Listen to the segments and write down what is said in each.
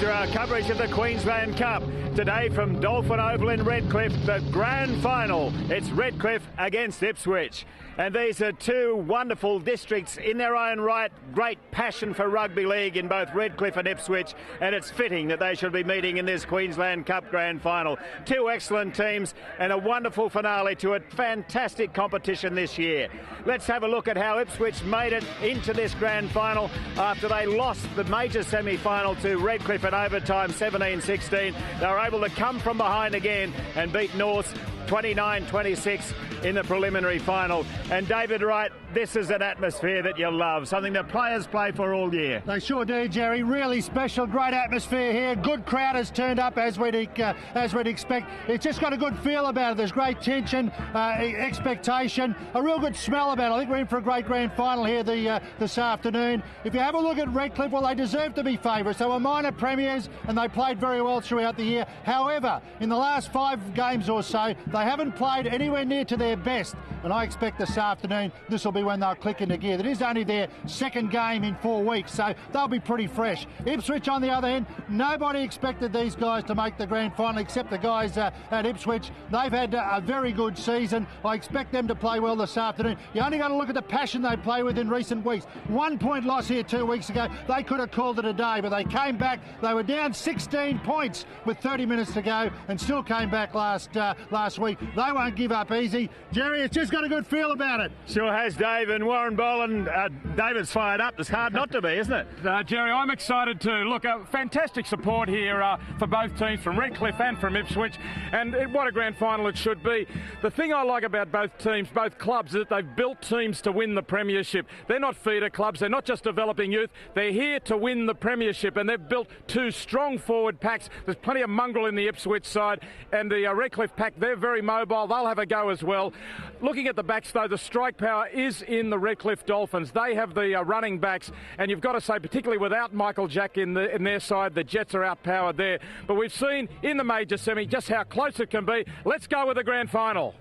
to our coverage of the Queensland Cup. Today from Dolphin Oval in Redcliffe, the Grand Final. It's Redcliffe against Ipswich. And these are two wonderful districts in their own right. Great passion for rugby league in both Redcliffe and Ipswich. And it's fitting that they should be meeting in this Queensland Cup Grand Final. Two excellent teams and a wonderful finale to a fantastic competition this year. Let's have a look at how Ipswich made it into this Grand Final after they lost the major semi-final to Redcliffe in overtime 17-16. They were able to come from behind again and beat North 29-26 in the preliminary final. And David Wright, this is an atmosphere that you love, something that players play for all year. They sure do, Jerry. Really special, great atmosphere here. Good crowd has turned up as we'd expect. It's just got a good feel about it. There's great tension, expectation, a real good smell about it. I think we're in for a great grand final here this afternoon. If you have a look at Redcliffe, well, they deserve to be favourites. They were minor premiers and they played very well throughout the year. However, in the last 5 games or so, they haven't played anywhere near to their best. And I expect this afternoon, this will be when they'll click into gear. That is only their second game in 4 weeks, so they'll be pretty fresh. Ipswich, on the other hand, nobody expected these guys to make the grand final except the guys at Ipswich. They've had a very good season. I expect them to play well this afternoon. You only got to look at the passion they play with in recent weeks. 1 point loss here 2 weeks ago. They could have called it a day, but they came back. They were down 16 points with 30 minutes to go and still came back last week. They won't give up easy. Jerry, it's just got a good feel about it. Sure has, Dave. And Warren Boland, David's fired up. It's hard not to be, isn't it? Jerry, I'm excited too. Look, fantastic support here for both teams, from Redcliffe and from Ipswich. And what a grand final it should be. The thing I like about both teams, both clubs, is that they've built teams to win the premiership. They're not feeder clubs. They're not just developing youth. They're here to win the premiership, and they've built 2 strong forward packs. There's plenty of mongrel in the Ipswich side, and the Redcliffe pack, they're very mobile. They'll have a go as well. Looking at the backs, though, the strike power is in the Redcliffe Dolphins. They have the running backs, and you've got to say, particularly without Michael Jack in their side, the Jets are outpowered there. But we've seen in the major semi just how close it can be. Let's go with the grand final.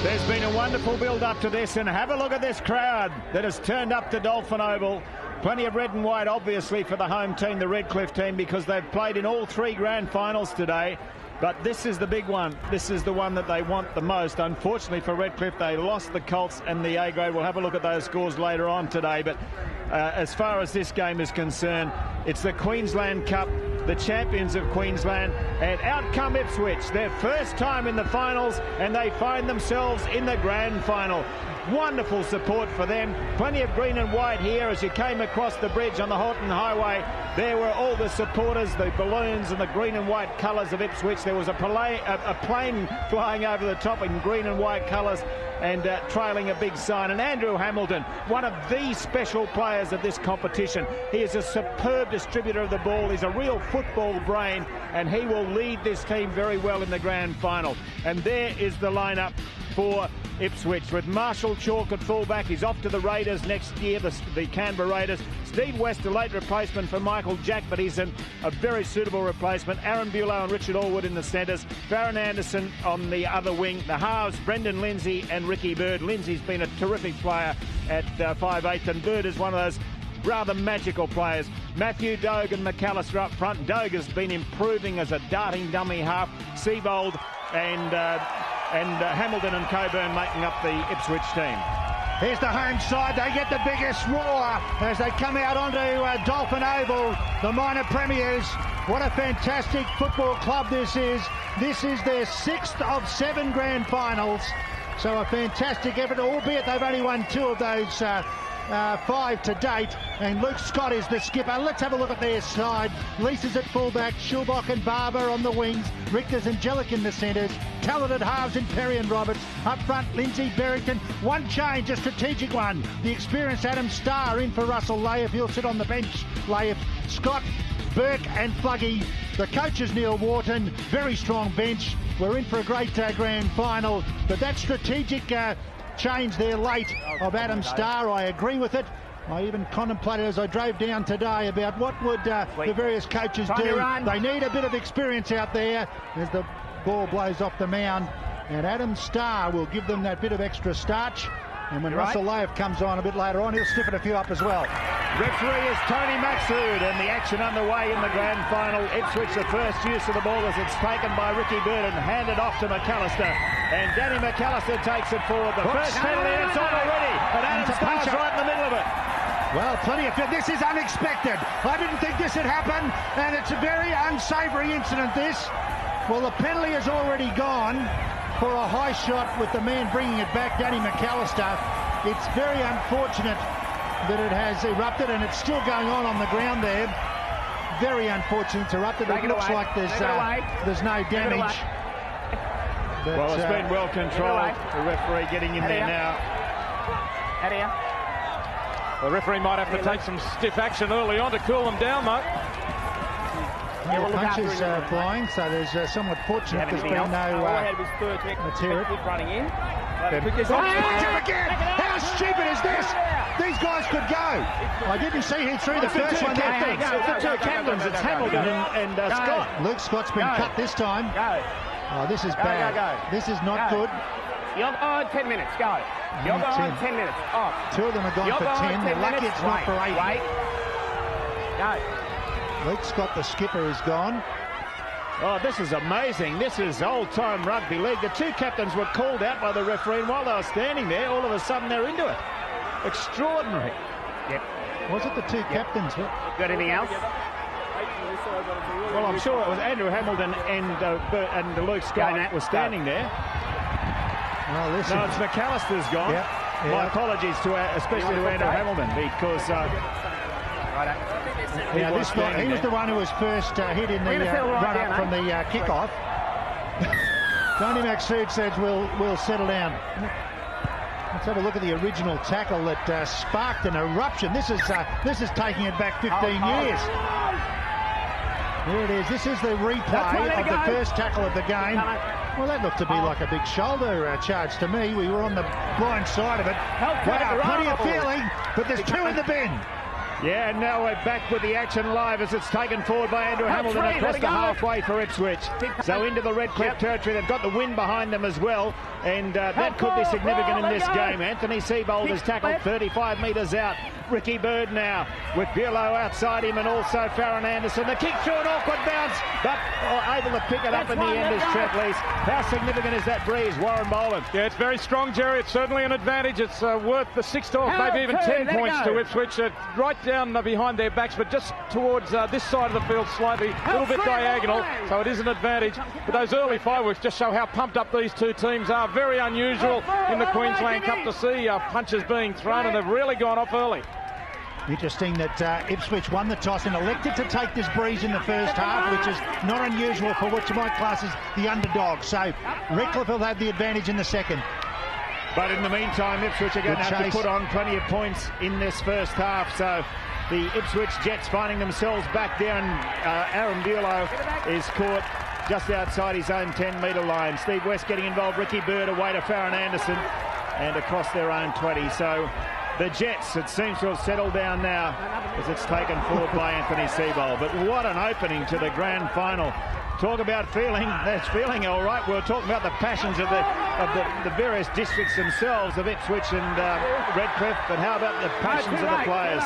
There's been a wonderful build-up to this, and have a look at this crowd that has turned up to Dolphin Oval. Plenty of red and white, obviously, for the home team, the Redcliffe team, because they've played in all 3 grand finals today. But this is the big one. This is the one that they want the most. Unfortunately for Redcliffe, they lost the Colts and the A grade. We'll have a look at those scores later on today. But as far as this game is concerned, it's the Queensland Cup, the champions of Queensland, and out come Ipswich, their first time in the finals, and they find themselves in the grand final. Wonderful support for them. Plenty of green and white here as you came across the bridge on the Horton Highway. There were all the supporters, the balloons and the green and white colours of Ipswich. There was a plane flying over the top in green and white colours and trailing a big sign. And Andrew Hamilton, one of the special players of this competition. He is a superb distributor of the ball. He's a real football brain, and he will lead this team very well in the grand final. And there is the lineup for Ipswich, with Marshall Chalk at fullback. He's off to the Raiders next year, the Canberra Raiders. Steve West, a late replacement for Michael Jack, but he's a very suitable replacement. Aaron Bulow and Richard Allwood in the centres. Farron Anderson on the other wing. The halves, Brendan Lindsay and Ricky Bird. Lindsay's been a terrific player at 5'8", and Bird is one of those rather magical players. Matthew Dogue and McAllister up front. Dogue has been improving as a darting dummy half. Seabold and Hamilton and Coburn making up the Ipswich team. Here's the home side. They get the biggest roar as they come out onto Dolphin Oval, the minor premiers. What a fantastic football club this is. This is their 6th of 7 grand finals. So a fantastic effort, albeit they've only won 2 of those 5 to date, and Luke Scott is the skipper. Let's have a look at their side. Leis is at fullback, Shilvock and Barba on the wings, Richters and Jellick in the centres, talented halves in Perry and Roberts. Up front, Lindsay, Berrigan. One change, a strategic one. The experienced Adam Starr in for Russell Leif. He'll sit on the bench. Leif, Scott, Burke and Fluggy. The coach is Neil Wharton. Very strong bench. We're in for a great grand final, but that strategic change there late of Adam Starr, I agree with it. I even contemplated as I drove down today about what would the various coaches do. They need a bit of experience out there as the ball blows off the mound. And Adam Starr will give them that bit of extra starch. And when Russell Leis comes on a bit later on, he'll stiffen a few up as well. Referee is Tony Maxud, and the action underway in the grand final. Ipswich, the first use of the ball as it's taken by Ricky Bird and handed off to McAllister. And Danny McAllister takes it forward. The first penalty, and it's on already. And Adam Starr's right in the middle of it. Well, plenty of fit. This is unexpected. I didn't think this would happen, and it's a very unsavoury incident, this. Well, the penalty has already gone for a high shot with the man bringing it back, Danny McAllister. It's very unfortunate that it has erupted, and it's still going on the ground there. Very unfortunate it's erupted. It looks like there's no damage. But, well, it's been well controlled. The referee getting in there now. The referee might have to take some stiff action early on to cool them down, though. Well, the punches flying, so there's somewhat fortunate there's been no... Let's hear it. Running in. Again! How stupid is this? These guys could go. I didn't see who threw the first one. The two captains, it's Hamilton and Scott. Luke Scott's been cut this time. Oh, this is bad. This is not good. You're on 10 minutes, go. You're on 10 minutes. Oh. Two of them are gone for 10. They're lucky it's not for 8. Go. Luke Scott, the skipper, is gone. Oh, this is amazing. This is old-time rugby league. The two captains were called out by the referee, and while they were standing there, all of a sudden they're into it. Extraordinary. Yep. Was it the two captains? Got anything else? Well, I'm sure it was Andrew Hamilton and Luke Scott were standing there. Well, listen. No, it's McAllister's gone. Yep. My apologies to especially to Andrew Hamilton, because he was the one who was first hit in the run-up from the kick-off. Tony Maxud says we'll settle down. Let's have a look at the original tackle that sparked an eruption. This is taking it back 15 years. There it is. This is the replay of the first tackle of the game. Well, that looked to be like a big shoulder charge to me. We were on the blind side of it. Wow, plenty of feeling, but there's two in the bin. Yeah, and now we're back with the action live as it's taken forward by Andrew Hamilton across the halfway for Ipswich. So into the Redcliffe territory. They've got the wind behind them as well, and that could be significant in this game. Anthony Seibold has tackled 35 metres out. Ricky Bird now with Bulow outside him, and also Farron Anderson. The kick through an awkward bounce, but able to pick it up in the end is Trent Leis. How significant is that breeze, Warren Boland? Yeah, it's very strong, Jerry. It's certainly an advantage. It's worth the 6 to maybe even 10 points to Ipswich. Right down behind their backs, but just towards this side of the field slightly, a little bit diagonal, so it is an advantage. But those early fireworks just show how pumped up these two teams are. Very unusual in the Queensland Cup to see punches being thrown, and they've really gone off early. Interesting that Ipswich won the toss and elected to take this breeze in the first half, which is not unusual for what you might class as the underdog. So Redcliffe will have the advantage in the second. But in the meantime, Ipswich are going to have to put on plenty of points in this first half. So the Ipswich Jets finding themselves back down. Aaron Bulow is caught just outside his own 10-metre line. Steve West getting involved. Ricky Bird away to Farron Anderson and across their own 20. So the Jets, it seems to have settled down now as it's taken forward by Anthony Seibold. But what an opening to the grand final. Talk about feeling, that's feeling all right. We're talking about the passions of the various districts themselves of Ipswich and Redcliffe, but how about the passions of the players?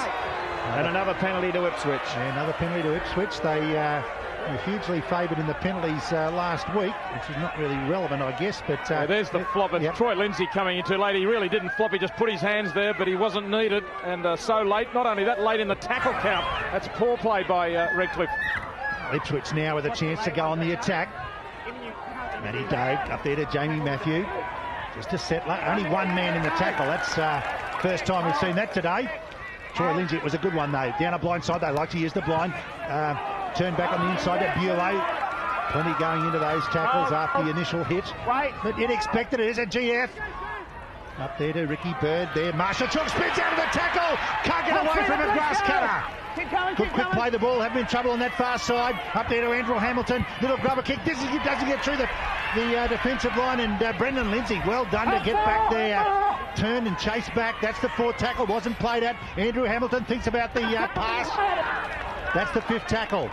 And another penalty to Ipswich. Yeah, another penalty to Ipswich. They were hugely favoured in the penalties last week, which is not really relevant, I guess. But there's the flop, and Troy Lindsay coming in too late. He really didn't flop. He just put his hands there, but he wasn't needed, and so late. Not only that, late in the tackle count. That's poor play by Redcliffe. Ipswich now with a chance to go on the attack. Matty Dave up there to Jamie Matthew. Just a settler. Only one man in the tackle. That's first time we've seen that today. Troy Lindsay, it was a good one though. Down a blind side, they like to use the blind. Turn back on the inside at Bulow. Plenty going into those tackles after the initial hit. But you'd expect it is a GF. Up there to Ricky Bird there. Marshall Chook spins out of the tackle. Can't get away from a grass cutter. Good quick play the ball. Haven't been trouble on that far side. Up there to Andrew Hamilton. Little grubber kick. This doesn't get through the defensive line. And Brendan Lindsay, well done to get back there. Turned and chased back. That's the fourth tackle. Wasn't played at. Andrew Hamilton thinks about the pass. That's the fifth tackle.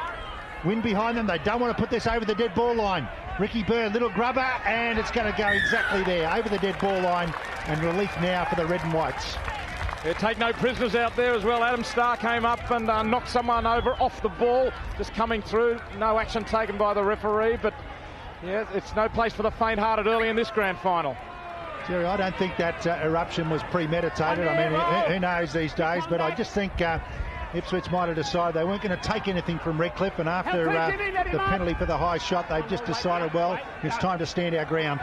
Wind behind them. They don't want to put this over the dead ball line. Ricky Bird, little grubber, and it's going to go exactly there, over the dead ball line, and relief now for the red and whites. They take no prisoners out there as well. Adam Starr came up and knocked someone over off the ball, just coming through. No action taken by the referee, but yeah, it's no place for the faint-hearted early in this grand final. Jerry, I don't think that eruption was premeditated. I mean, who knows these days, but I just think Ipswich might have decided they weren't going to take anything from Redcliffe, and after the penalty for the high shot, they've just decided, well, it's time to stand our ground.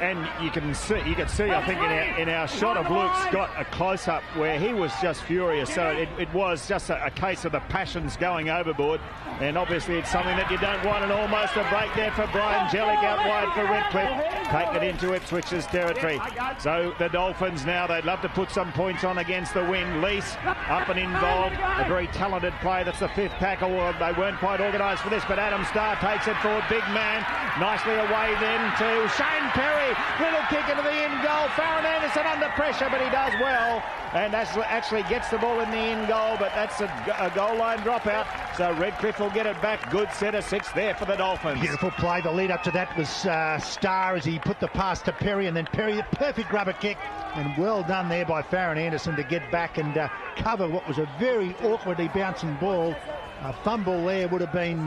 And you can see, I think, in our shot of Luke Scott, a close-up where he was just furious. So it was just a case of the passions going overboard. And obviously it's something that you don't want, and almost a break there for Brian Jellick out wide for Redcliffe. Take it into Ipswich's territory. So the Dolphins now, they'd love to put some points on against the wind. Leis up and involved, a very talented play. That's the fifth tackle. They weren't quite organised for this, but Adam Starr takes it forward. Big man, nicely away then to Shane Perry. Little kick into the in goal. Farron Anderson under pressure, but he does well. And actually gets the ball in the in goal, but that's a goal line dropout. So Redcliffe will get it back. Good set of six there for the Dolphins. Beautiful play. The lead up to that was Starr as he put the pass to Perry, and then Perry, a perfect rubber kick. And well done there by Farron Anderson to get back and cover what was a very awkwardly bouncing ball. A fumble there would have been,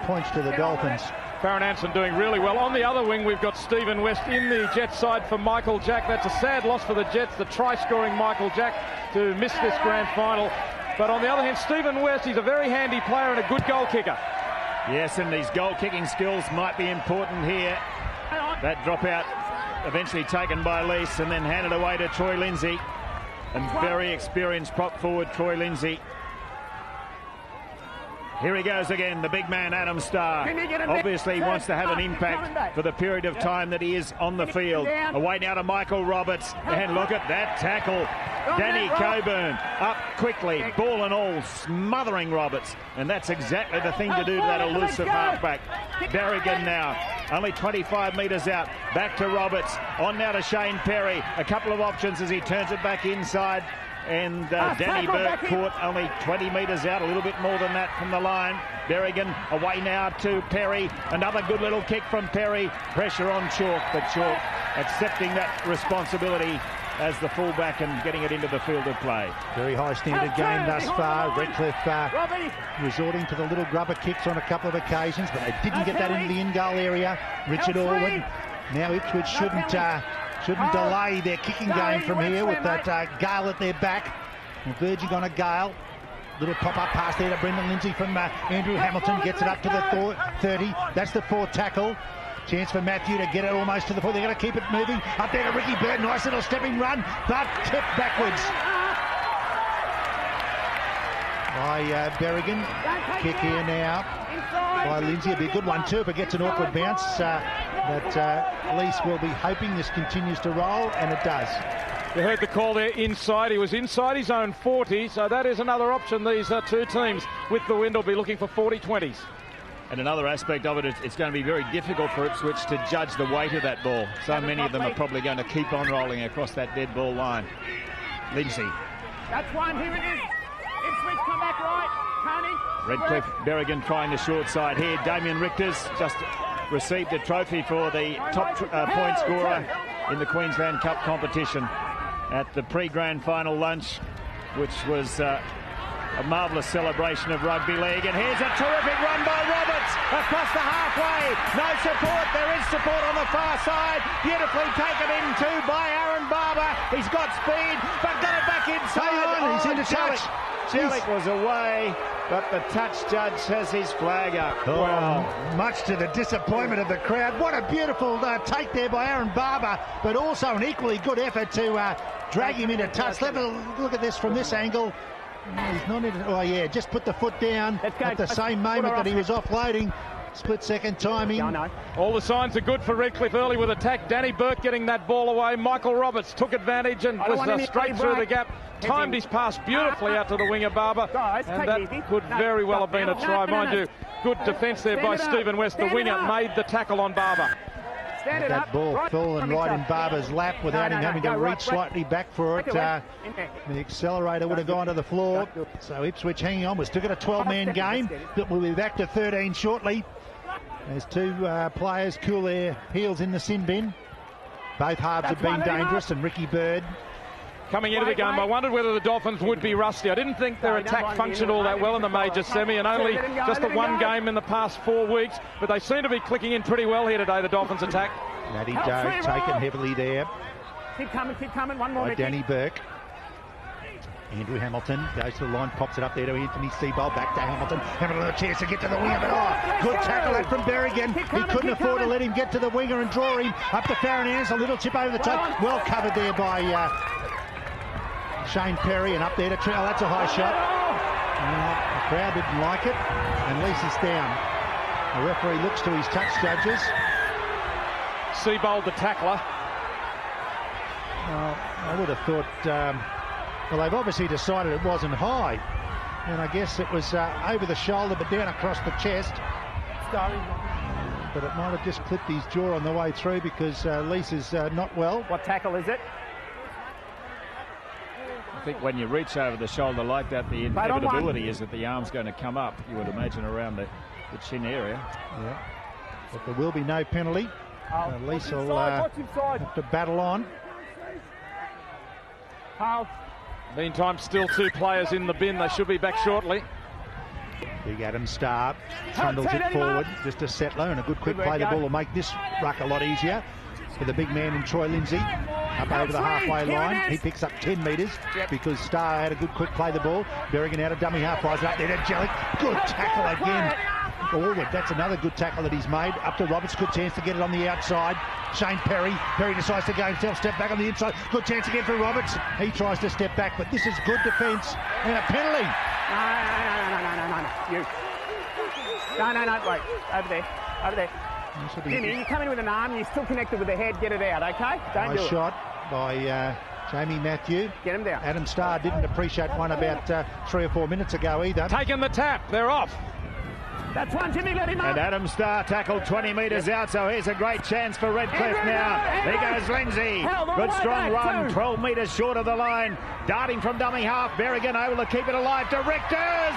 points to the Dolphins. Farron Anderson doing really well. On the other wing, we've got Stephen West in the Jets side for Michael Jack. That's a sad loss for the Jets, the try-scoring Michael Jack, to miss this grand final. But on the other hand, Stephen West, he's a very handy player and a good goal kicker. Yes, and these goal-kicking skills might be important here. That dropout eventually taken by Leis and then handed away to Troy Lindsay. And very experienced prop forward, Troy Lindsay. Here he goes again, the big man Adam Starr. Obviously wants to have an impact for the period of time that he is on the field. Away now to Michael Roberts, and look at that tackle. Danny Coburn up quickly, ball and all, smothering Roberts. And that's exactly the thing to do to that elusive halfback. Berrigan now, only 25 metres out. Back to Roberts, on now to Shane Perry. A couple of options as he turns it back inside. And Danny Burke caught only 20 metres out, a little bit more than that from the line. Berrigan away now to Perry. Another good little kick from Perry. Pressure on Chalk, but Chalk accepting that responsibility as the fullback and getting it into the field of play. Very high standard game thus far. Redcliffe resorting to the little grubber kicks on a couple of occasions, but they didn't get that into the in-goal area. Richard Orwood. Now Ipswich shouldn't delay their kicking game from here with that Gale at their back. Well, verging on a Gale. Little pop-up pass there to Brendan Lindsay from Andrew Hamilton. Gets it up to the 30. That's the fourth tackle. Chance for Matthew to get it almost to the 4. They're going to keep it moving. Up there to Ricky Bird. Nice little stepping run, but tipped backwards by Berrigan. Kick here now by Lindsay. It'll be a good one too if it gets an awkward bounce. But Leis will be hoping this continues to roll, and it does. You heard the call there inside. He was inside his own 40, so that is another option. These two teams with the wind will be looking for 40-20s. And another aspect of it, it's going to be very difficult for Ipswich to judge the weight of that ball. So many of them are probably going to keep on rolling across that dead ball line. Lindsay. That's one, here it is. Ipswich come back right. Tony. Redcliffe, Berrigan trying the short side here. Damien Richters just received a trophy for the top point scorer in the Queensland Cup competition at the pre-grand final lunch, which was a marvellous celebration of rugby league. And here's a terrific run by Roberts across the halfway. No support. There is support on the far side. Beautifully taken into by Aaron Barba. He's got speed, but got it back inside. He's into touch. Shilvock was away, but the touch judge has his flag up. Oh, wow. Much to the disappointment of the crowd. What a beautiful take there by Aaron Barba, but also an equally good effort to drag him into touch. Let me look at this from this angle. He's not in it. Oh yeah, just put the foot down at the same moment that he was offloading. Split-second timing. All the signs are good for Redcliffe early with attack. Danny Burke getting that ball away. Michael Roberts took advantage and was straight through the gap. Timed his pass beautifully out to the winger Barba, and that could very well have been a try. Mind you, good defence there by Stephen West. The winger made the tackle on Barba. That ball falling right in Barba's lap without him having to reach slightly back for it. The accelerator would have gone to the floor. So Ipswich hanging on. We're still got a 12-man game, but we'll be back to 13 shortly. There's two players cool their heels in the sin bin. Both halves have been dangerous, and Ricky Bird coming into the game, I wondered whether the Dolphins would be rusty. I didn't think their attack functioned all that well in the major semi, and only just the one game in the past 4 weeks, but they seem to be clicking in pretty well here today, the Dolphins attack. Matty Doe taken heavily there. Keep coming, one more. By Danny Burke. Andrew Hamilton goes to the line, pops it up there to Anthony Seibold, back to Hamilton. Hamilton a chance to get to the winger, but good tackle out from Berrigan. He couldn't afford to let him get to the winger and draw him up to Farron Anderson. A little chip over the top, well covered there by Shane Perry, and up there to Trent. Oh, that's a high shot. The crowd didn't like it, and Leis is down. The referee looks to his touch judges. Seibold the tackler. I would have thought, well, they've obviously decided it wasn't high, and I guess it was over the shoulder but down across the chest. But it might have just clipped his jaw on the way through, because Leis is not well. What tackle is it? I think when you reach over the shoulder like that, the inevitability is that the arm's going to come up, you would imagine, around the chin area. Yeah, but there will be no penalty. Leis will have to battle on. Meantime, still 2 players in the bin. They should be back shortly. Big Adam Starr trundles it forward, just a settler, and a good quick play the ball will make this ruck a lot easier for the big man in Troy Lindsay. Up over the halfway line, he picks up 10 metres because Starr had a good quick play the ball. Berrigan out of dummy half, flies up there to Jellick. Good tackle again. Forward, that's another good tackle that he's made. Up to Roberts, good chance to get it on the outside. Shane Perry decides to go himself, step back on the inside. Good chance again for Roberts. He tries to step back, but this is good defence and a penalty. No, wait, over there. Jimmy, you come in with an arm, you're still connected with the head, get it out, okay? Don't do it. Shot by Jamie Matthew. Get him down. Adam Starr didn't appreciate one about 3 or 4 minutes ago either. Taking the tap, they're off. That's one, Jimmy, let him up. And Adam Starr tackled 20 metres out, so here's a great chance for Redcliffe now. There goes Lindsay. Good strong run, 12 metres short of the line. Darting from dummy half, Berrigan able to keep it alive to Richters!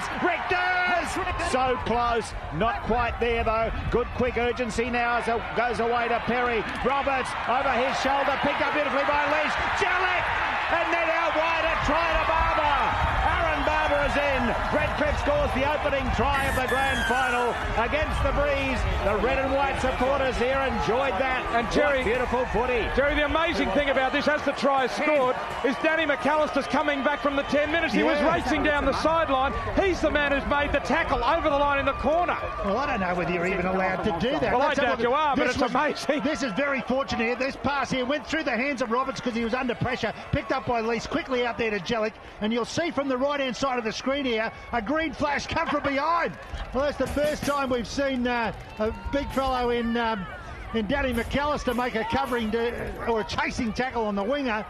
So close, not quite there though. Good quick urgency now as it goes away to Perry. Roberts over his shoulder, picked up beautifully by Leis. Shilvock! And then out wide, a try to Barba. Barba is in. Redcliffe scores the opening try of the grand final against the breeze. The red and white supporters here enjoyed that. And Jerry, beautiful footy. Jerry, the amazing thing about this, as the try is scored, is Danny McAllister's coming back from the 10 minutes. He was racing down the sideline. He's the man who's made the tackle over the line in the corner. Well, I don't know whether you're even allowed to do that. Well, I doubt you are, but it's amazing. This is very fortunate here. This pass here went through the hands of Roberts because he was under pressure. Picked up by Leis, quickly out there to Jellick. And you'll see from the right-hand side of the screen here, a green flash come from behind. Well, that's the first time we've seen a big fellow in Danny McAllister make a covering or a chasing tackle on the winger.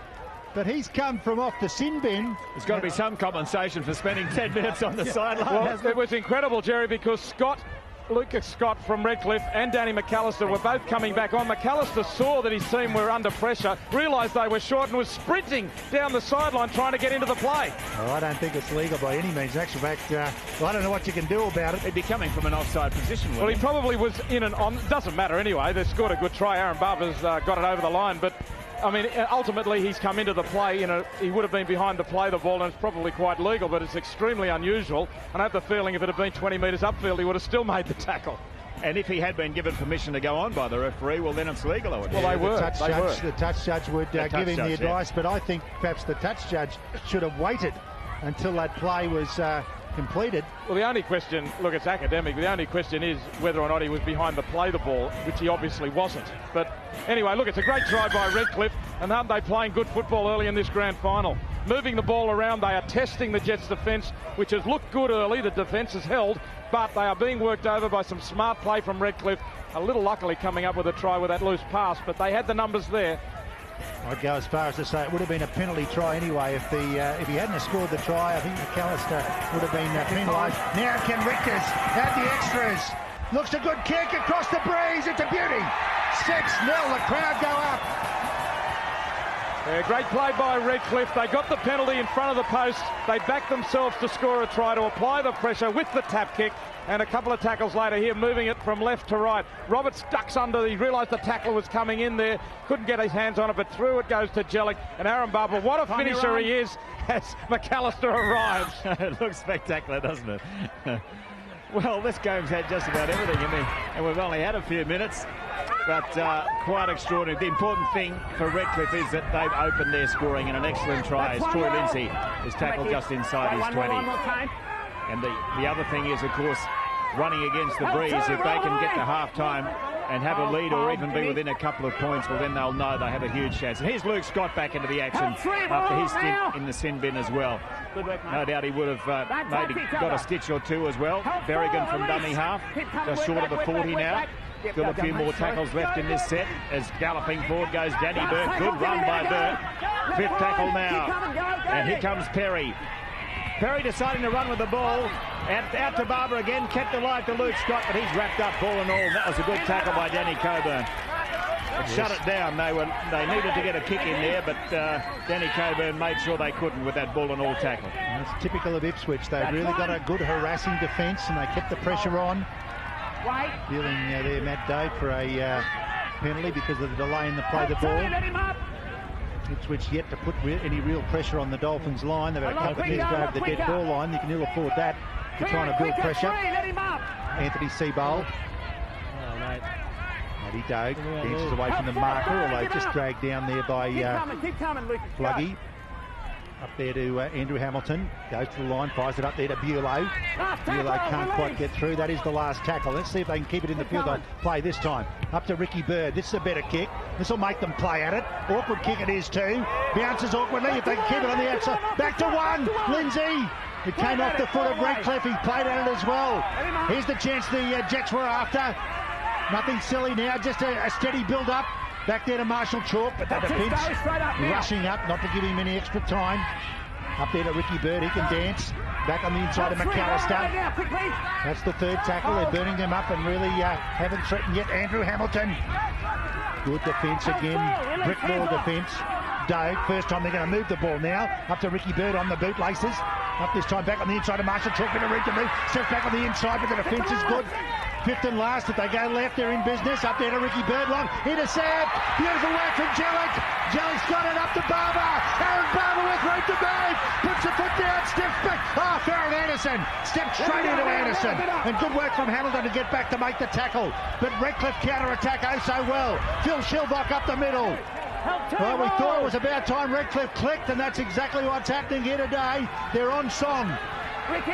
But he's come from off the sin bin. There's got to be some compensation for spending 10 minutes on the sideline. Well, it was incredible, Jerry, because Lucas Scott from Redcliffe and Danny McAllister were both coming back on. McAllister saw that his team were under pressure, realised they were short and was sprinting down the sideline trying to get into the play. Well, I don't think it's legal by any means. In actual fact, I don't know what you can do about it. He'd be coming from an offside position. Well, he probably was in and on. Doesn't matter anyway. They scored a good try. Aaron Barba's got it over the line, but I mean, ultimately he's come into the play. He would have been behind to play the ball, and it's probably quite legal, but it's extremely unusual. And I have the feeling if it had been 20 metres upfield, he would have still made the tackle. And if he had been given permission to go on by the referee, well, then it's legal. I would well, they were. The touch judge would give him the advice, but I think perhaps the touch judge should have waited until that play was completed. Well, the only question, look, it's academic. The only question is whether or not he was behind to play the ball, which he obviously wasn't. But anyway, look, it's a great try by Redcliffe, and aren't they playing good football early in this grand final? Moving the ball around, they are testing the Jets' defence, which has looked good early. The defence has held, but they are being worked over by some smart play from Redcliffe. A little luckily coming up with a try with that loose pass, but they had the numbers there. I'd go as far as to say it would have been a penalty try anyway. If he hadn't scored the try, I think McAllister would have been penalised. Now can Richters have the extras? Looks a good kick across the breeze. It's a beauty. 6-0. The crowd go up. Yeah, great play by Redcliffe. They got the penalty in front of the post. They backed themselves to score a try to apply the pressure with the tap kick. And a couple of tackles later here, moving it from left to right. Roberts ducks under. He realised the tackle was coming in there. Couldn't get his hands on it, but through it goes to Jellick. And Aaron Barba, what a finisher he is as McAllister arrives. It looks spectacular, doesn't it? Well, this game's had just about everything in it, and we've only had a few minutes, but quite extraordinary. The important thing for Redcliffe is that they've opened their scoring, and an excellent try as Troy Lindsay is tackled just inside his 20. And the other thing is, of course, running against the breeze. If they can get to half-time and have a lead or even be within a couple of points, well, then they'll know they have a huge chance. And here's Luke Scott back into the action after his stint in the sin bin as well. No doubt he would have maybe got a stitch or two as well. Berrigan from dummy half, just short of the 40 now. Still a few more tackles left in this set as galloping forward goes Danny Burt. Good run by Burt. Fifth tackle now. And here comes Perry. Perry deciding to run with the ball. Out to Barba again. Kept alive to Luke Scott, but he's wrapped up ball and all. That was a good tackle by Danny Coburn. It shut it down. They needed to get a kick in there, but Danny Coburn made sure they couldn't with that ball and all tackle. And it's typical of Ipswich. They've really got a good harassing defence, and they kept the pressure on. Feeling there Matt Day for a penalty because of the delay in the play of the ball. Ipswich yet to put any real pressure on the Dolphins line. They've had a couple of minutes go over the dead ball line. You can ill afford that. They're trying to build pressure. Anthony Seabold. Matty Dogue dances away from the marker, although just dragged down there by Fluggy. Up there to Andrew Hamilton. Goes to the line, fires it up there to Bulow. Bulow can't quite get through. That is the last tackle. Let's see if they can keep it in the field. They'll play this time. Up to Ricky Bird. This is a better kick. This will make them play at it. Awkward kick it is too. Bounces awkwardly if they can keep it on the outside. Back to one. Lindsay. It came off the foot of Redcliffe. He played at it as well. Here's the chance the Jets were after. Nothing silly now. Just a steady build-up. Back there to Marshall Chalk, but the defence rushing up, not to give him any extra time. Up there to Ricky Bird, he can dance. Back on the inside of McAllister. That's the third tackle. They're burning them up and really haven't threatened yet. Andrew Hamilton. Good defence again. Brick wall defence. Dogue, first time they're going to move the ball now. Up to Ricky Bird on the bootlaces. Up this time back on the inside of Marshall Chalk. Bit of read to move. Steps back on the inside, but the defence is good. Fifth and last, if they go left, they're in business. Up there to Ricky Bird, long intercept. Beautiful work from Jellick. Jellick's got it up to Barba. Aaron Barba with route to move. Puts the foot down, steps back. Oh, Farron Anderson steps straight into Anderson. And good work from Hamilton to get back to make the tackle. But Redcliffe counter-attack oh so well. Phil Shilvock up the middle. Well, we thought it was about time Redcliffe clicked, and that's exactly what's happening here today. They're on song.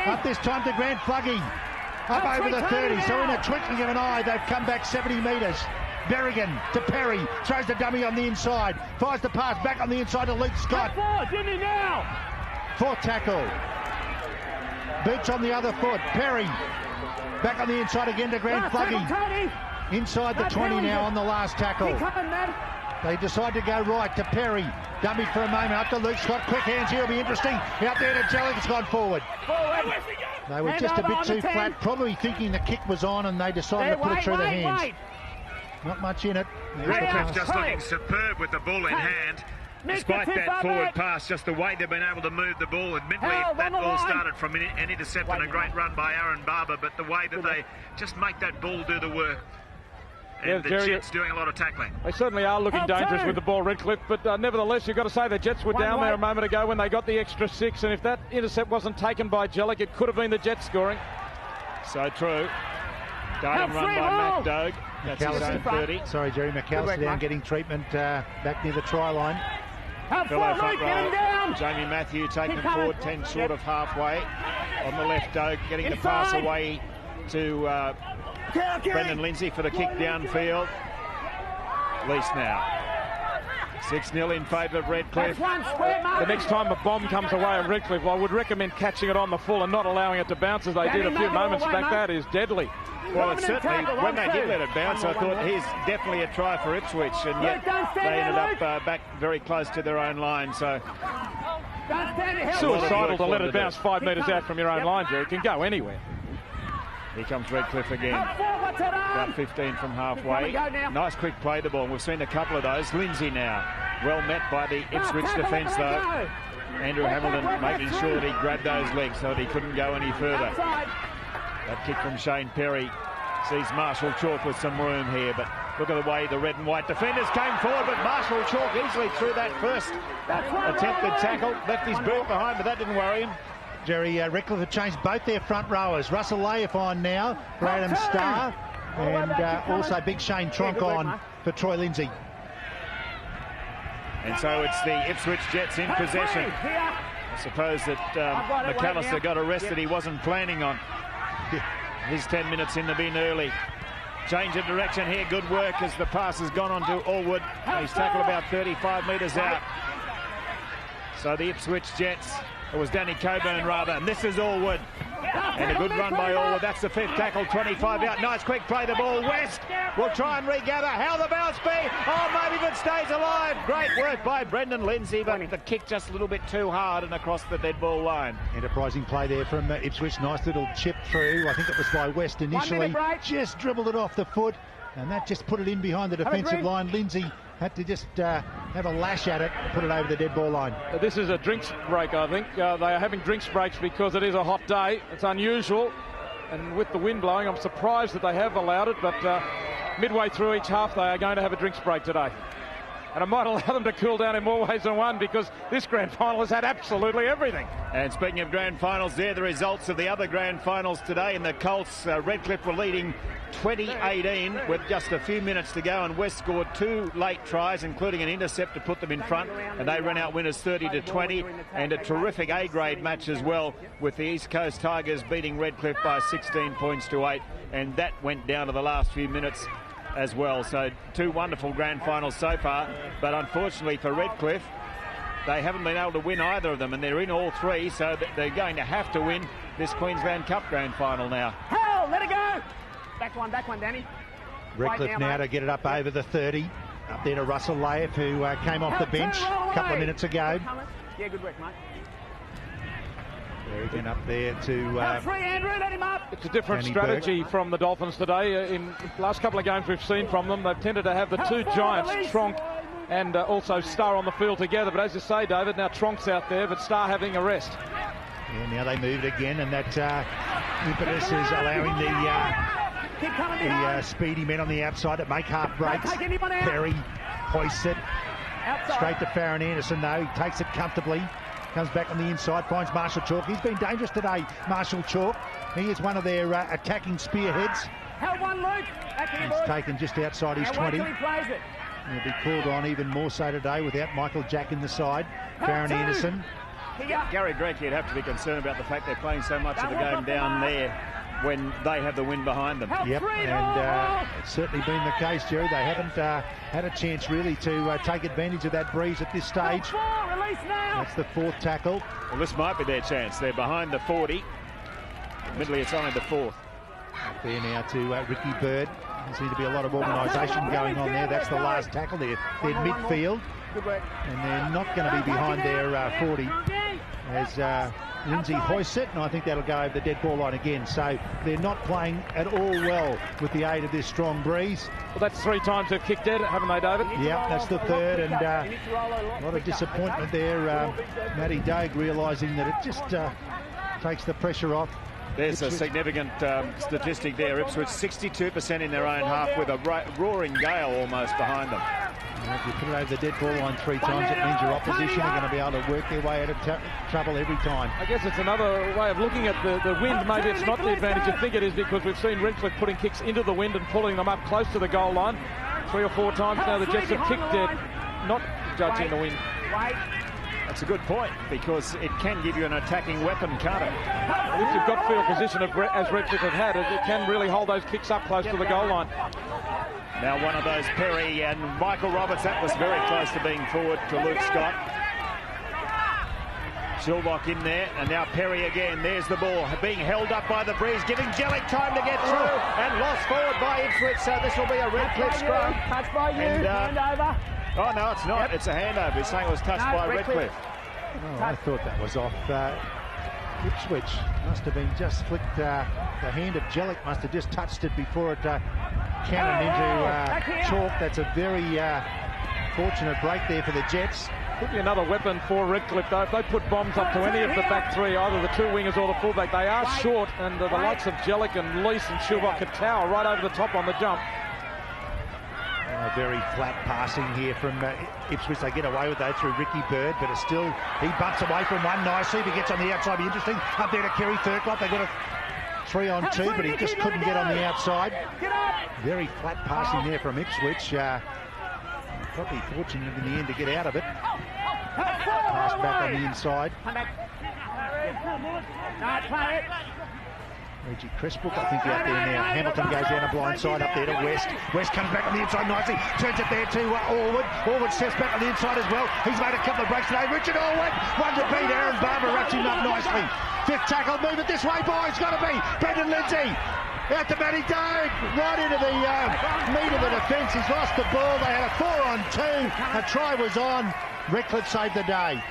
Up this time to Grant Fluggy. Up over the 30, so in a twinkling of an eye, they've come back 70 metres. Berrigan to Perry, throws the dummy on the inside, fires the pass back on the inside to Luke Scott. Fourth tackle. Boots on the other foot. Perry, back on the inside again to Grant Fluggy. Inside the 20 now on the last tackle. They decide to go right to Perry. Dummy for a moment up to Luke Scott. Quick hands here will be interesting. Out there to Jellick, it's gone forward. They were just a bit too flat, probably thinking the kick was on, and they decided to put it through their hands. Not much in it. Redcliffe just looking superb with the ball in hand. Despite that forward pass, just the way they've been able to move the ball. Admittedly, that all started from an intercept and a great run by Aaron Barba, but the way that they just make that ball do the work. And the Jets doing a lot of tackling. They certainly are looking dangerous with the ball, Redcliffe, but nevertheless, you've got to say the Jets were down there a moment ago when they got the extra 6, and if that intercept wasn't taken by Jellick, it could have been the Jets scoring. So true. Darting run by Matt Dogue. That's his own 30. Sorry, Jerry. McAllister down getting treatment back near the try line. Fellow front row. Jamie Matthew taking forward 10 short of halfway. On the left, Dogue getting the pass away to Brendan Lindsay for the kick downfield. Leis now. 6-0 in favour of Redcliffe. The next time a bomb comes away at Redcliffe, I would recommend catching it on the full and not allowing it to bounce as they did a few moments back. That is deadly. Well, it's certainly, when they did let it bounce, I thought here's definitely a try for Ipswich, and yet they ended up back very close to their own line. So suicidal to let it bounce 5 metres out from your own line, Jerry. It can go anywhere. Here comes Redcliffe again. About 15 from halfway. Nice quick play the ball. We've seen a couple of those. Lindsay now. Well met by the Ipswich defence, though. Andrew Hamilton making sure that he grabbed those legs so that he couldn't go any further. That kick from Shane Perry sees Marshall Chalk with some room here, but look at the way the red and white defenders came forward, but Marshall Chalk easily threw that first attempted tackle, left his boot behind, but that didn't worry him. Jerry, Redcliffe have changed both their front rowers. Russell Leis on now for Adam Starr, and also Big Shane Tronk on for Troy Lindsay. And so it's the Ipswich Jets in possession. I suppose that McAllister got arrested. He wasn't planning on his 10 minutes in the bin early. Change of direction here. Good work as the pass has gone on to Allwood. He's tackled about 35 metres out. So the Ipswich Jets, it was Danny Coburn rather, and this is Allwood. And a good run by Allwood. That's the fifth tackle, 25 out. Nice quick play, the ball. West will try and regather. How the bounce be? Oh, maybe if it stays alive. Great work by Brendan Lindsay, but the kick just a little bit too hard and across the dead ball line. Enterprising play there from Ipswich. Nice little chip through. I think it was by West initially. Just dribbled it off the foot, and that just put it in behind the defensive line. Lindsay had to just have a lash at it, put it over the dead ball line. This is a drinks break, I think. They are having drinks breaks because it is a hot day. It's unusual, and with the wind blowing, I'm surprised that they have allowed it, but midway through each half, they are going to have a drinks break today. And it might allow them to cool down in more ways than one, because this grand final has had absolutely everything. And speaking of grand finals, there are the results of the other grand finals today. In the Colts, Redcliffe were leading 20-18 with just a few minutes to go, and West scored 2 late tries, including an intercept to put them in front, and they ran out winners 30-20, and a terrific A-grade match as well, with the East Coast Tigers beating Redcliffe by 16 points to 8, and that went down to the last few minutes as well. So 2 wonderful grand finals so far, but unfortunately for Redcliffe, they haven't been able to win either of them, and they're in all 3, so they're going to have to win this Queensland Cup Grand Final now. Hell, let it go! Back one, Danny. Redcliffe now to get it up over the 30. Up there to Russell Leif, who came off the bench a couple of minutes ago. Yeah, good work, mate. Berrigan up there to... free, Andrew, let him up. It's a different strategy from the Dolphins today. In the last couple of games we've seen from them, they've tended to have the 2 giants, Tronk and also Starr, on the field together. But as you say, David, now Tronk's out there, but Starr having a rest. Yeah, now they move it again, and that impetus is allowing the speedy men on the outside to make half breaks. Perry hoists it straight to Farron Anderson, though. He takes it comfortably. Comes back on the inside, finds Marshall Chalk. He's been dangerous today, Marshall Chalk. He is one of their attacking spearheads. He's taken just outside his 20. He'll be called on even more so today without Michael Jack in the side. Farron Anderson. Gary Gregg, you'd have to be concerned about the fact they're playing so much of the game down there when they have the wind behind them. Yep, and it's certainly been the case, Jerry. They haven't had a chance really to take advantage of that breeze at this stage. That's the 4th tackle. Well, this might be their chance. They're behind the 40. Admittedly, it's only the 4th. Up there now to Ricky Bird. There seems to be a lot of organisation going on there. That's the last tackle there. They're midfield, and they're not going to be behind their 40 as Lindsay hoists it, and I think that'll go over the dead ball line again. So they're not playing at all well with the aid of this strong breeze. Well, that's 3 times they've kicked dead, haven't they, David? Yeah, that's the 3rd, and a lot of disappointment there. Matty Dogue realising that it just takes the pressure off. There's a significant statistic there. Ipswich 62% in their own half with a roaring gale almost behind them. If you put it over the dead ball line 3 times, it means your opposition are going to be able to work their way out of trouble every time. I guess it's another way of looking at the wind. Maybe it's not the advantage you think it is, because we've seen Redcliffe putting kicks into the wind and pulling them up close to the goal line. 3 or 4 times now the Jets have kicked dead, not judging the wind. That's a good point, because it can give you an attacking weapon, can't it? If you've got field position as Redcliffe have had, it can really hold those kicks up close to the goal line. Now one of those, Perry and Michael Roberts, that was very close to being forward to Luke Scott. Shilvock in there, and now Perry again. There's the ball being held up by the breeze, giving Jellick time to get through, and lost forward by Ipswich, so this will be a Redcliffe scrum. Touch by you, hand over. Oh, no, it's not. Yep. It's a handover. He's saying it was touched by Redcliffe. Oh, I thought that was off. Ipswich must have been just flicked. The hand of Jellick must have just touched it before it cannoned into Chalk. That's a very Unfortunate break there for the Jets. Could be another weapon for Redcliffe, though. If they put bombs up to any of the back three, either the two wingers or the fullback, they are short, and the likes of Shilvock and Leis and Shilvock could tower right over the top on the jump. Very flat passing here from Ipswich. They get away with that through Ricky Bird, but it's still, he butts away from one nicely. If he gets on the outside, be interesting. Up there to Kerry Thurcott. They got a 3-on-2, but he just couldn't get on the outside. Very flat passing there from Ipswich. Probably fortunate in the end to get out of it. Pass back on the inside. Reggie Cressbrook, I think, out there now. Hamilton goes down the blind side up there to West. West comes back on the inside nicely. Turns it there to Allwood. Allwood steps back on the inside as well. He's made a couple of breaks today. Richard Allwood, one to beat. Aaron Barba wraps him up nicely. Fifth tackle, move it this way, boys. Got to be Brendan Lindsay. Out to Matty Dogue, right into the meat of the defence. He's lost the ball. They had a 4-on-2. A try was on. Redcliffe saved the day.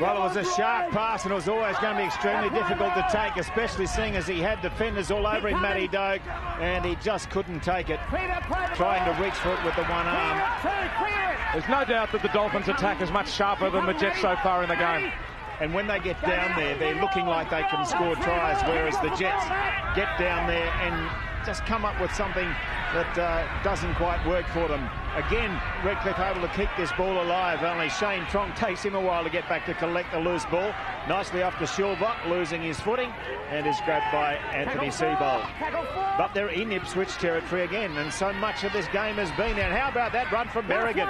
Well, it was a sharp pass, and it was always going to be extremely difficult to take, especially seeing as he had defenders all over him, Matty Dogue, and he just couldn't take it, trying to reach for it with the one arm. There's no doubt that the Dolphins' attack is much sharper than the Jets so far in the game. And when they get down there, they're looking like they can score tries, whereas the Jets get down there and just come up with something that doesn't quite work for them. Again, Redcliffe able to keep this ball alive, only Shane Tronk takes him a while to get back to collect the loose ball. Nicely off to Shilvock, losing his footing, and is grabbed by Anthony Seibold. But they're in Ipswich territory again, and so much of this game has been there. And how about that run from Berrigan?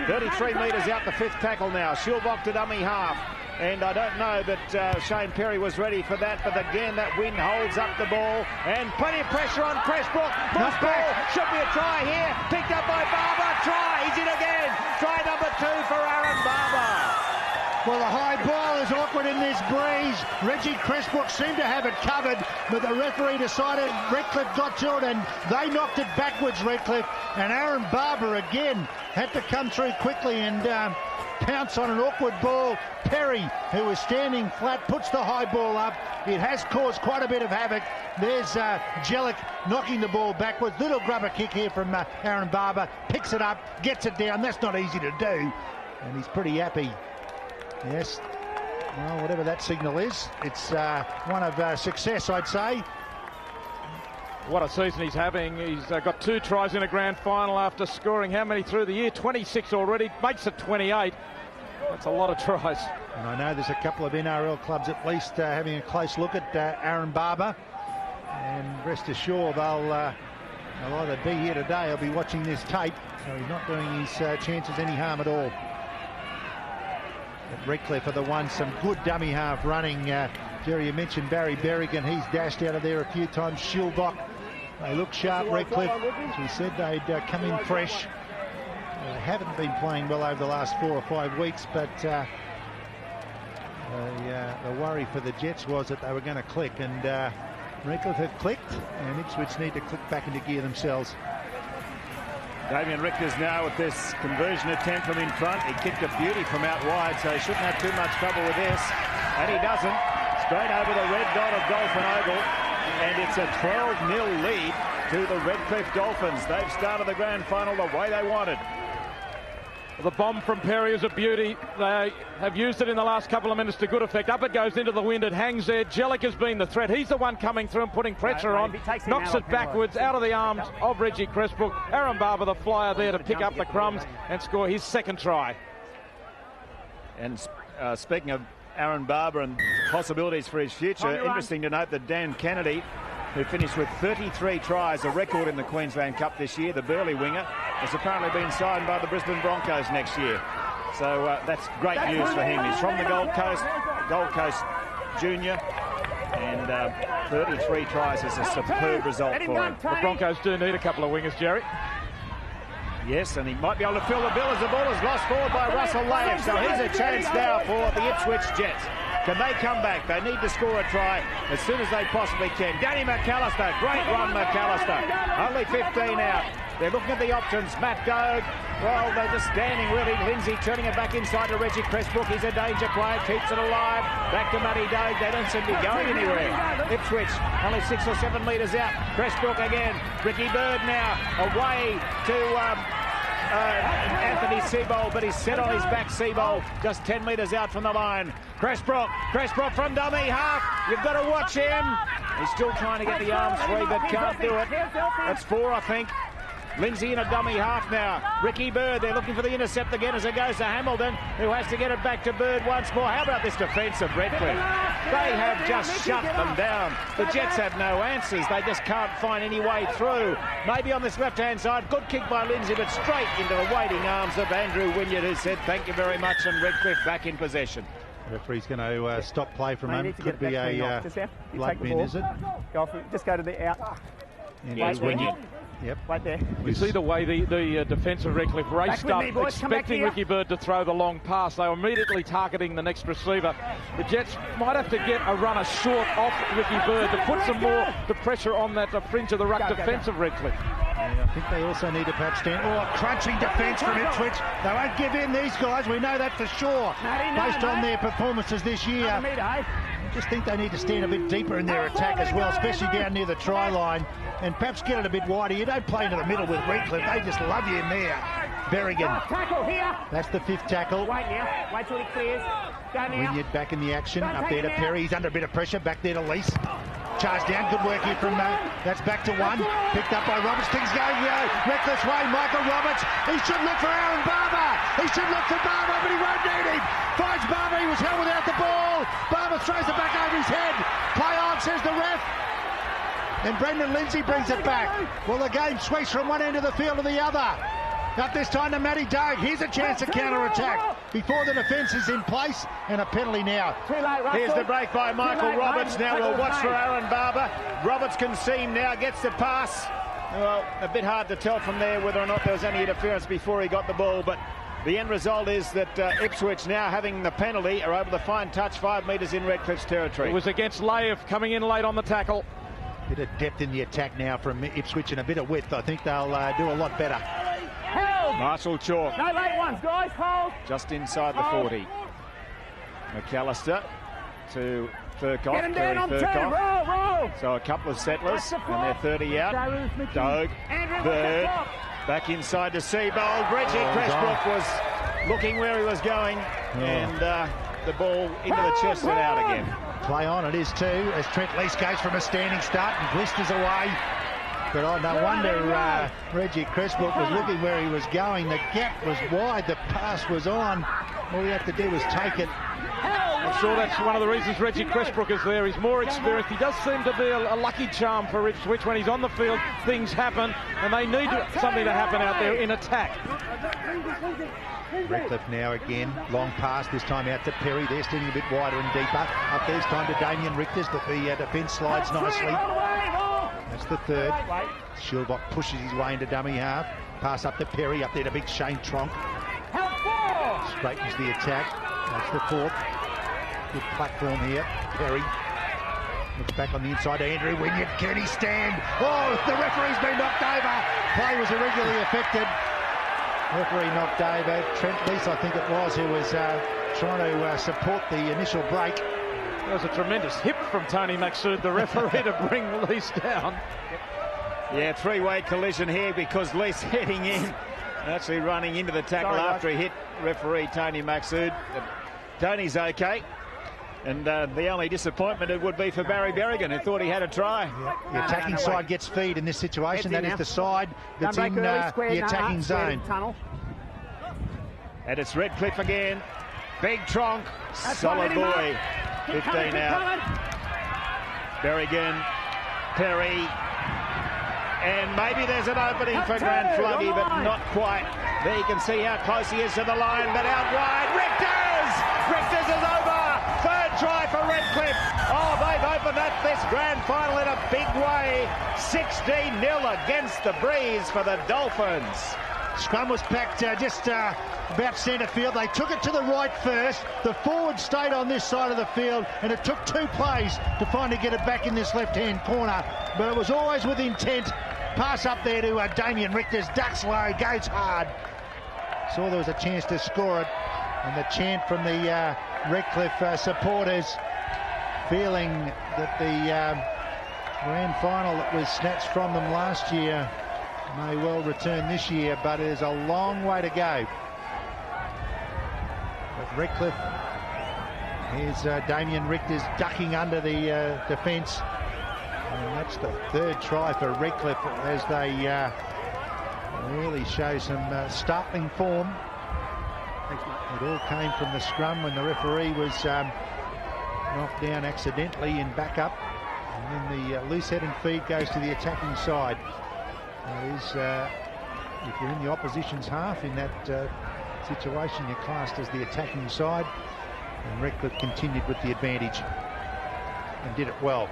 33 metres out the fifth tackle now. Shilvock to dummy half. And I don't know that Shane Perry was ready for that, but again, that wind holds up the ball, and plenty of pressure on Cressbrook. Loose ball, should be a try here, picked up by Barba, try, he's in again. Try number 2 for Aaron Barba. Well, the high ball is awkward in this breeze. Reggie Cressbrook seemed to have it covered, but the referee decided Redcliffe got to it, and they knocked it backwards, Redcliffe. And Aaron Barba again had to come through quickly and pounce on an awkward ball. Perry, who was standing flat, puts the high ball up. It has caused quite a bit of havoc. There's Shilvock knocking the ball backwards. Little grubber kick here from Aaron Barba. Picks it up, gets it down. That's not easy to do. And he's pretty happy. Yes. Well, whatever that signal is, it's one of success, I'd say. What a season he's having. He's got 2 tries in a grand final after scoring how many through the year? 26 already, makes it 28. That's a lot of tries. And I know there's a couple of NRL clubs at least having a close look at Aaron Barba. And rest assured they'll either be here today or be watching this tape. So he's not doing his chances any harm at all. But Redcliffe are the ones, some good dummy half running. Jerry, you mentioned Barry Berrigan. He's dashed out of there a few times. Shilvock. They look sharp, Redcliffe. As we said, they'd come in fresh. They haven't been playing well over the last 4 or 5 weeks, but the worry for the Jets was that they were going to click, and Redcliffe have clicked, and Ipswich need to click back into gear themselves. Damien Richters now with this conversion attempt from in front. He kicked a beauty from out wide, so he shouldn't have too much trouble with this. And he doesn't. Straight over the red dot of Dolphin Oval. And it's a 12-0 lead to the Redcliffe Dolphins. They've started the grand final the way they wanted. The bomb from Perry is a beauty. They have used it in the last couple of minutes to good effect. Up it goes into the wind. It hangs there. Shilvock has been the threat. He's the one coming through and putting pressure on. Knocks it backwards out of the arms of Reggie Cressbrook. Aaron Barba, the flyer, there to pick up the crumbs and score his second try. And speaking of Aaron Barba and possibilities for his future, interesting to note that Dan Kennedy, who finished with 33 tries, a record in the Queensland Cup this year, the Burleigh winger, has apparently been signed by the Brisbane Broncos next year. So that's great news for him. He's from the Gold Coast junior, and 33 tries is a superb result for him. The Broncos do need a couple of wingers, Jerry. Yes, and he might be able to fill the bill as the ball is lost forward by Russell Leis. So here's a chance now for the Ipswich Jets. Can they come back? They need to score a try as soon as they possibly can. Danny McAllister, great run McAllister. Only 15 out. They're looking at the options. Matt Dogue, well, they're just standing really. Lindsay turning it back inside to Reggie Cressbrook. He's a danger player, keeps it alive. Back to Matty Dogue. They don't seem to be going anywhere. Ipswich only 6 or 7 metres out. Cressbrook again. Ricky Bird now away to Anthony Seabold, but he's set on his back. Seabold just 10 metres out from the line. Cressbrook from dummy half. You've got to watch him. He's still trying to get the arms free, but can't do it. That's 4, I think. Lindsay in a dummy half now. Ricky Bird, they're looking for the intercept again as it goes to Hamilton, who has to get it back to Bird once more. How about this defence of Redcliffe? They have just shut them down. The Jets have no answers. They just can't find any way through. Maybe on this left-hand side, good kick by Lindsay, but straight into the waiting arms of Andrew Wynyard, who said thank you very much, and Redcliffe back in possession. The referee's going to stop play for a moment. Could be a black bin, is it? Just go to the out. Andrew Wynyard. Yep. Right there. You see the way the defence of Redcliffe raced up, expecting Ricky Bird to throw the long pass. They were immediately targeting the next receiver. The Jets might have to get a runner short off Ricky Bird to put some more the pressure on that fringe of the ruck defence of Redcliffe. Yeah, I think they also need to perhaps stand. Crunching defence from Ipswich. They won't give in, these guys. We know that for sure, based on their performances this year. I just think they need to stand a bit deeper in their attack as well, especially down near the try line, and perhaps get it a bit wider. You don't play into the middle with Redcliffe. They just love you in there. Berrigan. Tackle here. That's the 5th tackle. Wait now. Wait till he clears. Wynyard back in the action. Up there to Perry. He's under a bit of pressure. Back there to Leis. Charge down. Good work here from that's back to 1. Picked up by Roberts. Things going Redcliffe's way. Michael Roberts. He should look for Aaron Barba. He should look for Barba, but he won't need him. Finds Barba. He was held without the ball. Barba throws it back over his head. Play on, says the ref. And Brendan Lindsay brings it back. Well, the game swings from one end of the field to the other. Up this time to Matty Dogue. Here's a chance to counter-attack before the defence is in place, and a penalty now. Here's the break by Michael Roberts. Now we'll watch for Aaron Barba. Roberts can see him now, gets the pass. Well, a bit hard to tell from there whether or not there was any interference before he got the ball, but the end result is that Ipswich, now having the penalty, are able to find touch 5 metres in Redcliffe's territory. It was against Leis, coming in late on the tackle. Bit of depth in the attack now from Ipswich and a bit of width. I think they'll do a lot better. Marshall Chalk. No late ones, guys. Hold. Just inside the 40. McAllister to Furcock. Get him down on 2. Roll. So a couple of settlers, and they're 30 out. Dogue, Bird, back inside to Seabold. Reggie Cressbrook was looking where he was going, and the ball into the chest and out again. Play on, it is 2, as Trent Leis goes from a standing start and blisters away. But no wonder Reggie Cressbrook was looking where he was going. The gap was wide, the pass was on. All he had to do was take it. I'm sure that's one of the reasons Reggie Cressbrook is there. He's more experienced. He does seem to be a lucky charm for Ipswich. When he's on the field, things happen, and they need something to happen out there in attack. Redcliffe now again, long pass, this time out to Perry. They're standing a bit wider and deeper. Up there's time to Damien Richters, but the defence slides nicely. That's the 3rd. Shilvock pushes his way into dummy half. Pass up to Perry, up there to big Shane Tronk. Straightens the attack. That's the 4th. Good platform here. Perry looks back on the inside to Andrew Wynyard. Can he stand? Oh, the referee's been knocked over. Play was irregularly affected. Referee knocked over. Trent Leis, I think it was, who was trying to support the initial break. There was a tremendous hip from Tony Maxud, the referee, to bring Leis down. Yeah, 3-way collision here because Leis heading in, actually running into the tackle after he hit referee Tony Maxud. Tony's okay. And the only disappointment it would be for Barry Berrigan, who thought he had a try. Yeah. The attacking side gets feed in this situation. That is the side that's in the attacking zone. And it's Redcliffe again. Big Tronk. Solid boy. 15 out. Berrigan. Perry. And maybe there's an opening for Grant Fluggy, but not quite. There you can see how close he is to the line, but out wide. Richters! Richters is over! 3rd try for Redcliffe. Oh, they've opened up this grand final in a big way. 16-0 against the breeze for the Dolphins. Scrum was packed just about centre field. They took it to the right first. The forward stayed on this side of the field, and it took 2 plays to finally get it back in this left-hand corner. But it was always with intent. Pass up there to Damien Richters. Ducks low, goes hard. Saw there was a chance to score it. And the chant from the Redcliffe supporters, feeling that the grand final that was snatched from them last year may well return this year, but there's a long way to go. But Redcliffe, here's Damien Richters ducking under the defence. And that's the third try for Redcliffe as they really show some startling form. It all came from the scrum when the referee was knocked down accidentally in backup. And then the loose head and feed goes to the attacking side. That is, if you're in the opposition's half in that situation, you're classed as the attacking side. And Redcliffe continued with the advantage and did it well.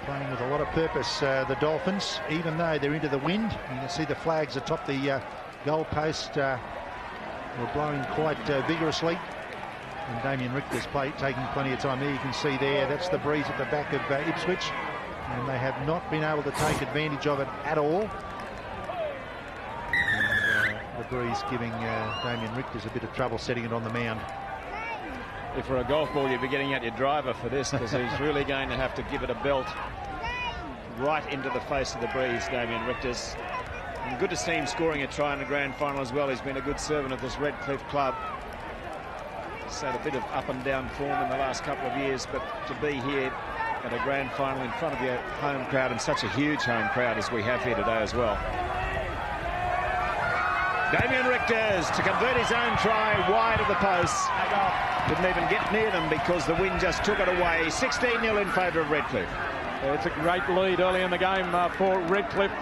Playing with a lot of purpose, the Dolphins, even though they're into the wind. You can see the flags atop the goal post were blowing quite vigorously. And Damien Richters taking plenty of time there. You can see there, that's the breeze at the back of Ipswich. And they have not been able to take advantage of it at all. And the breeze giving Damien Richters a bit of trouble setting it on the mound. If for a golf ball, you'd be getting out your driver for this, because he's really going to have to give it a belt right into the face of the breeze, Damien Richters. And good to see him scoring a try in the grand final as well. He's been a good servant of this Redcliffe club. He's had a bit of up and down form in the last couple of years, but to be here at a grand final in front of your home crowd, and such a huge home crowd as we have here today as well. Damien Richters to convert his own try wide of the post. Didn't even get near them because the wind just took it away. 16-0 in favour of Redcliffe. It's a great lead early in the game for Redcliffe.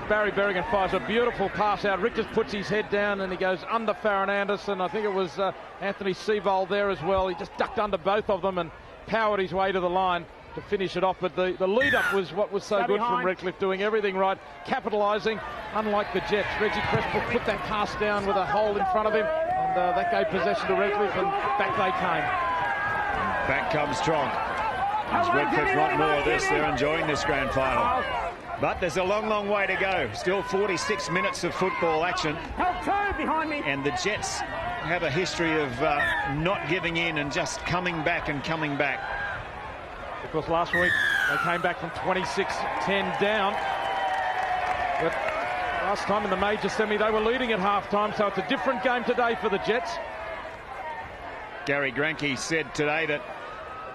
Barry Berrigan fires a beautiful pass out. Richters puts his head down and he goes under Farron Anderson. I think it was Anthony Seavold there as well. He just ducked under both of them and powered his way to the line to finish it off. But the lead-up was what was so good from Redcliffe, doing everything right, capitalising. Unlike the Jets, Reggie Cresswell put that pass down with a hole in front of him, and that gave possession to Redcliffe, and back they came. Back comes Trent. As Redcliffe want more of this, they're enjoying this grand final. But there's a long, long way to go. Still 46 minutes of football action. Behind me. And the Jets have a history of not giving in and just coming back and coming back. Because last week they came back from 26-10 down. But last time in the major semi they were leading at half-time, so it's a different game today for the Jets. Gary Granke said today that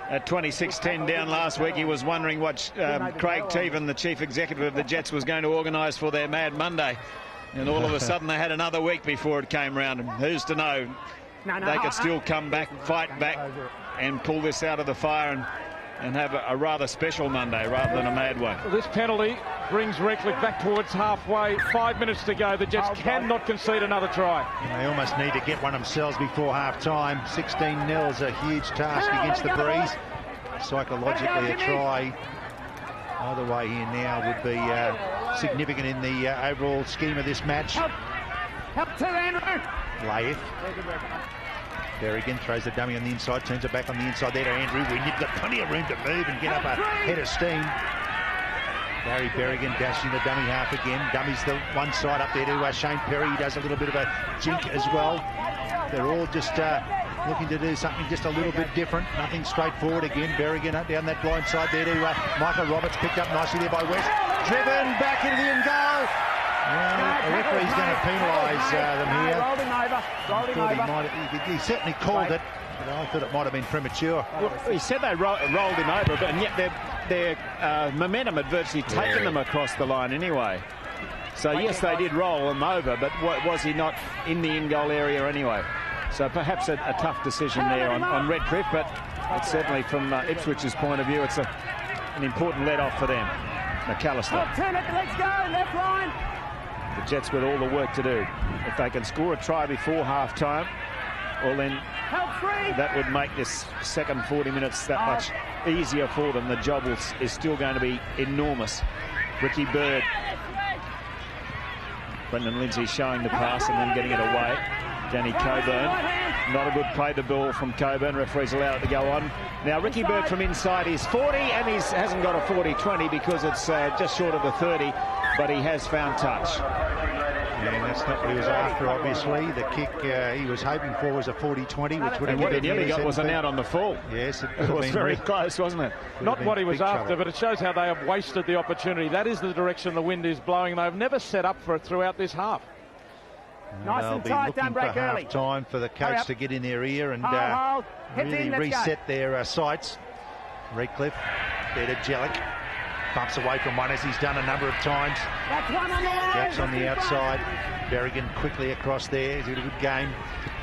at 26-10 down last week, he was wondering what Craig Teevan, the chief executive of the Jets, was going to organise for their Mad Monday. And all of a sudden they had another week before it came round. And who's to know? They could still come back, fight back and pull this out of the fire and have a rather special Monday rather than a mad one. This penalty brings Redcliffe back towards halfway. 5 minutes to go. The Jets cannot concede another try. And they almost need to get one themselves before half-time. 16-0 is a huge task against the breeze. Psychologically, a try either way here now would be significant in the overall scheme of this match. Help to Andrew. Leis. Berrigan throws the dummy on the inside, turns it back on the inside there to Andrew. You've got plenty of room to move and get up a head of steam. Barry Berrigan dashing the dummy half again. Dummy's the one side up there to Shane Perry. He does a little bit of a jink as well. They're all just looking to do something just a little bit different. Nothing straightforward again. Berrigan up down that blind side there to Michael Roberts, picked up nicely there by West. Driven back into the end goal. Well, the referee's going to penalise them here. Rolled him over. He certainly called it, but I thought it might have been premature. Well, he said they rolled him over, but and yet their momentum had virtually taken them across the line anyway. So yes, they did roll him over, but was he not in the in-goal area anyway? So perhaps a tough decision there on Redcliffe, but it's certainly from Ipswich's point of view, it's an important let-off for them. McAllister. Turn it, let's go, left line. The Jets with all the work to do. If they can score a try before half-time, well then that would make this second 40 minutes that much easier for them. The job is still going to be enormous. Ricky Bird. Brendan Lindsay showing the pass and then getting it away. Danny Coburn. Not a good play the ball from Coburn. Referees allow it to go on. Now Ricky Bird from inside is 40 and he hasn't got a 40-20 because it's just short of the 30, but he has found touch. And that's not what he was after, obviously. The kick he was hoping for was a 40-20, which would have what he nearly got was an out on the full. Yes, it was very close, wasn't it? Not what he was after, but it shows how they have wasted the opportunity. That is the direction the wind is blowing. They've never set up for it throughout this half. Nice and tight, don't break early. Time for the coach to get in their ear and really reset their sights. Redcliffe, there to Jellick. Bumps away from one as he's done a number of times. Jets on the outside. Berrigan quickly across there. He's got a good game.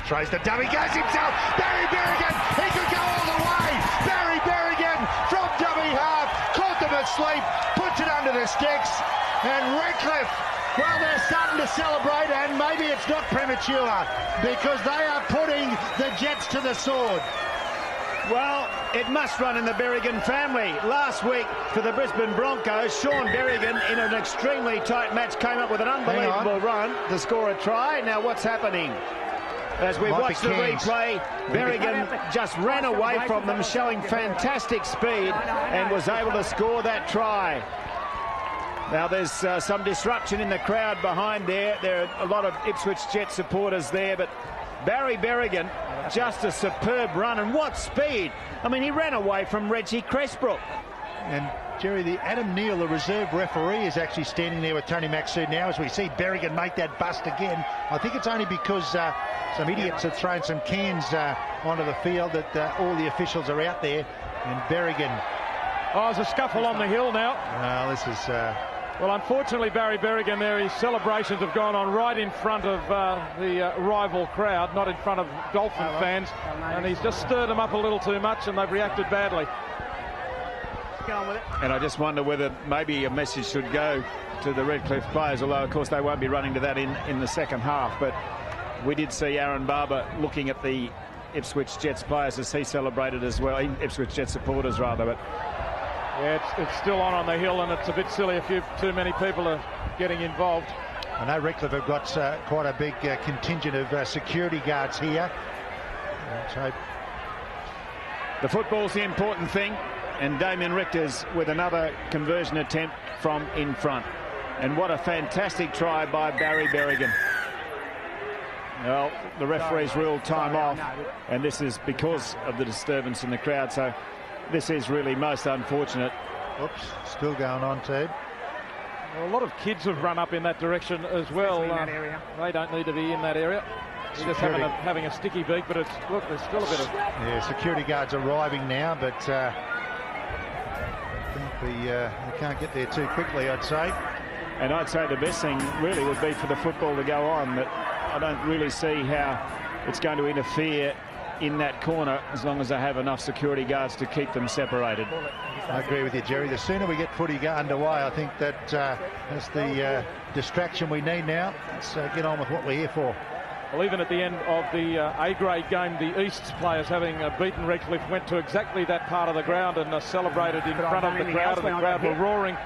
Throws the dummy, goes himself. Berrigan, he could go all the way. Berrigan from dummy half. Caught them asleep. Puts it under the sticks. And Redcliffe, well, they're starting to celebrate, and maybe it's not premature because they are putting the Jets to the sword. Well, it must run in the Berrigan family. Last week for the Brisbane Broncos, Sean Berrigan, in an extremely tight match, came up with an unbelievable run to score a try. Now what's happening? As we watch the replay, Berrigan just ran away from them, showing fantastic speed, and was able to score that try. Now there's some disruption in the crowd behind there. There are a lot of Ipswich Jets supporters there, but Berrigan, just a superb run, and what speed. I mean, he ran away from Reggie Cressbrook. And Jerry, the Adam Neal, the reserve referee, is actually standing there with Tony Maxsood now as we see Berrigan make that bust again. I think it's only because some idiots have thrown some cans onto the field that all the officials are out there, and Berrigan. Oh, there's a scuffle on the hill now. Well, this is... Well, unfortunately, Berrigan there, his celebrations have gone on right in front of the rival crowd, not in front of Dolphin fans, and he's just stirred them up a little too much, and they've reacted badly. Get on with it. And I just wonder whether maybe a message should go to the Redcliffe players, although, of course, they won't be running to that in the second half. But we did see Aaron Barba looking at the Ipswich Jets players as he celebrated as well, Ipswich Jets supporters, rather, but... Yeah, it's still on the hill, and it's a bit silly if too many people are getting involved. I know Redcliffe have got quite a big contingent of security guards here. So the football's the important thing, and Damien Richters with another conversion attempt from in front. And what a fantastic try by Berrigan. Well, the referee's ruled time off, and this is because of the disturbance in the crowd. So this is really most unfortunate. Oops, still going on, Ted. Well, a lot of kids have run up in that direction as well. They don't need to be in that area. They're just having a sticky beak, but it's, look, there's still a bit of... Yeah, security guards arriving now, but I think they can't get there too quickly, I'd say. And I'd say the best thing really would be for the football to go on, but I don't really see how it's going to interfere in that corner as long as they have enough security guards to keep them separated. I agree with you, Jerry. The sooner we get footy underway, I think that's the distraction we need now. Let's get on with what we're here for. Well, even at the end of the A-grade game, the East's players, having beaten Redcliffe, went to exactly that part of the ground and celebrated in front of the crowd, and the crowd were roaring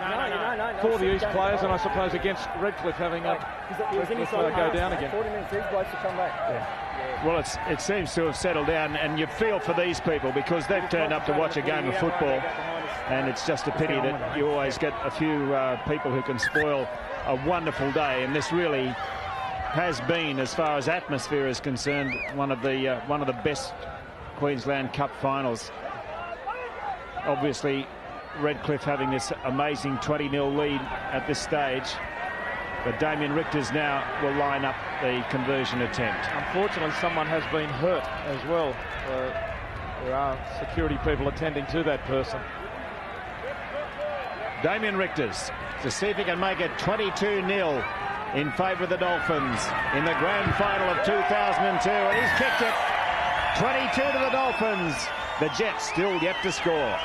for the East players, and I suppose against Redcliffe, having Redcliffe go down again. 40 minutes each, blokes to come back. Yeah. Well, it seems to have settled down, and you feel for these people because they've turned up to watch a game of football, and it's just a pity that you always get a few people who can spoil a wonderful day, and this really has been, as far as atmosphere is concerned, one of the best Queensland Cup finals. Obviously, Redcliffe having this amazing 20-0 lead at this stage. But Damien Richters now will line up the conversion attempt. Unfortunately, someone has been hurt as well. There are security people attending to that person. Damien Richters to see if he can make it 22-0 in favour of the Dolphins in the grand final of 2002. And he's kicked it 22 to the Dolphins. The Jets still yet to score.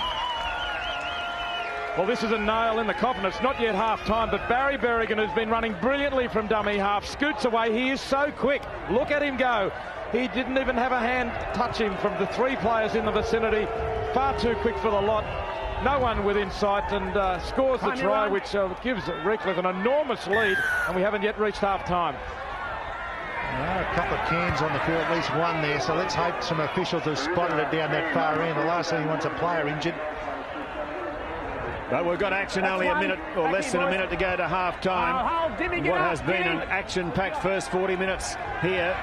Well, this is a nail in the coffin. It's not yet half-time, but Berrigan, who's been running brilliantly from dummy half, scoots away. He is so quick. Look at him go. He didn't even have a hand touch him from the three players in the vicinity. Far too quick for the lot. No one within sight, and scores the try, which gives Redcliffe an enormous lead, and we haven't yet reached half-time. A couple of cans on the field, at least one there, so let's hope some officials have spotted it down that far end. The last thing he wants a player injured. But we've got action only a minute or less than a minute to go to half-time. What has been an action-packed first 40 minutes here,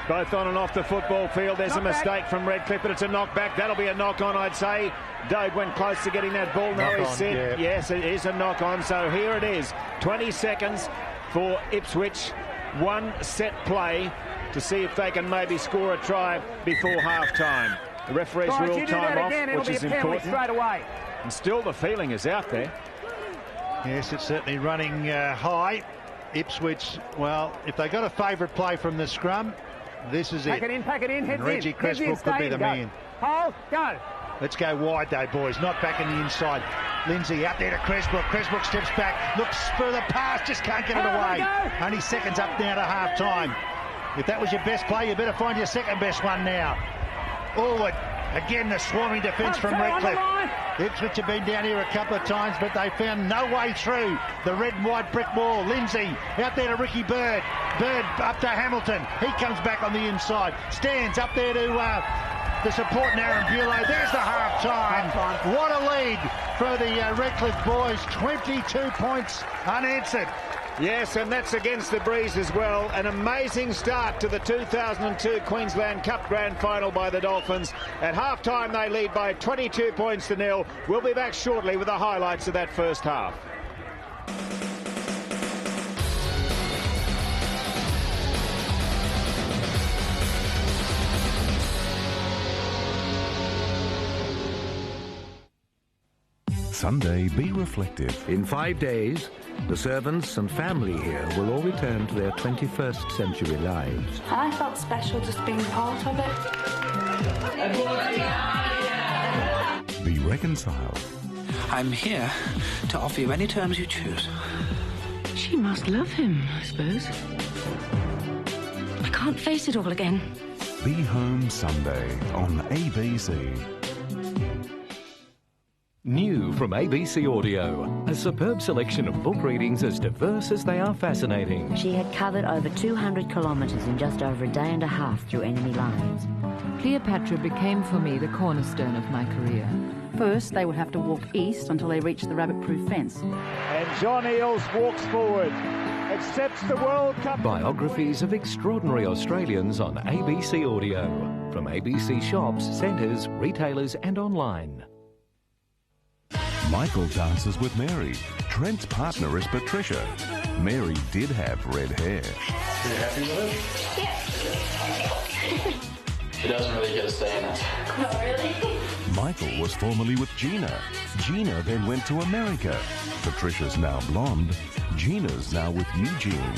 both on and off the football field. There's a mistake from Redcliffe, but it's a knockback. That'll be a knock-on, I'd say. Dave went close to getting that ball. No, he said, yes, it is a knock-on. So here it is, 20 seconds for Ipswich. One set play to see if they can maybe score a try before half-time. The referee's ruled time off, which is important. Straight away. And still the feeling is out there. Yes, it's certainly running high. Ipswich, well, if they got a favourite play from the scrum, this is Pack it in, heads in. Reggie Cresswell could be the man. Hold, go. Let's go wide though, boys, not back in the inside. Lindsay out there to Cresswell. Cresswell steps back, looks for the pass, just can't get it away. Only seconds up now to half-time. If that was your best play, you better find your second best one now. Forward. Again, the swarming defence from Redcliffe. Ipswich have been down here a couple of times, but they found no way through the red and white brick wall. Lindsay out there to Ricky Bird. Bird up to Hamilton. He comes back on the inside. Stands up there to the support Aaron Bulow. There's the half-time. What a lead for the Redcliffe boys. 22 points unanswered. Yes, and that's against the breeze as well. An amazing start to the 2002 Queensland Cup Grand Final by the Dolphins. At half-time, they lead by 22 points to nil. We'll be back shortly with the highlights of that first half. Sunday, be reflective. In 5 days, the servants and family here will all return to their 21st century lives. I felt special just being part of it. Be reconciled. I'm here to offer you any terms you choose. She must love him, I suppose. I can't face it all again. Be Home Sunday on ABC. New from ABC Audio, a superb selection of book readings as diverse as they are fascinating. She had covered over 200 kilometres in just over a day and a half through enemy lines. Cleopatra became for me the cornerstone of my career. First, they would have to walk east until they reached the rabbit-proof fence. And John Eales walks forward, accepts the World Cup. Biographies of extraordinary Australians on ABC Audio. From ABC shops, centres, retailers and online. Michael dances with Mary. Trent's partner is Patricia. Mary did have red hair. Are you happy with it? Yeah. It doesn't really get a say in it. Not really. Michael was formerly with Gina. Gina then went to America. Patricia's now blonde. Gina's now with Eugene.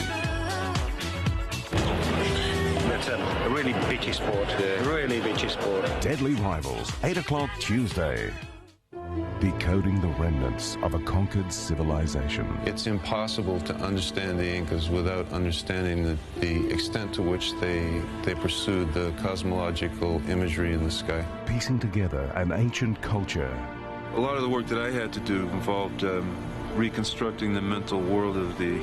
That's a really bitchy sport. Yeah. Really bitchy sport. Deadly Rivals, 8 o'clock Tuesday. Decoding the remnants of a conquered civilization. It's impossible to understand the Incas without understanding the extent to which they pursued the cosmological imagery in the sky. Piecing together an ancient culture. A lot of the work that I had to do involved reconstructing the mental world of the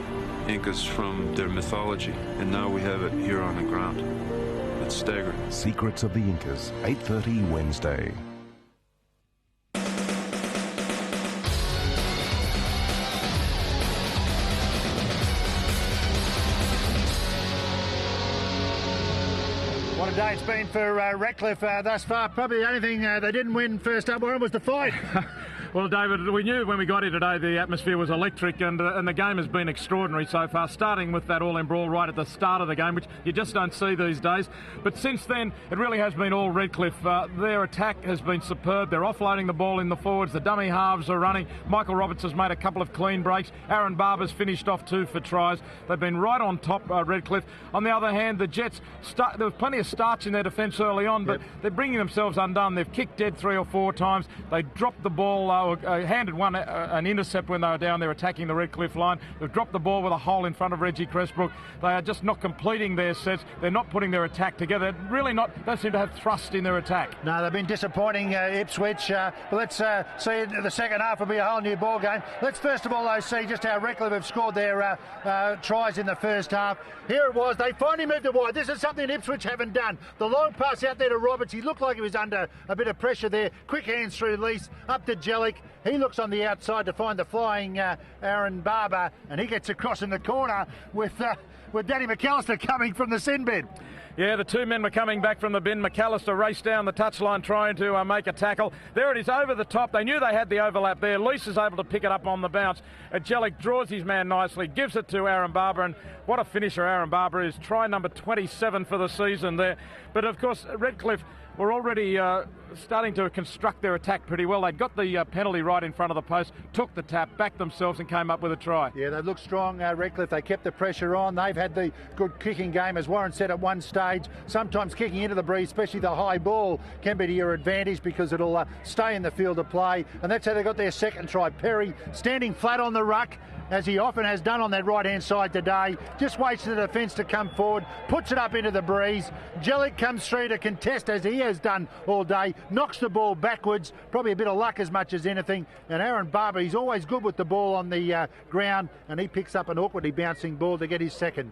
Incas from their mythology, and now we have it here on the ground. It's staggering. Secrets of the Incas, 8:30 Wednesday. What a day it's been for Redcliffe thus far. Probably the only thing they didn't win first up was the fight. Well, David, we knew when we got here today the atmosphere was electric, and the game has been extraordinary so far, starting with that all-in brawl right at the start of the game, which you just don't see these days. But since then, it really has been all Redcliffe. Their attack has been superb. They're offloading the ball in the forwards. The dummy halves are running. Michael Roberts has made a couple of clean breaks. Aaron Barba's finished off 2 for tries. They've been right on top, Redcliffe. On the other hand, the Jets, there was plenty of starch in their defence early on, but they're bringing themselves undone. They've kicked dead 3 or 4 times. They dropped the ball, handed one an intercept when they were down there attacking the Redcliffe line. They've dropped the ball with a hole in front of Reggie Cresswell. They are just not completing their sets. They're not putting their attack together. Really don't seem to have thrust in their attack. No, they've been disappointing, Ipswich. But let's see the second half will be a whole new ball game. Let's first of all, though, see just how Redcliffe have scored their tries in the first half. Here it was. They finally moved it wide. This is something Ipswich haven't done. The long pass out there to Roberts. He looked like he was under a bit of pressure there. Quick hands through Leis, up to Jelly. Shilvock. He looks on the outside to find the flying Aaron Barba, and he gets across in the corner with Danny McAllister coming from the sin bin. Yeah, the two men were coming back from the bin. McAllister raced down the touchline trying to make a tackle. There it is, over the top. They knew they had the overlap there. Leis is able to pick it up on the bounce. Jellick draws his man nicely, gives it to Aaron Barba, and what a finisher Aaron Barba is. Try number 27 for the season there. But, of course, Redcliffe were already starting to construct their attack pretty well. They'd got the penalty right in front of the post, took the tap, backed themselves and came up with a try. Yeah, they've looked strong, Redcliffe. They kept the pressure on. They've had the good kicking game, as Warren said at one stage. Sometimes kicking into the breeze, especially the high ball, can be to your advantage because it'll stay in the field of play. And that's how they got their second try. Perry standing flat on the ruck, as he often has done on that right-hand side today. Just waits for the defence to come forward, puts it up into the breeze. Jellick comes through to contest, as he has done all day, knocks the ball backwards, probably a bit of luck as much as anything. And Aaron Barba, he's always good with the ball on the ground, and he picks up an awkwardly bouncing ball to get his second.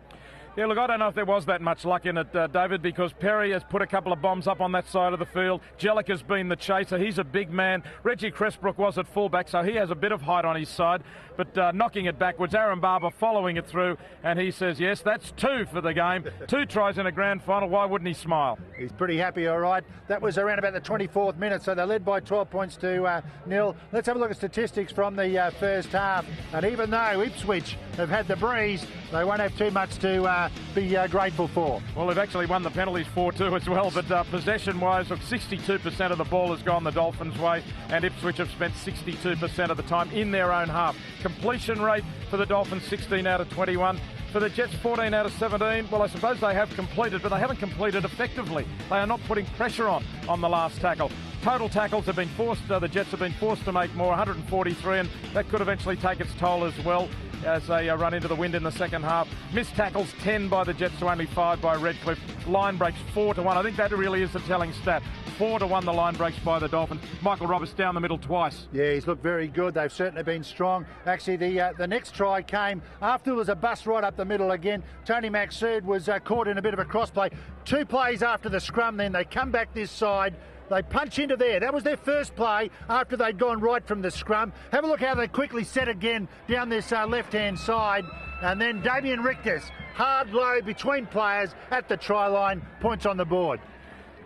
Yeah, look, I don't know if there was that much luck in it, David, because Perry has put a couple of bombs up on that side of the field. Jellick has been the chaser. He's a big man. Reggie Cressbrook was at fullback, so he has a bit of height on his side, but knocking it backwards. Aaron Barba following it through, and he says, yes, that's 2 for the game. 2 tries in a grand final. Why wouldn't he smile? He's pretty happy, all right. That was around about the 24th minute, so they led by 12 points to 0. Let's have a look at statistics from the first half. And even though Ipswich have had the breeze, they won't have too much to be grateful for. Well, they've actually won the penalties 4-2 as well, but possession-wise, 62% of the ball has gone the Dolphins' way, and Ipswich have spent 62% of the time in their own half. Completion rate for the Dolphins, 16 out of 21. For the Jets, 14 out of 17. Well, I suppose they have completed, but they haven't completed effectively. They are not putting pressure on the last tackle. Total tackles have been forced, the Jets have been forced to make more, 143, and that could eventually take its toll as well as they run into the wind in the second half. Missed tackles 10 by the Jets to only 5 by Redcliffe. Line breaks 4-1. I think that really is the telling stat. 4-1 the line breaks by the Dolphins. Michael Roberts down the middle twice. Yeah, he's looked very good. They've certainly been strong. Actually, the next try came after there was a bust right up the middle again. Tony McSurd was caught in a bit of a crossplay. 2 plays after the scrum, then they come back this side. They punch into there. That was their first play after they'd gone right from the scrum. Have a look how they quickly set again down this left-hand side. And then Damien Richters, hard low between players at the try line, points on the board.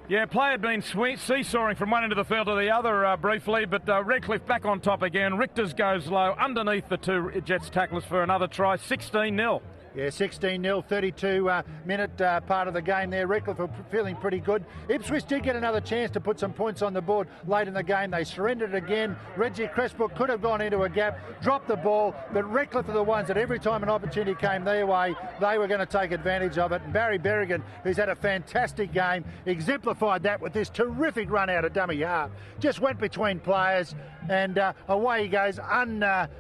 Yeah, play had been seesawing from one end of the field to the other briefly, but Redcliffe back on top again. Richters goes low underneath the 2 Jets tacklers for another try, 16-0. Yeah, 16-0, 32-minute part of the game there. Redcliffe are feeling pretty good. Ipswich did get another chance to put some points on the board late in the game. They surrendered again. Reggie Cressbrook could have gone into a gap, dropped the ball, but Redcliffe are the ones that every time an opportunity came their way, they were going to take advantage of it. And Barry Berrigan, who's had a fantastic game, exemplified that with this terrific run out of dummy half. Just went between players, and away he goes,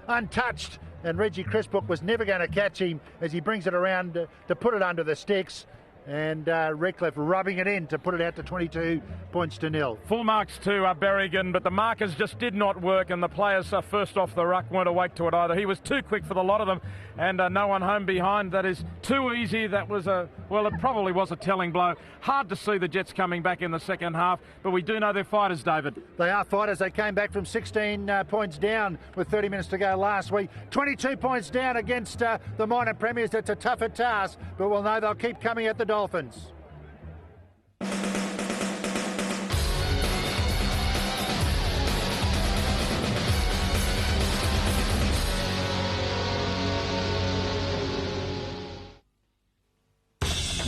untouched. And Reggie Cressbrook was never going to catch him as he brings it around to put it under the sticks. And Redcliffe rubbing it in to put it out to 22 points to 0. Full marks to Berrigan, but the markers just did not work, and the players first off the ruck weren't awake to it either. He was too quick for the lot of them, and no one home behind. That is too easy. That was well, it probably was a telling blow. Hard to see the Jets coming back in the second half, but we do know they're fighters, David. They are fighters. They came back from 16 points down with 30 minutes to go last week. 22 points down against the minor premiers. That's a tougher task, but we'll know they'll keep coming at the Dolphins.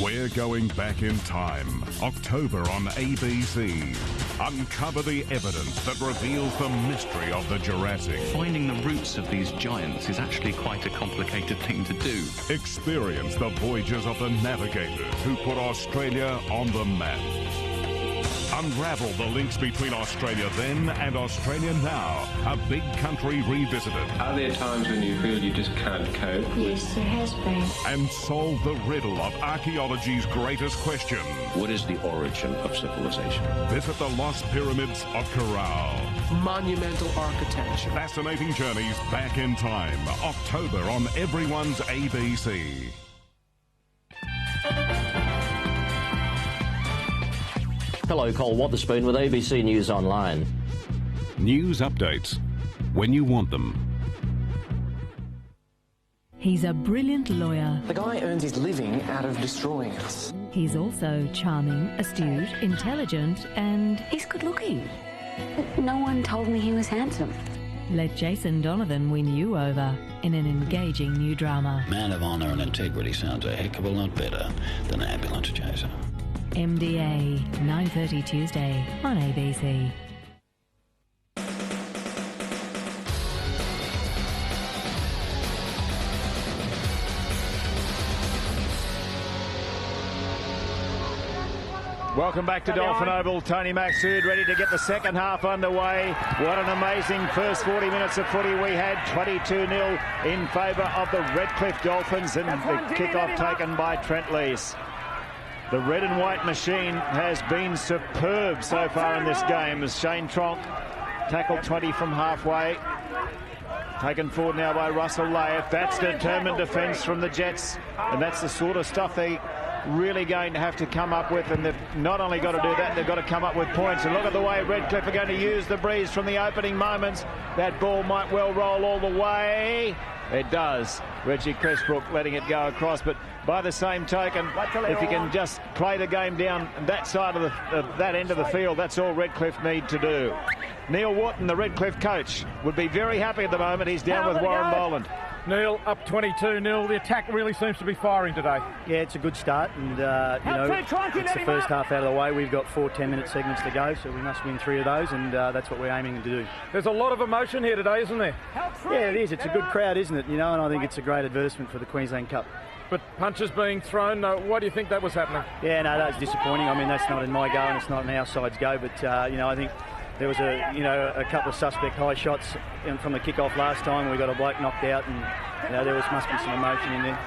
We're going back in time. October on ABC. Uncover the evidence that reveals the mystery of the Jurassic. Finding the roots of these giants is actually quite a complicated thing to do. Experience the voyages of the navigators who put Australia on the map. Unravel the links between Australia then and Australia now. A big country revisited. Are there times when you feel you just can't cope? Yes, there has been. And solve the riddle of archaeology's greatest question. What is the origin of civilization? Visit the lost pyramids of Corral. Monumental architecture. Fascinating journeys back in time. October on everyone's ABC. Hello, Cole Wotherspoon with ABC News Online. News updates, when you want them. He's a brilliant lawyer. The guy earns his living out of destroying us. He's also charming, astute, intelligent, and he's good looking. No one told me he was handsome. Let Jason Donovan win you over in an engaging new drama. Man of honour and integrity sounds a heck of a lot better than ambulance chaser. MDA, 9:30 Tuesday on ABC. Welcome back to Dolphin Oval. Tony Maxud ready to get the second half underway. What an amazing first 40 minutes of footy we had. 22-0 in favour of the Redcliffe Dolphins, and the kick-off taken by Trent Leis. The red and white machine has been superb so far in this game as Shane Tronk tackled 20 from halfway. Taken forward now by Russell Leis. That's determined defence from the Jets, and that's the sort of stuff they really going to have to come up with, and they've not only got to do that, they've got to come up with points. And look at the way Redcliffe are going to use the breeze from the opening moments. That ball might well roll all the way. It does. Reggie Cressbrook letting it go across, but by the same token, if you can just play the game down that side of that end of the field, that's all Redcliffe need to do. Neil Wharton, the Redcliffe coach, would be very happy at the moment. He's down with Warren Boland. Neil, up 22-0. The attack really seems to be firing today. Yeah, it's a good start, and you know, it's the first half out of the way. We've got 4 10-minute segments to go, so we must win 3 of those, and that's what we're aiming to do. There's a lot of emotion here today, isn't there? Yeah, it is. It's a good crowd, isn't it? You know, and I think it's a great advertisement for the Queensland Cup. But punches being thrown, why do you think that was happening? Yeah, no, that was disappointing. I mean, that's not in my go, and it's not in our side's go, but you know, I think there was a couple of suspect high shots from the kick-off last time. We got a bloke knocked out, and there must be some emotion in there.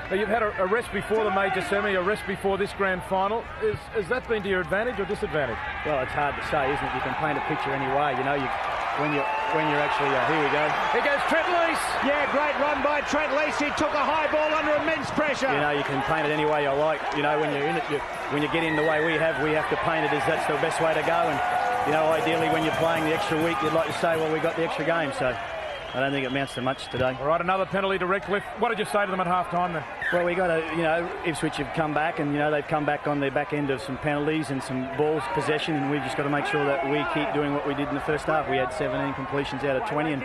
Now, you've had a rest before the major semi, a rest before this grand final. Has that been to your advantage or disadvantage? Well, it's hard to say, isn't it? You can paint a picture any way. You know, when you're actually here we go. Here goes Trent Leis. Yeah, great run by Trent Leis. He took a high ball under immense pressure. You know, you can paint it any way you like. You know, when you're in it, when you get in the way we have to paint it as that's the best way to go. And you know, ideally, when you're playing the extra week, you'd like to say, well, we got the extra game. So I don't think it amounts to much today. All right, another penalty to Redcliffe. What did you say to them at half-time then? Well, we got Ipswich have come back, and, they've come back on their back end of some penalties and some balls possession, and we've just got to make sure that we keep doing what we did in the first half. We had 17 completions out of 20, and,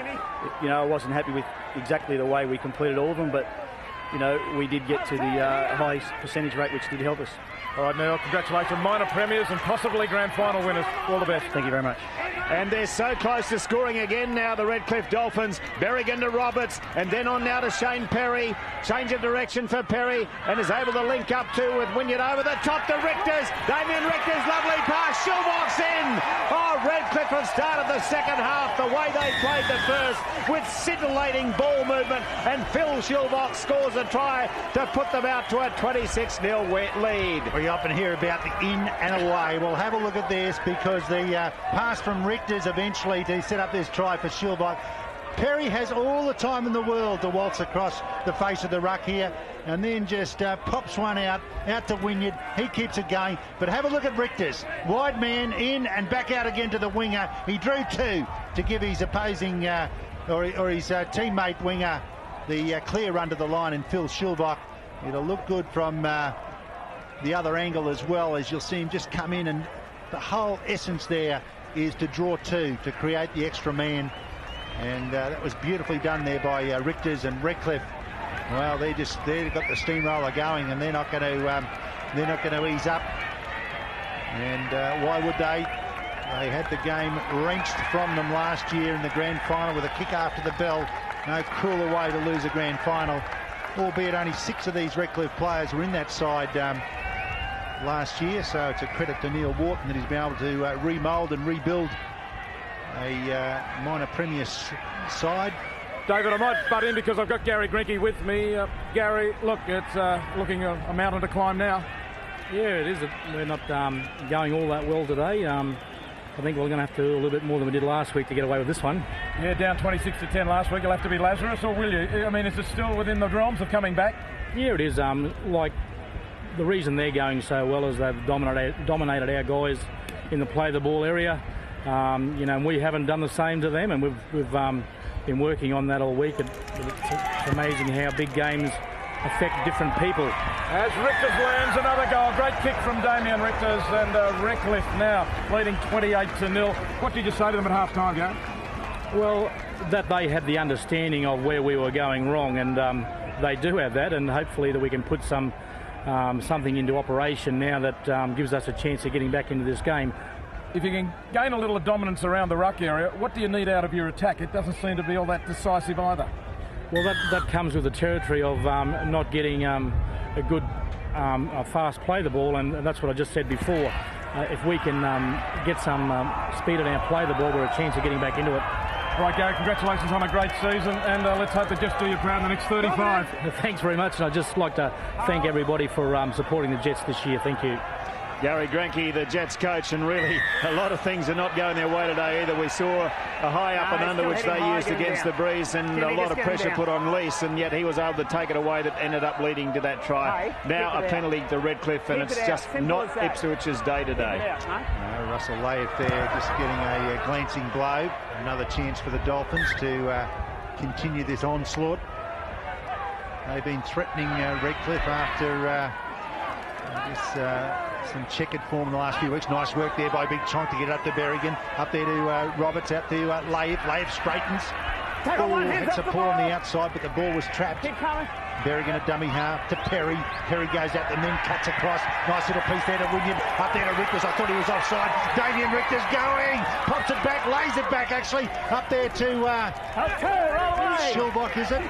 I wasn't happy with exactly the way we completed all of them, but, we did get to the high percentage rate, which did help us. All right, Neil, congratulations. Minor premiers and possibly grand final winners. All the best. Thank you very much. And they're so close to scoring again now, the Redcliffe Dolphins. Berrigan to Roberts, and then on now to Shane Perry. Change of direction for Perry, and is able to link up too with Wynyard over the top to Richters. Damien Richters, lovely pass. Shilvock's in. Oh, Redcliffe have started the second half the way they played the first, with scintillating ball movement, and Phil Shilvock scores a try to put them out to a 26-0 lead. We often hear about the in and away. We'll have a look at this, because the pass from Richters eventually to set up this try for Shilvock. Perry has all the time in the world to waltz across the face of the ruck here, and then just pops one out to Wynyard. He keeps it going, but have a look at Richters. Wide man in and back out again to the winger. He drew 2 to give his opposing or his teammate winger the clear under the line, and Phil Shilvock. It'll look good from the other angle as well, as you'll see him just come in, and the whole essence there is to draw 2 to create the extra man, and that was beautifully done there by Richters. And Redcliffe, well, they've got the steamroller going, and they're not going to ease up. And why would they? They had the game wrenched from them last year in the grand final with a kick after the bell. No crueler way to lose a grand final, albeit only 6 of these Redcliffe players were in that side last year, so it's a credit to Neil Wharton that he's been able to remould and rebuild a minor premier side. David, I might butt in because I've got Gary Grinke with me. Gary, look, it's looking a mountain to climb now. Yeah, it is. We're not going all that well today. I think we're going to have to do a little bit more than we did last week to get away with this one. Yeah, down 26-10 last week. You'll have to be Lazarus, or will you? I mean, is it still within the realms of coming back? Yeah, it is. Like, the reason they're going so well is they've dominated our guys in the play the ball area. And we haven't done the same to them, and we've been working on that all week. It's amazing how big games affect different people. As Richters lands another goal, great kick from Damien Richters, and Redcliffe now leading 28-0. What did you say to them at half-time, Gary? Well, that they had the understanding of where we were going wrong, and they do have that, and hopefully that we can put something into operation now that gives us a chance of getting back into this game. If you can gain a little dominance around the ruck area, what do you need out of your attack? It doesn't seem to be all that decisive either. Well, that comes with the territory of not getting a good fast play the ball, and that's what I just said before. If we can get some speed in our play the ball, we're a chance of getting back into it. All right, Gary, congratulations on a great season, and let's hope they just do you proud in the next 35. Thanks very much, and I'd just like to thank everybody for supporting the Jets this year. Thank you. Gary Granke, the Jets coach, and really a lot of things are not going their way today either. We saw a high up and under which they used against the Breeze, and a lot of pressure put on Leis, and yet he was able to take it away. That ended up leading to that try. Now a penalty to Redcliffe, and it's just not Ipswich's day today. Russell Leis there just getting a glancing blow. Another chance for the Dolphins to continue this onslaught. They've been threatening Redcliffe after some checkered form in the last few weeks. Nice work there by Big Chonk to get up to Berrigan. Up there to Roberts, out to Leis. Leis straightens. Hits a paw on the outside, but the ball was trapped. Berrigan a dummy half to Perry. Perry goes out and then cuts across. Nice little piece there to William. Up there to Richters. I thought he was offside. Damien Richters going. Pops it back. Lays it back, actually. Up there to Shilvock, is it?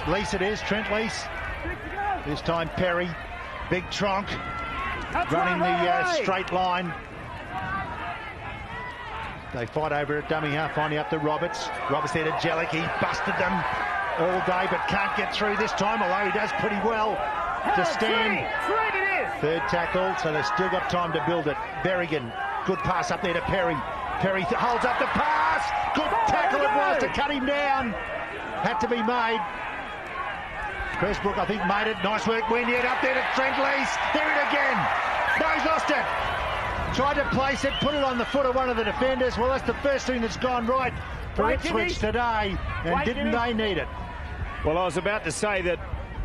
Leis it is. Trent Leis. This time Perry. Big Tronk running the straight line. They fight over at dummy half, finally up to Roberts. Roberts there to Jellick. He busted them all day but can't get through this time, although he does pretty well to stand. Third tackle, so they've still got time to build it. Berrigan, good pass up there to Perry. Perry holds up the pass. Good tackle it was to cut him down. Had to be made. Pressbrook, I think, made it. Nice work, Wynyard up there to Trent Leis. There it again. No, he's lost it. Tried to place it, put it on the foot of one of the defenders. Well, that's the first thing that's gone right for Ipswich today, and didn't they need it? Well, I was about to say that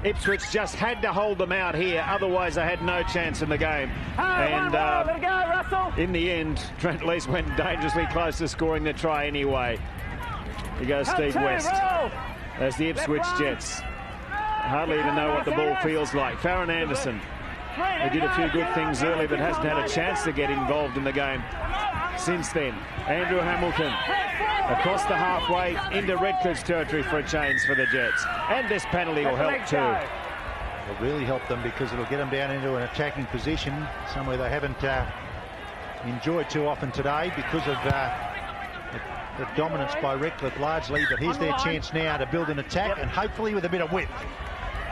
Ipswich just had to hold them out here, otherwise they had no chance in the game. And let it go, Russell. In the end, Trent Leis went dangerously close to scoring the try anyway. Here goes Steve West as the Ipswich Jets hardly even know what the ball feels like. Farron Anderson, who did a few good things early but hasn't had a chance to get involved in the game since then. Andrew Hamilton across the halfway into Redcliffe's territory for a change for the Jets. And this penalty will help too. It'll really help them because it'll get them down into an attacking position, somewhere they haven't enjoyed too often today because of the dominance by Redcliffe largely. But here's their chance now to build an attack and hopefully with a bit of width.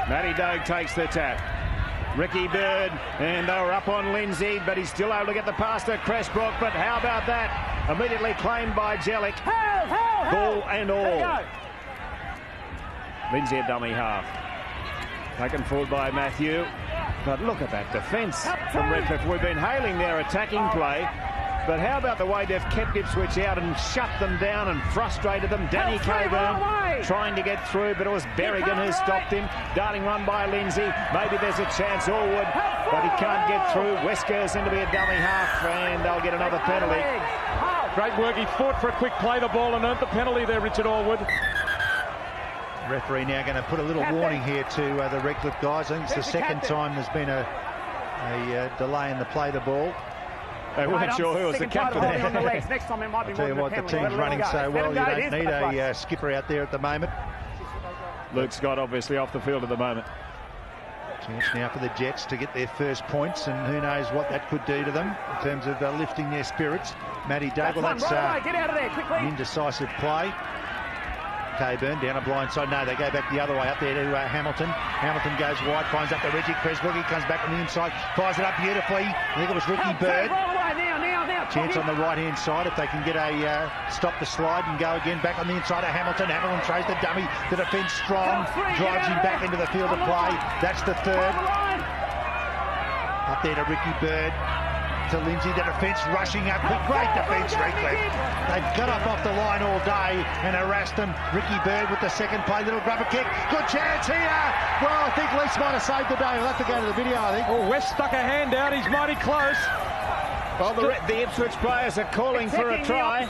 Matty Dogue takes the tap. Ricky Bird, and they were up on Lindsay, but he's still able to get the pass to Cressbrook. But how about that? Immediately claimed by Jellick. Ball and all. Lindsay a dummy half. Taken forward by Matthew. But look at that defence from Redcliffe. We've been hailing their attacking play. But how about the way they've kept Ipswich out and shut them down and frustrated them? Danny Coburn trying to get through, but it was Berrigan who stopped him. Darting run by Lindsay. Maybe there's a chance, Allwood, but he can't get through. Wesker's in to be a dummy half, and they'll get another penalty. Great work. He fought for a quick play the ball and earned the penalty there, Richard Allwood. Referee now going to put a little warning here to the Redcliffe guys. I think it's the second time there's been a delay in the play the ball. They weren't sure who was the captain. Next time it might be I'll tell you what, the team's running so well, you don't need a skipper out there at the moment. Luke Scott obviously off the field at the moment. Chance now for the Jets to get their first points, and who knows what that could do to them in terms of lifting their spirits. Matty Doug, well, that's get out of there quickly. An indecisive play. Coburn down a blind side. No, they go back the other way up there to Hamilton. Hamilton goes wide, finds up to Reggie Cressbrook. He comes back on the inside, fires it up beautifully. I think it was Ricky Bird. Chance on the right-hand side if they can get a stop the slide and go again back on the inside of Hamilton. Hamilton throws the dummy. The defence strong, drives him back into the field of play. That's the third. Up there to Ricky Bird. to Lindsay. The defence rushing up. Great defence, Redcliffe. They've got up off the line all day and harassed them. Ricky Bird with the second play. Little grubber kick. Good chance here. Well, I think Leis might have saved the day. We'll have to go to the video, I think. Oh, West stuck a hand out. He's mighty close. Well, the Ipswich players are calling for a try.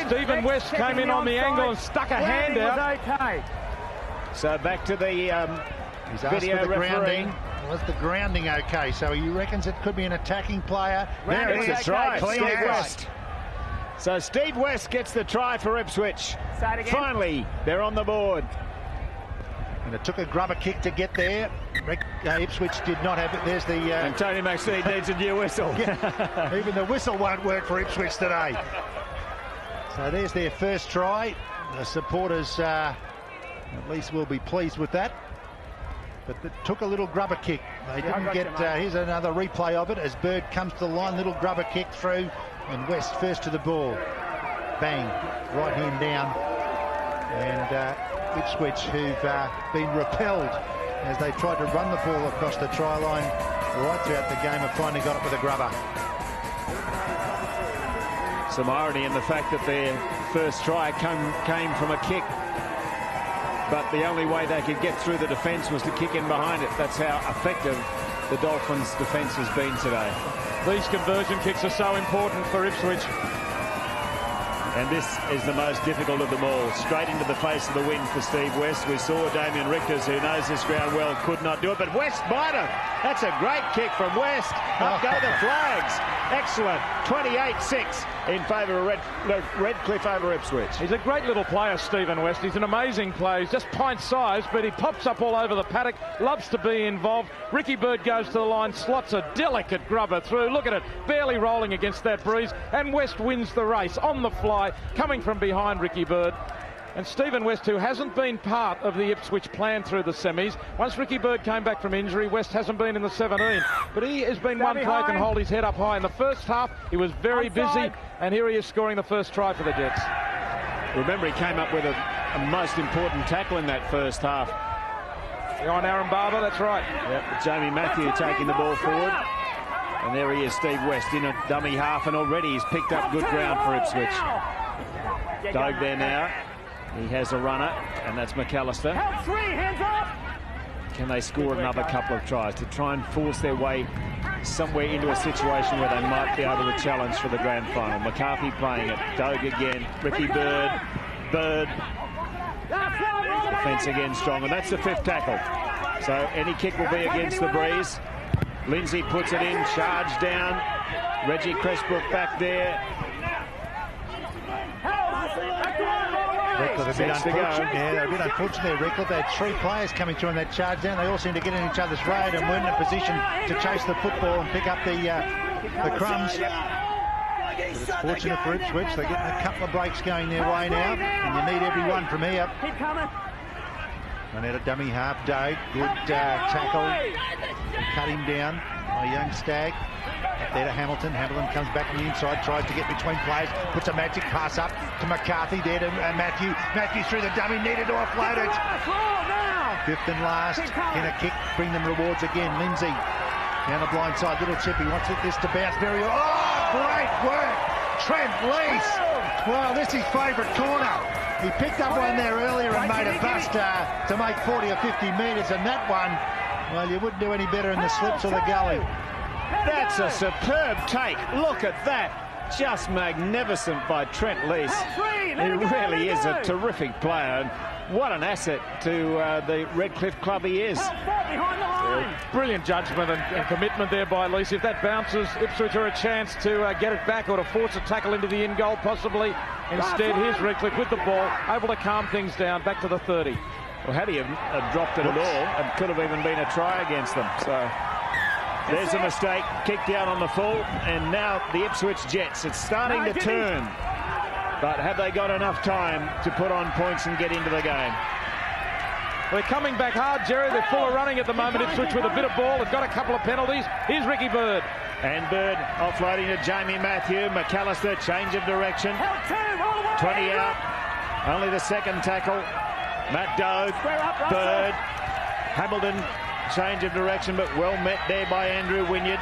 Stephen West came in on the angle and stuck a hand out. Okay. So back to the He's asked video for the referee. grounding. Was the grounding okay? So he reckons it could be an attacking player. There it is. Try. Clean Steve out. West. So Steve West gets the try for Ipswich. Finally, they're on the board. And it took a grubber kick to get there. Ipswich did not have it. There's the... and Tony Maxine needs a new whistle. Yeah, even the whistle won't work for Ipswich today. So there's their first try. The supporters at least will be pleased with that. But it took a little grubber kick. They didn't get... here's another replay of it as Bird comes to the line. Little grubber kick through. And West first to the ball. Bang. Right hand down. And... Ipswich, who've been repelled as they tried to run the ball across the try line right throughout the game, have finally got it with a grubber. Some irony in the fact that their first try came from a kick, but the only way they could get through the defence was to kick in behind it. That's how effective the Dolphins' defence has been today. These conversion kicks are so important for Ipswich. And this is the most difficult of them all. Straight into the face of the wind for Steve West. We saw Damien Richters, who knows this ground well, could not do it. But West might have. That's a great kick from West. Up go the flags. Excellent. 28-6 in favour of Redcliffe over Ipswich. He's a great little player, Stephen West. He's an amazing player. He's just pint size, but he pops up all over the paddock. Loves to be involved. Ricky Bird goes to the line, slots a delicate grubber through. Look at it, barely rolling against that breeze. And West wins the race on the fly, coming from behind Ricky Bird. And Stephen West, who hasn't been part of the Ipswich plan through the semis. Once Ricky Bird came back from injury, West hasn't been in the 17. But he has been one player can hold his head up high. In the first half, he was very busy. And here he is scoring the first try for the Jets. Remember, he came up with a most important tackle in that first half. On Aaron Barba, that's right. Yep, Jamie Matthew taking the ball forward. And there he is, Steve West, in a dummy half. And already he's picked up good ground for Ipswich. Doug there now. He has a runner, and that's McAllister. Can they score another couple of tries to try and force their way somewhere into a situation where they might be able to challenge for the grand final? McCarthy playing it. Doug again. Ricky Bird. Bird. Defence again strong, and that's the fifth tackle. So any kick will be against the breeze. Lindsay puts it in, charge down. Reggie Cressbrook back there. Redcliffe a bit unfortunate. Yeah, they're a bit unfortunate there, Redcliffe. They had three players coming through on that charge down. They all seem to get in each other's road and weren't in a position to chase the football and pick up the crumbs. But it's fortunate for Ipswich. They're getting a couple of breaks going their way now, and you need every one from here. And at a dummy half, Doug. Good tackle. Cut him down by young Stagg. Up there to Hamilton. Hamilton comes back from the inside, tries to get between players, puts a magic pass up to McCarthy, there to Matthew. Matthew through the dummy, needed to offload it. Fifth and last. Can a kick bring them rewards again? Lindsay down the blind side. Little chip. He wants this to bounce. Very. Oh, great work. Trent, Leis. Well, this is his favourite corner. He picked up one there earlier and made a bust to make 40 or 50 metres, and that one, well, you wouldn't do any better in the slips or the gully. That's a superb take. Look at that. Just magnificent by Trent Leis. He really is a terrific player. And what an asset to the Redcliffe club he is. Brilliant judgment and commitment there by Leis. If that bounces, Ipswich are a chance to get it back or to force a tackle into the in goal possibly. Instead, here's Redcliffe with the ball, able to calm things down, back to the 30. Well, had he have dropped it at all, it could have even been a try against them. So there's a mistake, kick down on the full, and now the Ipswich Jets. It's starting to turn, but have they got enough time to put on points and get into the game? They're coming back hard, Jerry. They're full of running at the moment. Ipswich with a bit of ball. They've got a couple of penalties. Here's Ricky Bird. And Bird offloading to Jamie Matthew. McAllister, change of direction. 20 out. Only the second tackle. Matt Dogue. Bird. Hamilton, change of direction, but well met there by Andrew Wynyard.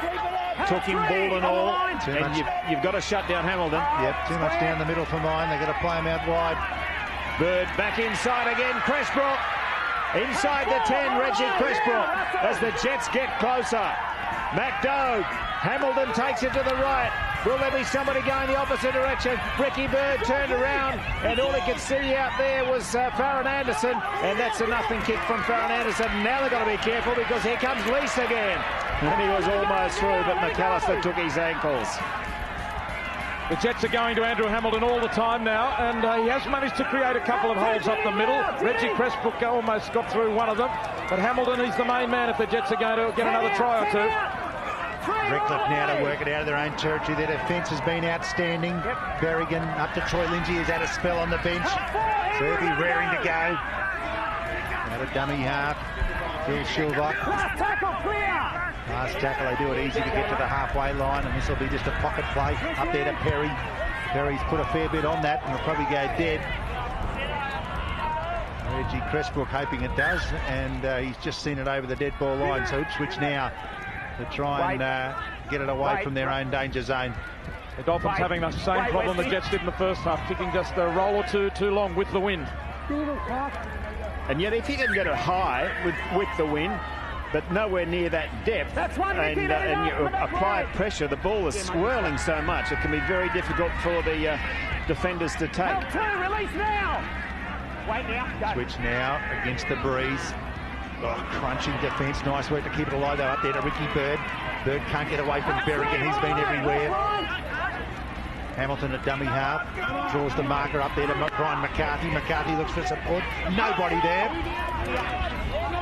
took him ball and all. And you've got to shut down Hamilton. Yep, too much down the middle for mine. They've got to play him out wide. Bird back inside again. Cressbrook inside the 10. Reggie Cressbrook as the Jets get closer. McDougall. Hamilton takes it to the right. Will there be somebody going the opposite direction? Ricky Bird turned around, and all he could see out there was Farron Anderson, and that's a nothing kick from Farron Anderson. Now they've got to be careful because here comes Leis again. And he was almost through, but McAllister took his ankles. The Jets are going to Andrew Hamilton all the time now, and he has managed to create a couple of holes up the middle. Reggie Cressbrook almost got through one of them, but Hamilton is the main man if the Jets are going to get another try or two. Redcliffe now to work it out of their own territory. Their defence has been outstanding. Berrigan up to Troy Lindsay, who's had a spell on the bench. So he'll be raring to go. Out of dummy half. Phil Shilvock. Last tackle, they do it easy to get to the halfway line, and this will be just a pocket play. Up there to Perry. Perry's put a fair bit on that, and will probably go dead. Reggie Cressbrook hoping it does, and he's just seen it over the dead ball line. So Ipswich now to try and get it away from their own danger zone. The Dolphins having the same problem the Jets did in the first half, kicking just a roll or two too long with the wind. And yet if you can get it high with the wind, but nowhere near that depth, and you apply pressure, the ball is swirling so much, it can be very difficult for the defenders to take. Switch now against the breeze. Oh, crunching defence, nice work to keep it alive though. Up there to Ricky Bird. Bird can't get away from Berrigan, he's been everywhere. Hamilton at dummy half, draws the marker up there to Brian McCarthy. McCarthy looks for support, nobody there.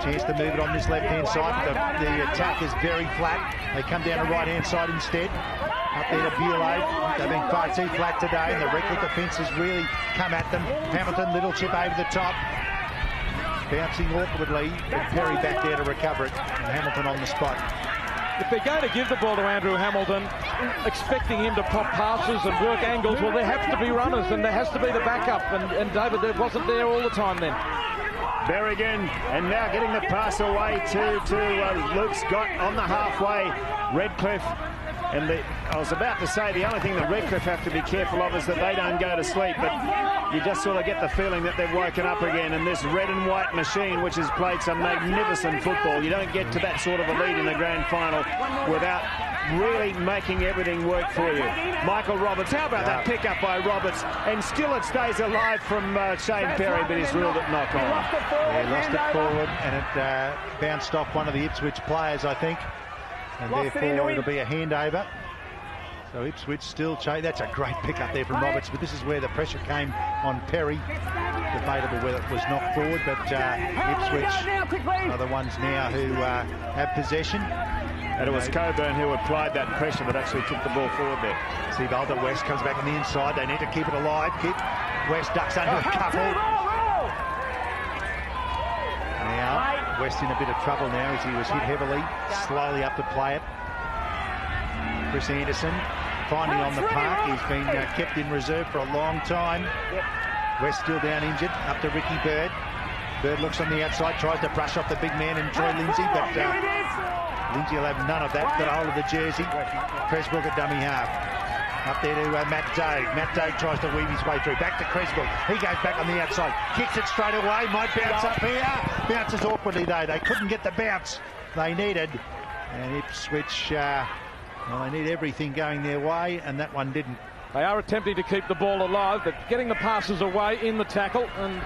Chance to move it on this left-hand side, but the attack is very flat. They come down the right-hand side instead. Up there to Bulow. They've been far too flat today, and the Redcliffe defence has really come at them. Hamilton, little chip over the top. Bouncing awkwardly, and Perry back there to recover it, and Hamilton on the spot. If they're going to give the ball to Andrew Hamilton, expecting him to pop passes and work angles, well, there have to be runners, and there has to be the backup, and David there wasn't there all the time then. Berrigan, and now getting the pass away to Luke Scott on the halfway. Redcliffe, and I was about to say the only thing that Redcliffe have to be careful of is that they don't go to sleep, but you just sort of get the feeling that they've woken up again, and this red and white machine, which has played some magnificent football, you don't get to that sort of a lead in the grand final without really making everything work for you. Michael Roberts, how about that pick up by Roberts, and still it stays alive from Shane Perry, but he's ruled it knock on. He lost it forward, and it bounced off one of the Ipswich players, I think, and therefore it'll be a handover. So Ipswich still chase. That's a great pick up there from Roberts, but this is where the pressure came on Perry. Debatable whether it was knocked forward, but Ipswich are the ones now who have possession. And it was Coburn who applied that pressure that actually took the ball forward there. See Balder West comes back on the inside. They need to keep it alive. West ducks under a couple. Now West in a bit of trouble now as he was hit heavily. Slowly up to play it. Chris Anderson finally on the park. He's been kept in reserve for a long time. West still down injured. Up to Ricky Bird. Bird looks on the outside, tries to brush off the big man and Troy Lindsay, but Lindsay will have none of that. Got a hold of the jersey. Cressbrook at dummy half. Up there to Matt Doe. Matt Doe tries to weave his way through. Back to Cressbrook. He goes back on the outside. Kicks it straight away. Might bounce up here. Bounces awkwardly though. They couldn't get the bounce they needed. And Ipswich, well, they need everything going their way, and that one didn't. They are attempting to keep the ball alive, but getting the passes away in the tackle and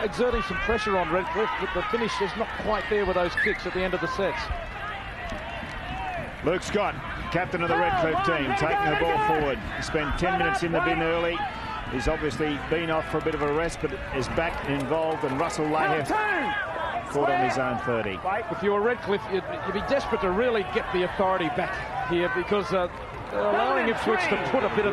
exerting some pressure on Redcliffe, but the finish is not quite there with those kicks at the end of the sets. Luke Scott, captain of the Redcliffe team, taking the ball forward. He spent 10 minutes in the bin early. He's obviously been off for a bit of a rest, but is back involved, and Russell Leis caught on his own 30. If you were Redcliffe, you'd be desperate to really get the authority back here, because they're allowing Ipswich to put a bit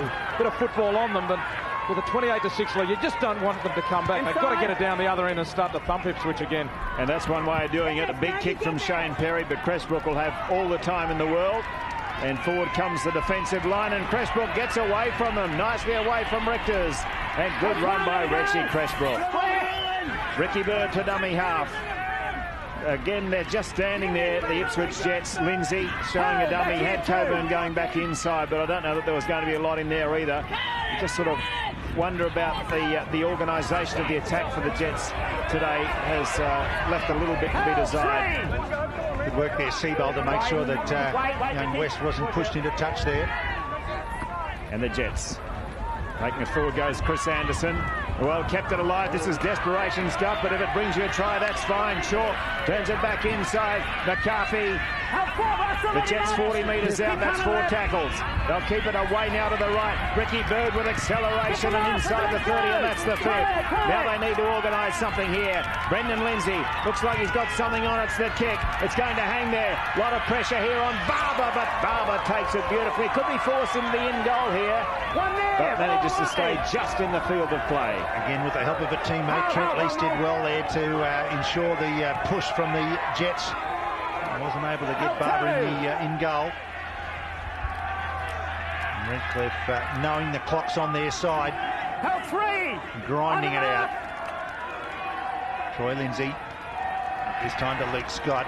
of football on them, but with a 28-6 lead, you just don't want them to come back. They've got to get it down the other end and start to thump Ipswich again. And that's one way of doing it. A big kick from Shane Perry, but Cressbrook will have all the time in the world. And forward comes the defensive line, and Cressbrook gets away from them. Nicely away from Richters. And good run by Reggie Cressbrook. Ricky Bird to dummy half. again, they're just standing there, the Ipswich Jets. Lindsay showing a dummy, had Coburn going back inside, but I don't know that there was going to be a lot in there either. You just sort of wonder about the organisation of the attack for the Jets today has left a little bit to be desired. Good work there, Seabold, to make sure that young West wasn't pushed into touch there. And the Jets. Taking it forward goes Chris Anderson. Well, kept it alive. This is desperation stuff, but if it brings you a try, that's fine. Chalk turns it back inside. McCarthy. The Jets 40 metres out. That's 4 tackles. They'll keep it away now to the right. Ricky Bird with acceleration and inside the 30, and that's the 5th. Now they need to organise something here. Brendan Lindsay looks like he's got something on. It's the kick. It's going to hang there. A lot of pressure here on Barba, but Barba takes it beautifully. Could be forcing the in goal here, but manages to stay just in the field of play. Again, with the help of a teammate, Trent Leis did well there to ensure the push from the Jets. Wasn't able to get Barba in the in goal. Redcliffe, knowing the clock's on their side, grinding it out. Troy Lindsay, this time to Luke Scott.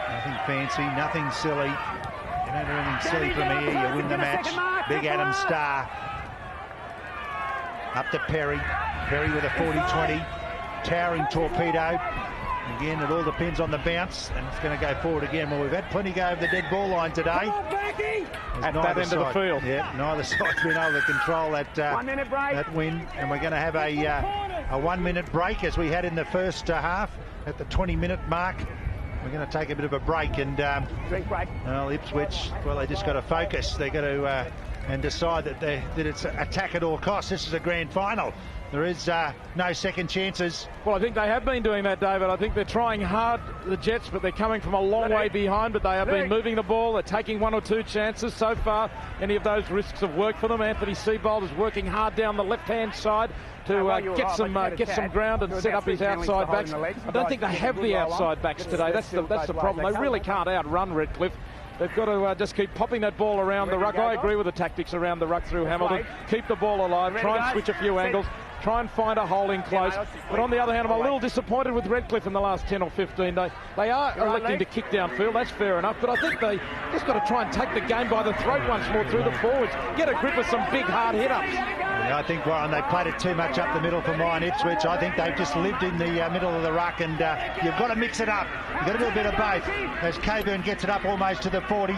Nothing fancy, nothing silly. You don't do anything silly from here, you win the match. Big Adam Starr. Up to Perry. Perry with a 40-20. Towering torpedo. Again, it all depends on the bounce, and it's going to go forward again. Well, we've had plenty go over the dead ball line today. At that end of the field. Yeah, neither side's been able to control that, that win, and we're going to have a 1 minute break as we had in the first half at the 20-minute mark. We're going to take a bit of a break, and drink break. Well, Ipswich, well, they just got to focus. They got to and decide that it's attack at all costs. This is a grand final. There is no second chances. Well, I think they have been doing that, David. I think they're trying hard, the Jets, but they're coming from a long way behind, but they have been moving the ball. They're taking 1 or 2 chances so far. Any of those risks have worked for them. Anthony Seabold is working hard down the left-hand side to get some ground and set up his outside backs. I don't think they have the outside backs today. That's the problem. They really can't outrun Redcliffe. They've got to just keep popping that ball around the ruck. I agree with the tactics around the ruck through Hamilton. Keep the ball alive, try and switch a few angles, try and find a hole in close. But on the other hand, I'm a little disappointed with Redcliffe in the last 10 or 15 days. They are electing to kick downfield, that's fair enough, but I think they just got to try and take the game by the throat once more through the forwards. Get a grip of some big hard hit-ups. Yeah, I think, Warren, they played it too much up the middle for mine, Ipswich. I think they've just lived in the middle of the ruck, and you've got to mix it up. You've got to do a bit of both. As Coburn gets it up almost to the 40.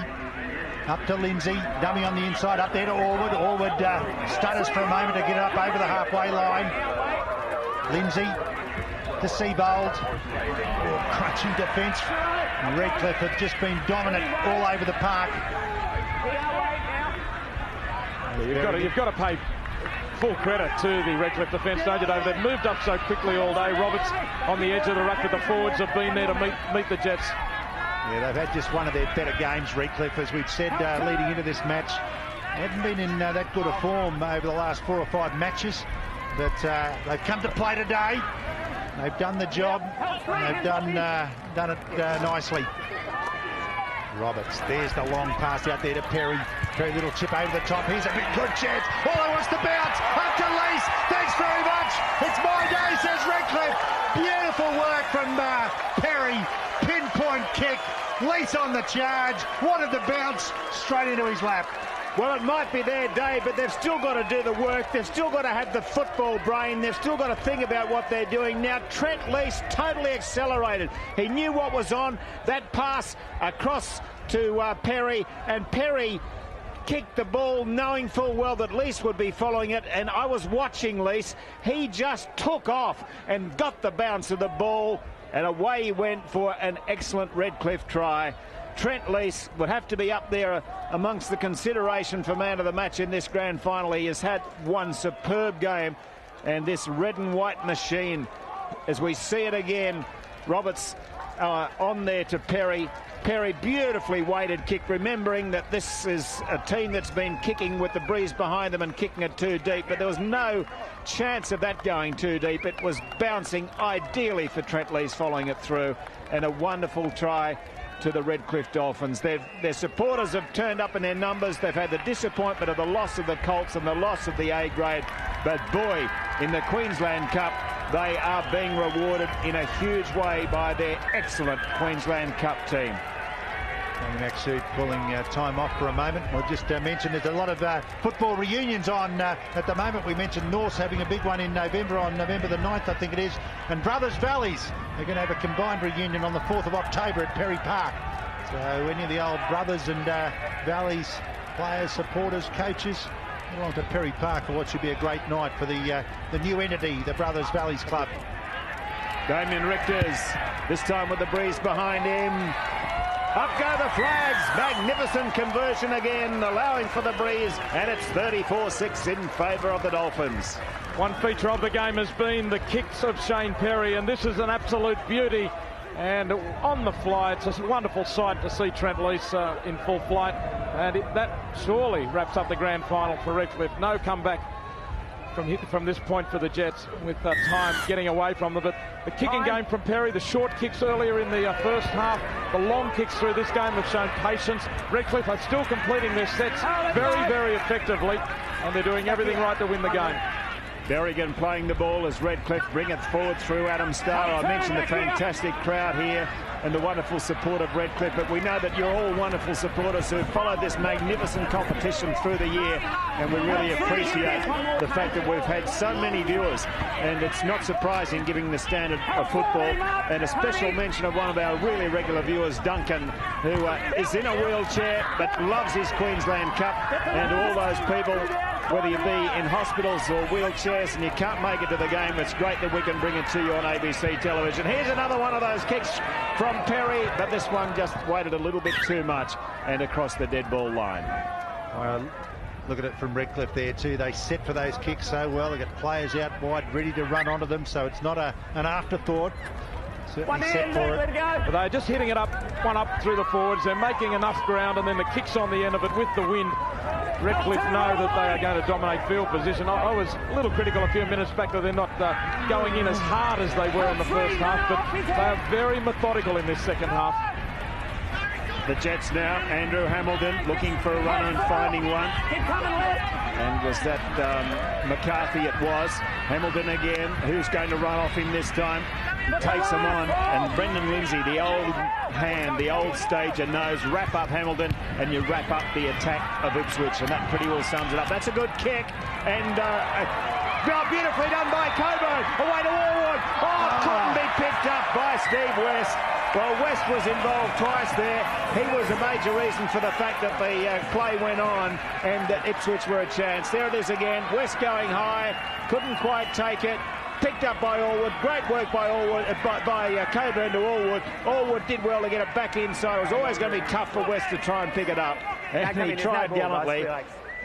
Up to Lindsay, dummy on the inside, up there to Orwood. Orwood stutters for a moment to get it up over the halfway line. Lindsay to Seabold. Crunching defence. Redcliffe have just been dominant all over the park. You've got to pay full credit to the Redcliffe defence, don't you, David? They've moved up so quickly all day. Roberts on the edge of the ruck, but the forwards have been there to meet the Jets. Yeah, they've had just one of their better games, Redcliffe, as we've said leading into this match. Haven't been in that good a form over the last 4 or 5 matches, but they've come to play today. They've done the job, and they've done it nicely. Roberts, there's the long pass out there to Perry. Very little chip over the top. Here's a big good chance. Oh, he wants to bounce. Up to Leis. Thanks very much. It's my day, says Redcliffe. Beautiful work from Perry. Pinpoint kick. Leis on the charge. Wanted the bounce straight into his lap. Well, it might be their day, but they've still got to do the work. They've still got to have the football brain. They've still got to think about what they're doing. Now, Trent Leis totally accelerated. He knew what was on. That pass across to Perry, and Perry kicked the ball knowing full well that Leis would be following it, and I was watching Leis. He just took off and got the bounce of the ball, and away he went for an excellent Redcliffe try. Trent Leis would have to be up there amongst the consideration for man of the match in this grand final. He has had one superb game, and this red and white machine, as we see it again, Roberts on there to Perry. Perry beautifully weighted kick, remembering that this is a team that's been kicking with the breeze behind them and kicking it too deep, but there was no chance of that going too deep. It was bouncing ideally for Trent Leis, following it through, and a wonderful try to the Redcliffe Dolphins. Their supporters have turned up in their numbers. They've had the disappointment of the loss of the Colts and the loss of the A grade, but boy, in the Queensland Cup, they are being rewarded in a huge way by their excellent Queensland Cup team. Actually pulling time off for a moment. We'll just mention there's a lot of football reunions on at the moment. We mentioned North's having a big one in November, on November the 9th, I think it is. And Brothers Valleys are going to have a combined reunion on the 4th of October at Perry Park. So any of the old Brothers and Valleys players, supporters, coaches, go along to Perry Park for what should be a great night for the new entity, the Brothers Valleys Club. Damien Richters, this time with the breeze behind him. Up go the flags. Magnificent conversion again, allowing for the breeze, and it's 34-6 in favour of the Dolphins. One feature of the game has been the kicks of Shane Perry, and this is an absolute beauty. And on the fly, it's a wonderful sight to see Trent Leis in full flight, and that surely wraps up the grand final for Redcliffe. No comeback from this point for the Jets, with time getting away from them. But the kicking game from Perry, the short kicks earlier in the first half, the long kicks through this game have shown patience. Redcliffe are still completing their sets very, very effectively, and they're doing everything right to win the game. Berrigan playing the ball as Redcliffe bring it forward through Adam Starr. I mentioned the fantastic crowd here and the wonderful support of Redcliffe, but we know that you're all wonderful supporters who followed this magnificent competition through the year, and we really appreciate the fact that we've had so many viewers, and it's not surprising given the standard of football. And a special mention of one of our really regular viewers, Duncan, who is in a wheelchair but loves his Queensland Cup, and to all those people, whether you be in hospitals or wheelchairs and you can't make it to the game, it's great that we can bring it to you on ABC television. Here's another one of those kicks from Perry, but this one just waited a little bit too much and across the dead ball line. Well, look at it from Redcliffe there too. They set for those kicks so well. They got players out wide ready to run onto them, so it's not an afterthought. Certainly set for it. But they're just hitting it one up through the forwards. They're making enough ground, and then the kicks on the end of it with the wind. Redcliffe know that they are going to dominate field position. I was a little critical a few minutes back that they're not going in as hard as they were in the first half, but they are very methodical in this second half. The Jets now, Andrew Hamilton looking for a runner and finding one. And was that McCarthy? It was. Hamilton again. Who's going to run off him this time? He takes him on, and Brendan Lindsay, the old hand, the old stager, knows wrap up Hamilton and you wrap up the attack of Ipswich, and that pretty well sums it up. That's a good kick, and beautifully done by Coburn. Away to Allwood. Oh, couldn't be picked up by Steve West. Well, West was involved twice there. He was a major reason for the fact that the play went on and that Ipswich were a chance. There it is again. West going high, couldn't quite take it. Picked up by Allwood. Great work by Allwood, by Coburn to Allwood. Allwood did well to get it back inside. It was always going to be tough for West to try and pick it up. And he tried gallantly.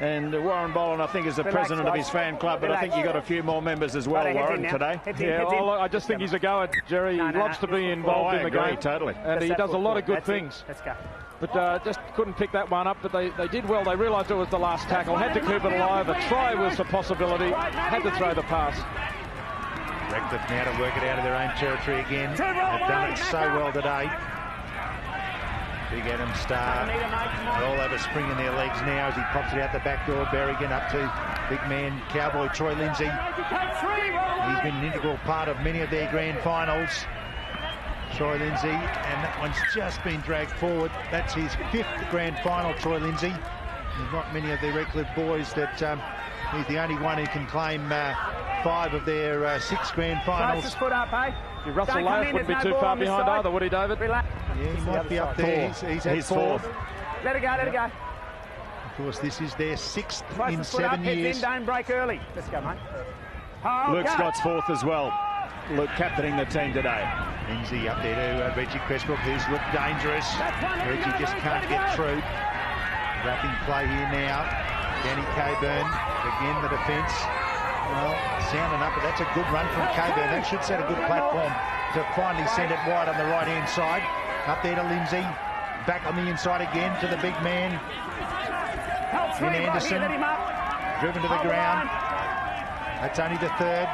And Warren Boland, I think, is the president of his fan club, but I think you got a few more members as well, Warren, today. Yeah, I just think he's a goer, Jerry. He loves to be involved in the game. Totally. And he does a lot of good things. Let's go. But just couldn't pick that one up, but they did well. They realised it was the last tackle, had to keep it alive. A try was a possibility, had to throw the pass. Redcliffe now to work it out of their own territory again. They've done it so well today. Big Adam Starr, all over spring in their legs now as he pops it out the back door. Berrigan up to big man Cowboy Troy Lindsay. He's been an integral part of many of their grand finals. Troy Lindsay, and that one's just been dragged forward. That's his 5th grand final, Troy Lindsay. There's not many of the Redcliffe boys that he's the only one who can claim 5 of their 6 grand finals. Russell Leis wouldn't be too far behind either, would he, David? Yeah, he might be up there. He's at 4th. Let it go, let it go. Of course, this is their 6th in 7 years. Don't break early. Let's go, mate. Luke Scott's 4th as well. Luke captaining the team today. Lindsay up there to Reggie Cressbrook, who's looked dangerous. Reggie just can't get through. Wrapping play here now. Danny Coburn, again the defence. Well, sounding up, but that's a good run from Coburn. That should set a good platform to finally send it wide on the right-hand side. Up there to Lindsay. Back on the inside again to the big man. In Anderson. Driven to the ground. That's only the 3rd.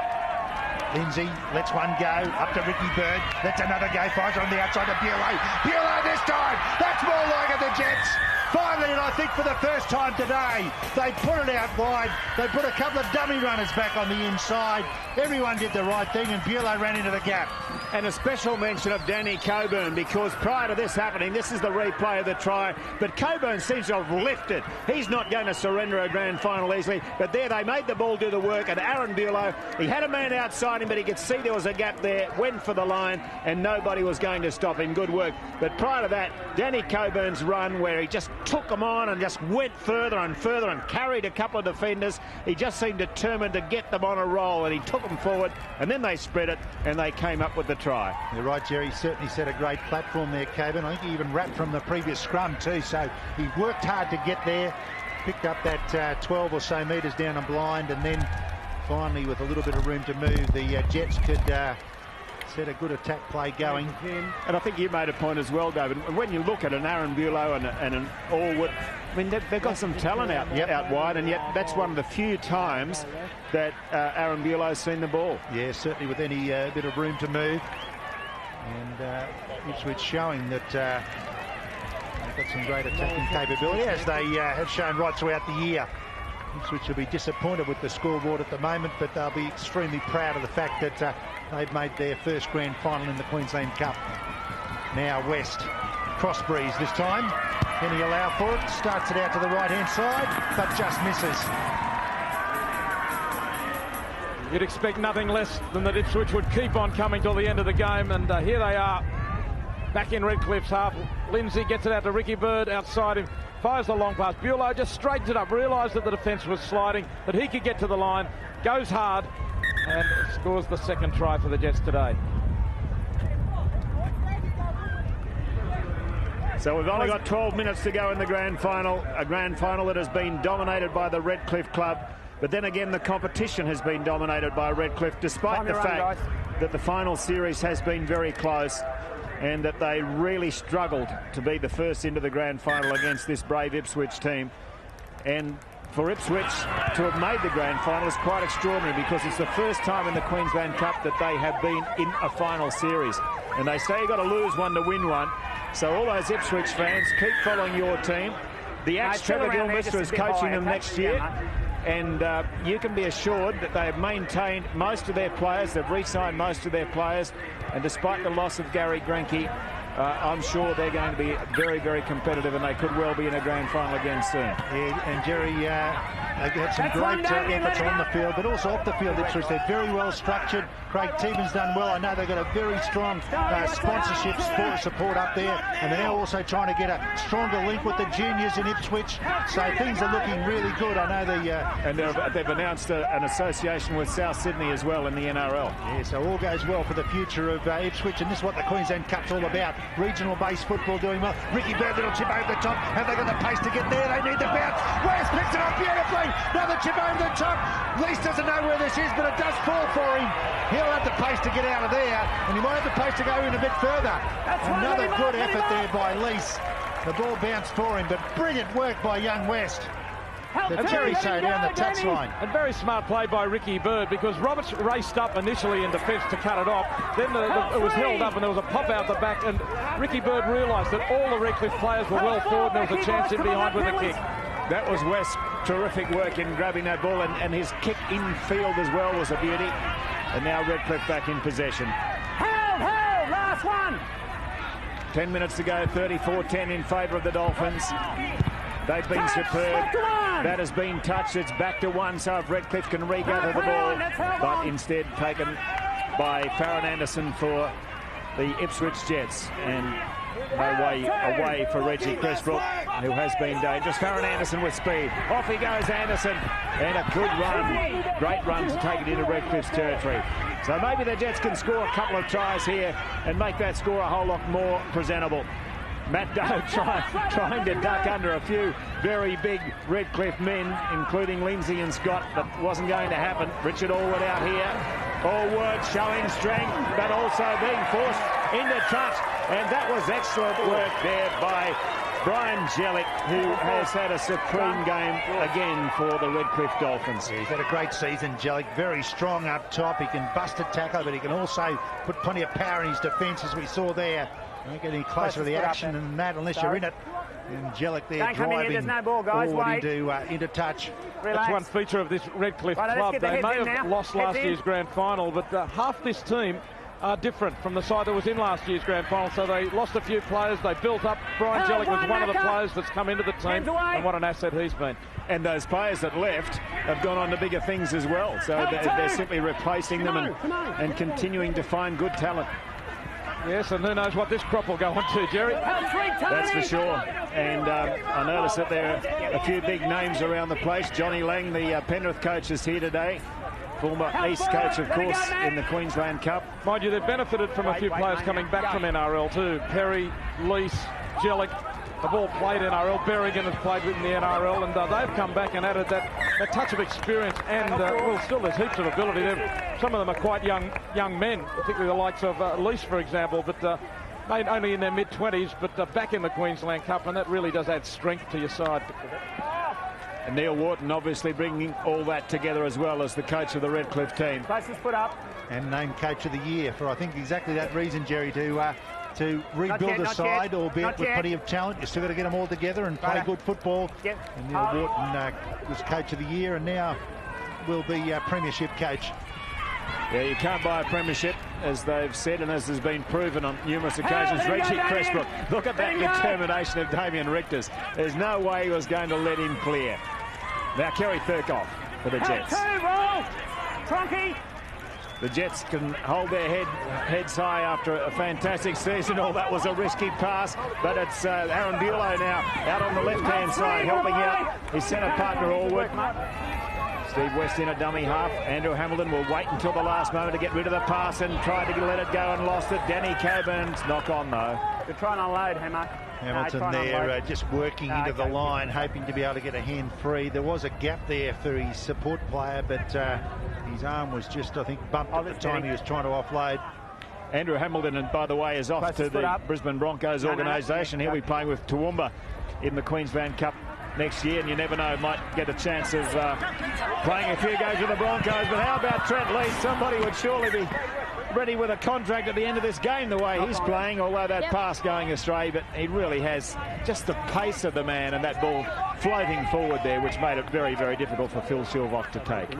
Lindsay lets one go. Up to Ricky Bird. Lets another go. Fires on the outside to Bulow. Bulow this time. That's more like it, the Jets. 5 minutes, I think for the first time today, they put it out wide. They put a couple of dummy runners back on the inside. Everyone did the right thing, and Bulow ran into the gap. And a special mention of Danny Coburn, because prior to this happening, this is the replay of the try, but Coburn seems to have lifted. He's not going to surrender a grand final easily, but there they made the ball do the work, and Aaron Bulow, he had a man outside him, but he could see there was a gap there, went for the line, and nobody was going to stop him. Good work. But prior to that, Danny Coburn's run, where he just took them on and just went further and further and carried a couple of defenders, he just seemed determined to get them on a roll, and he took them forward, and then they spread it, and they came up with the try. You're right, Jerry. He certainly set a great platform there, Coburn. I think he even wrapped from the previous scrum too, so he worked hard to get there, picked up that 12 or so metres down a blind, and then finally, with a little bit of room to move, the Jets could set a good attack play going. And I think you made a point as well, David. When you look at an Aaron Bulow and an Allwood, I mean, they've got some talent out wide, and yet that's one of the few times that Aaron Bulow's seen the ball. Yeah, certainly with any bit of room to move. And Ipswich showing that they've got some great attacking capability, as they have shown right throughout the year. Ipswich will be disappointed with the scoreboard at the moment, but they'll be extremely proud of the fact that they've made their first grand final in the Queensland Cup. Now West, cross breeze this time. Can he allow for it? Starts it out to the right-hand side, but just misses. You'd expect nothing less than that Ipswich would keep on coming till the end of the game, and here they are, back in Redcliffe's half. Lindsay gets it out to Ricky Bird, outside him, fires the long pass. Bulow just straightens it up, realised that the defence was sliding, that he could get to the line, goes hard, and scores the second try for the Jets today. So we've only got 12 minutes to go in the grand final, a grand final that has been dominated by the Redcliffe club. But then again, the competition has been dominated by Redcliffe, despite the fact that the final series has been very close and that they really struggled to be the first into the grand final against this brave Ipswich team. And for Ipswich to have made the grand final is quite extraordinary, because it's the first time in the Queensland Cup that they have been in a final series. And they say you've got to lose one to win one. So all those Ipswich fans, keep following your team. The ex-Trevor Gilmister is coaching them next year. And you can be assured that they have maintained most of their players. They've re-signed most of their players. And despite the loss of Gary Grenke, I'm sure they're going to be very, very competitive, and they could well be in a grand final again soon. Yeah, and Jerry, they've had some great efforts on the field, but also off the field. Ipswich, they're very well structured. Craig Teeman's done well. I know they've got a very strong sponsorship support up there, and they're now also trying to get a stronger link with the juniors in Ipswich. So things are looking really good. I know and they've announced an association with South Sydney as well in the NRL. Yeah, so all goes well for the future of Ipswich, and this is what the Queensland Cup's all about. Regional-based football doing well. Ricky Bird, little chip over the top. Have they got the pace to get there? They need the bounce. West picks it up beautifully. Another chip over the top. Leis doesn't know where this is, but it does fall for him. He'll have the pace to get out of there, and he might have the pace to go in a bit further. Another good effort there by Leis. The ball bounced for him, but brilliant work by young West. The Terry so down the touchline. And very smart play by Ricky Bird, because Roberts raced up initially in defence to cut it off. Then it was held up and there was a pop out the back, and Ricky Bird realised that all the Redcliffe players were well forward and there was a chance in behind with a kick. That was West's terrific work in grabbing that ball, and his kick infield as well was a beauty. And now Redcliffe back in possession. Held, last one. 10 minutes to go, 34-10 in favour of the Dolphins. They've been superb. That has been touched. It's back to one, so if Redcliffe can regather the ball, but instead taken by Farron Anderson for the Ipswich Jets. And no way away for Reggie Cresbrook, who has been dangerous. Farron Anderson with speed. Off he goes, Anderson. And a good run. Great run to take it into Redcliffe's territory. So maybe the Jets can score a couple of tries here and make that score a whole lot more presentable. Matt Doe trying to duck under a few very big Redcliffe men, including Lindsay and Scott, but wasn't going to happen. Richard Allwood out here. Allwood showing strength, but also being forced into touch. And that was excellent work there by Brian Jellick, who has had a supreme game again for the Redcliffe Dolphins. Yeah, he's had a great season, Jellick. Very strong up top. He can bust a tackle, but he can also put plenty of power in his defence, as we saw there. Don't get any closer to the action than that unless you're in it. And Jellick there Don't come in here, there's no ball, guys. forward into touch. That's one feature of this Redcliffe club. They may have lost last year's grand final, but half this team are different from the side that was in last year's grand final. So they lost a few players. They built up. Brian Jellick was one of the players that's come into the team, and what an asset he's been. And those players that left have gone on to bigger things as well. So they're simply replacing them and continuing to find good talent. Yes, and who knows what this crop will go on to, Jerry. That's for sure. And I noticed that there are a few big names around the place. Johnny Lang, the Penrith coach, is here today. Former East coach, of course, in the Queensland Cup. Mind you, they've benefited from a few players coming back from NRL too. Perry, Leis, Jellick, have all played NRL. Berrigan has played in the NRL, and they've come back and added that touch of experience. And well, still there's heaps of ability there. Some of them are quite young men, particularly the likes of Leis, for example, but only in their mid-20s, but back in the Queensland Cup, and that really does add strength to your side. And Neil Wharton obviously bringing all that together as well as the coach of the Redcliffe team. Closest foot up. And named coach of the year for, I think, exactly that reason, Jerry, to rebuild a side, albeit with plenty of talent. You still got to get them all together and play good football. And Neil Wharton was coach of the year and now will be premiership coach. Yeah, you can't buy a premiership, as they've said, and as has been proven on numerous occasions. Reggie Cressbrook, look at that determination of Damien Richters. There's no way he was going to let him clear. Now Kerry Thurkoff for the Jets. The Jets can hold their heads high after a fantastic season. Oh, that was a risky pass, but it's Aaron Bulow now out on the left-hand side, helping out his centre partner Allwood. Steve West in a dummy half. Andrew Hamilton will wait until the last moment to get rid of the pass and try to let it go and lost it. Danny Coburn's knock on though. Good try and unload, Hammer. Hamilton there just working into the line, hoping to be able to get a hand free. There was a gap there for his support player, but his arm was just, I think, bumped at the time he was trying to offload. Andrew Hamilton, and by the way, is off to the Brisbane Broncos organisation. He'll be playing with Toowoomba in the Queensland Cup next year, and you never know, might get a chance of playing a few games with the Broncos. But how about Trent Leis? Somebody would surely be ready with a contract at the end of this game the way he's playing, although that pass going astray, but he really has just the pace of the man and that ball floating forward there, which made it very, very difficult for Phil Shilvock to take.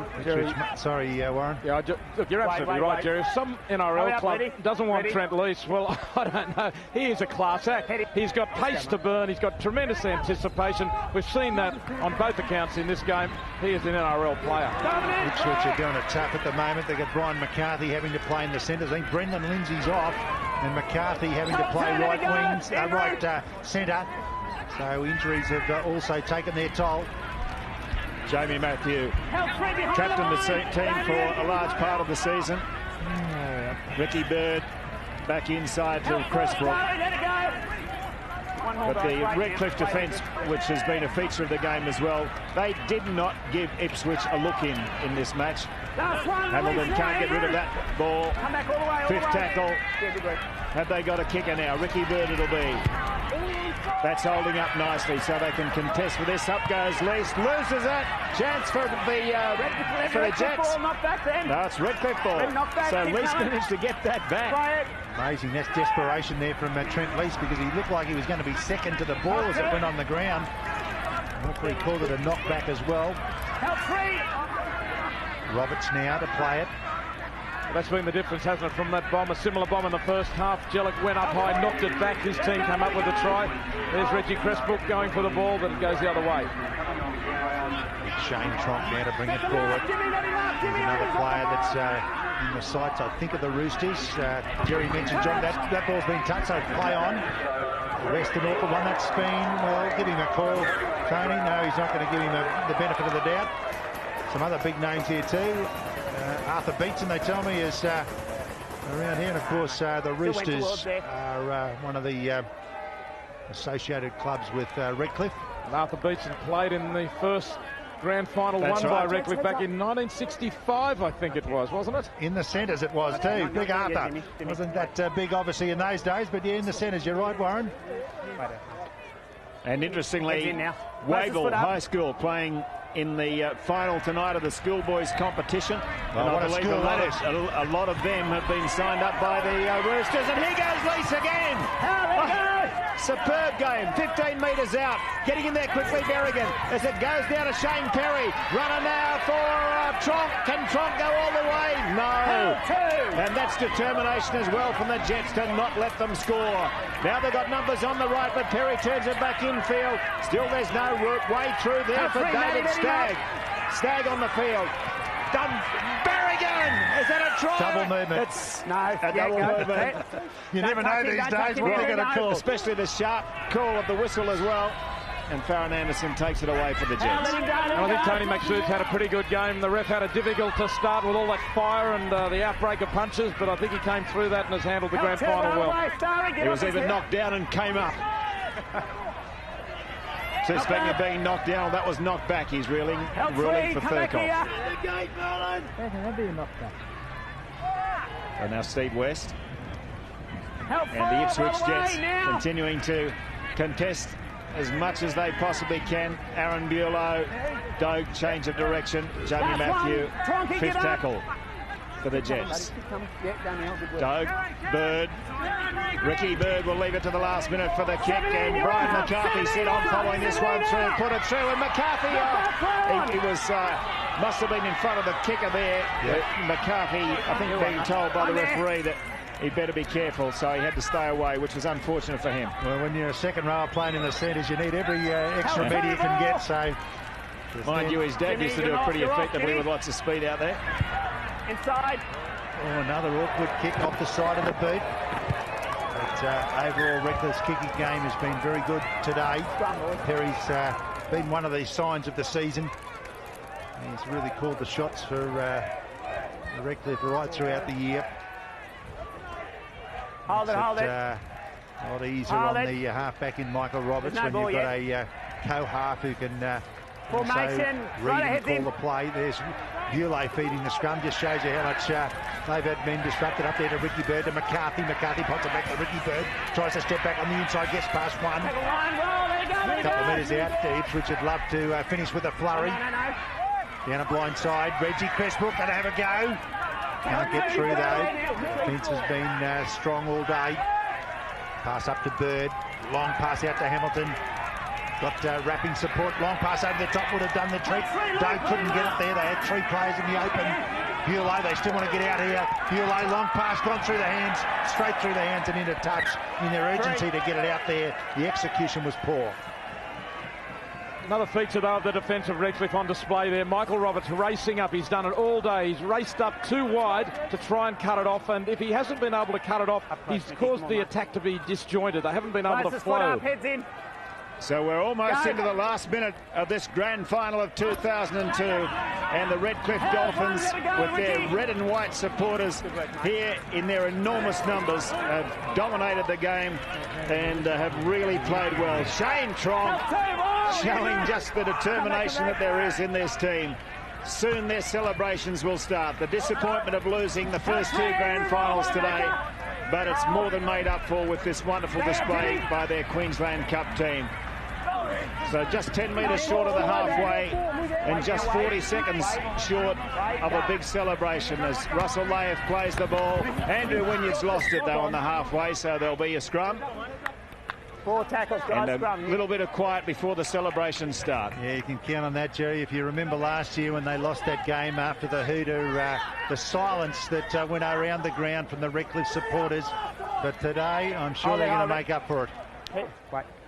Sorry, Warren. Yeah, look, you're absolutely right, Jerry. If some NRL club doesn't want Trent Leis, well, I don't know. He is a class act. He's got pace to burn. He's got tremendous anticipation. We've seen that on both accounts in this game. He is an NRL player. Ipswich are doing it tough at the moment. They've got Brian McCarthy having to play in the centres. I think Brendan Lindsay's off, and McCarthy having to play right centre. So injuries have also taken their toll. Jamie Matthew captained the team for a large part of the season. Ricky Bird back inside to Cressbrook. But the Redcliffe defence, which has been a feature of the game as well, they did not give Ipswich a look in this match. Hamilton can't get rid of that ball. Fifth tackle. Have they got a kicker now? Ricky Bird it'll be. That's holding up nicely, so they can contest for this. Up goes Leis, loses it. Chance for the Jets. No, it's Redcliffe ball. So Leis managed to get that back. Amazing, that's desperation there from Trent Leis, because he looked like he was going to be second to the ball as it went on the ground. Referee called it a knockback as well. Roberts now to play it. That's been the difference, hasn't it, from that bomb? A similar bomb in the first half. Jellick went up high, knocked it back. His team came up with a try. There's Reggie Cressbrook going for the ball, but it goes the other way. Shane Tromp now to bring it forward. There's another player that's in the sights, I think, of the Roosters. Jerry mentioned John, that ball's been touched, so play on. Western Auckland won that spin. Well, give him a call, Tony. No, he's not going to give him the benefit of the doubt. Some other big names here too. Arthur Beetson, they tell me, is around here. And, of course, the Roosters are one of the associated clubs with Redcliffe. And Arthur Beetson played in the first grand final won by Redcliffe back in 1965, I think it was, wasn't it? In the centres it was too. Big Arthur. Wasn't that big, obviously, in those days, but yeah, in the centres. You're right, Warren. And interestingly, Wavell High School playing in the final tonight of the schoolboys competition. And I believe a lot of them have been signed up by the Roosters. And here goes Leis again. Superb game, 15 metres out. Getting in there quickly, Berrigan, as it goes down to Shane Perry. Runner now for Tronk. Can Tronk go all the way? No. And that's determination as well from the Jets to not let them score. Now they've got numbers on the right, but Perry turns it back infield. Still there's no way through there for David Stagg. Stagg on the field. Done. Berrigan! Is that a try? Double movement. It's a double movement. You never know these days what they're going to call. Especially the sharp call of the whistle as well. And Farron Anderson takes it away for the Jets. And I think Tony McSood's had a pretty good game. The ref had a difficult to start with all that fire and the outbreak of punches, but I think he came through that and has handled the grand final well. He was even knocked down and came up. So speaking of being knocked down, that was knocked back. He's ruling for Thurkoff. And now Steve West. And the Ipswich Jets continuing to contest as much as they possibly can. Aaron Bulow, Dogue, change of direction. Jamie Matthew, fifth tackle for the Jets. Dogue, Bird. Ricky Bird will leave it to the last minute for the kick, and Brian McCarthy set on following this one through, put it through, and McCarthy, he was must have been in front of the kicker there. McCarthy, I think, being told by the referee that he better be careful, so he had to stay away, which was unfortunate for him. Well, when you're a second rower playing in the centres, you need every extra bit you can get, so... Mind you, his dad used to do it pretty effectively with lots of speed out there. Inside. Oh, another awkward kick off the side of the boot. But overall, Redcliffe's kicking game has been very good today. Perry's been one of the signs of the season. He's really called the shots for Redcliffe right throughout the year. Hold it. A lot easier on the half-back in Michael Roberts when you've got a co-half who can formation, read and call the play. There's Bulow feeding the scrum, just shows you how much they've had men disrupted. Up there to Ricky Bird, to McCarthy. McCarthy pops it back to Ricky Bird, tries to step back on the inside, gets past one. A couple of metres out to Ipswich would love to finish with a flurry. Down a blind side, Reggie Cressbrook going to have a go. Can't get through though. Defence has been strong all day. Pass up to Bird, long pass out to Hamilton. Got wrapping support, long pass over the top would have done the trick. Doug couldn't get it there. They had three players in the open. Bulow, they still want to get out here. Bulow, long pass, gone through the hands, straight through the hands and into touch. In their urgency to get it out there, the execution was poor. Another feature, though, of the defence of Redcliffe on display there. Michael Roberts racing up. He's done it all day. He's raced up too wide to try and cut it off. And if he hasn't been able to cut it off, he's caused the attack to be disjointed. They haven't been able to flow. So we're almost into the last minute of this grand final of 2002. And the Redcliffe Dolphins, with their red and white supporters here in their enormous numbers, have dominated the game and have really played well. Shane Tronk showing just the determination that there is in this team. Soon their celebrations will start. The disappointment of losing the first two grand finals today, but it's more than made up for with this wonderful display by their Queensland Cup team. So just 10 metres short of the halfway and just 40 seconds short of a big celebration as Russell Leis plays the ball. Andrew Wynyard's lost it though on the halfway, so there'll be a scrum. 4 tackles, guys. And a little bit of quiet before the celebrations start. Yeah, you can count on that, Jerry. If you remember last year when they lost that game after the hooter, the silence that went around the ground from the Redcliffe supporters. But today, I'm sure they're going to make up for it.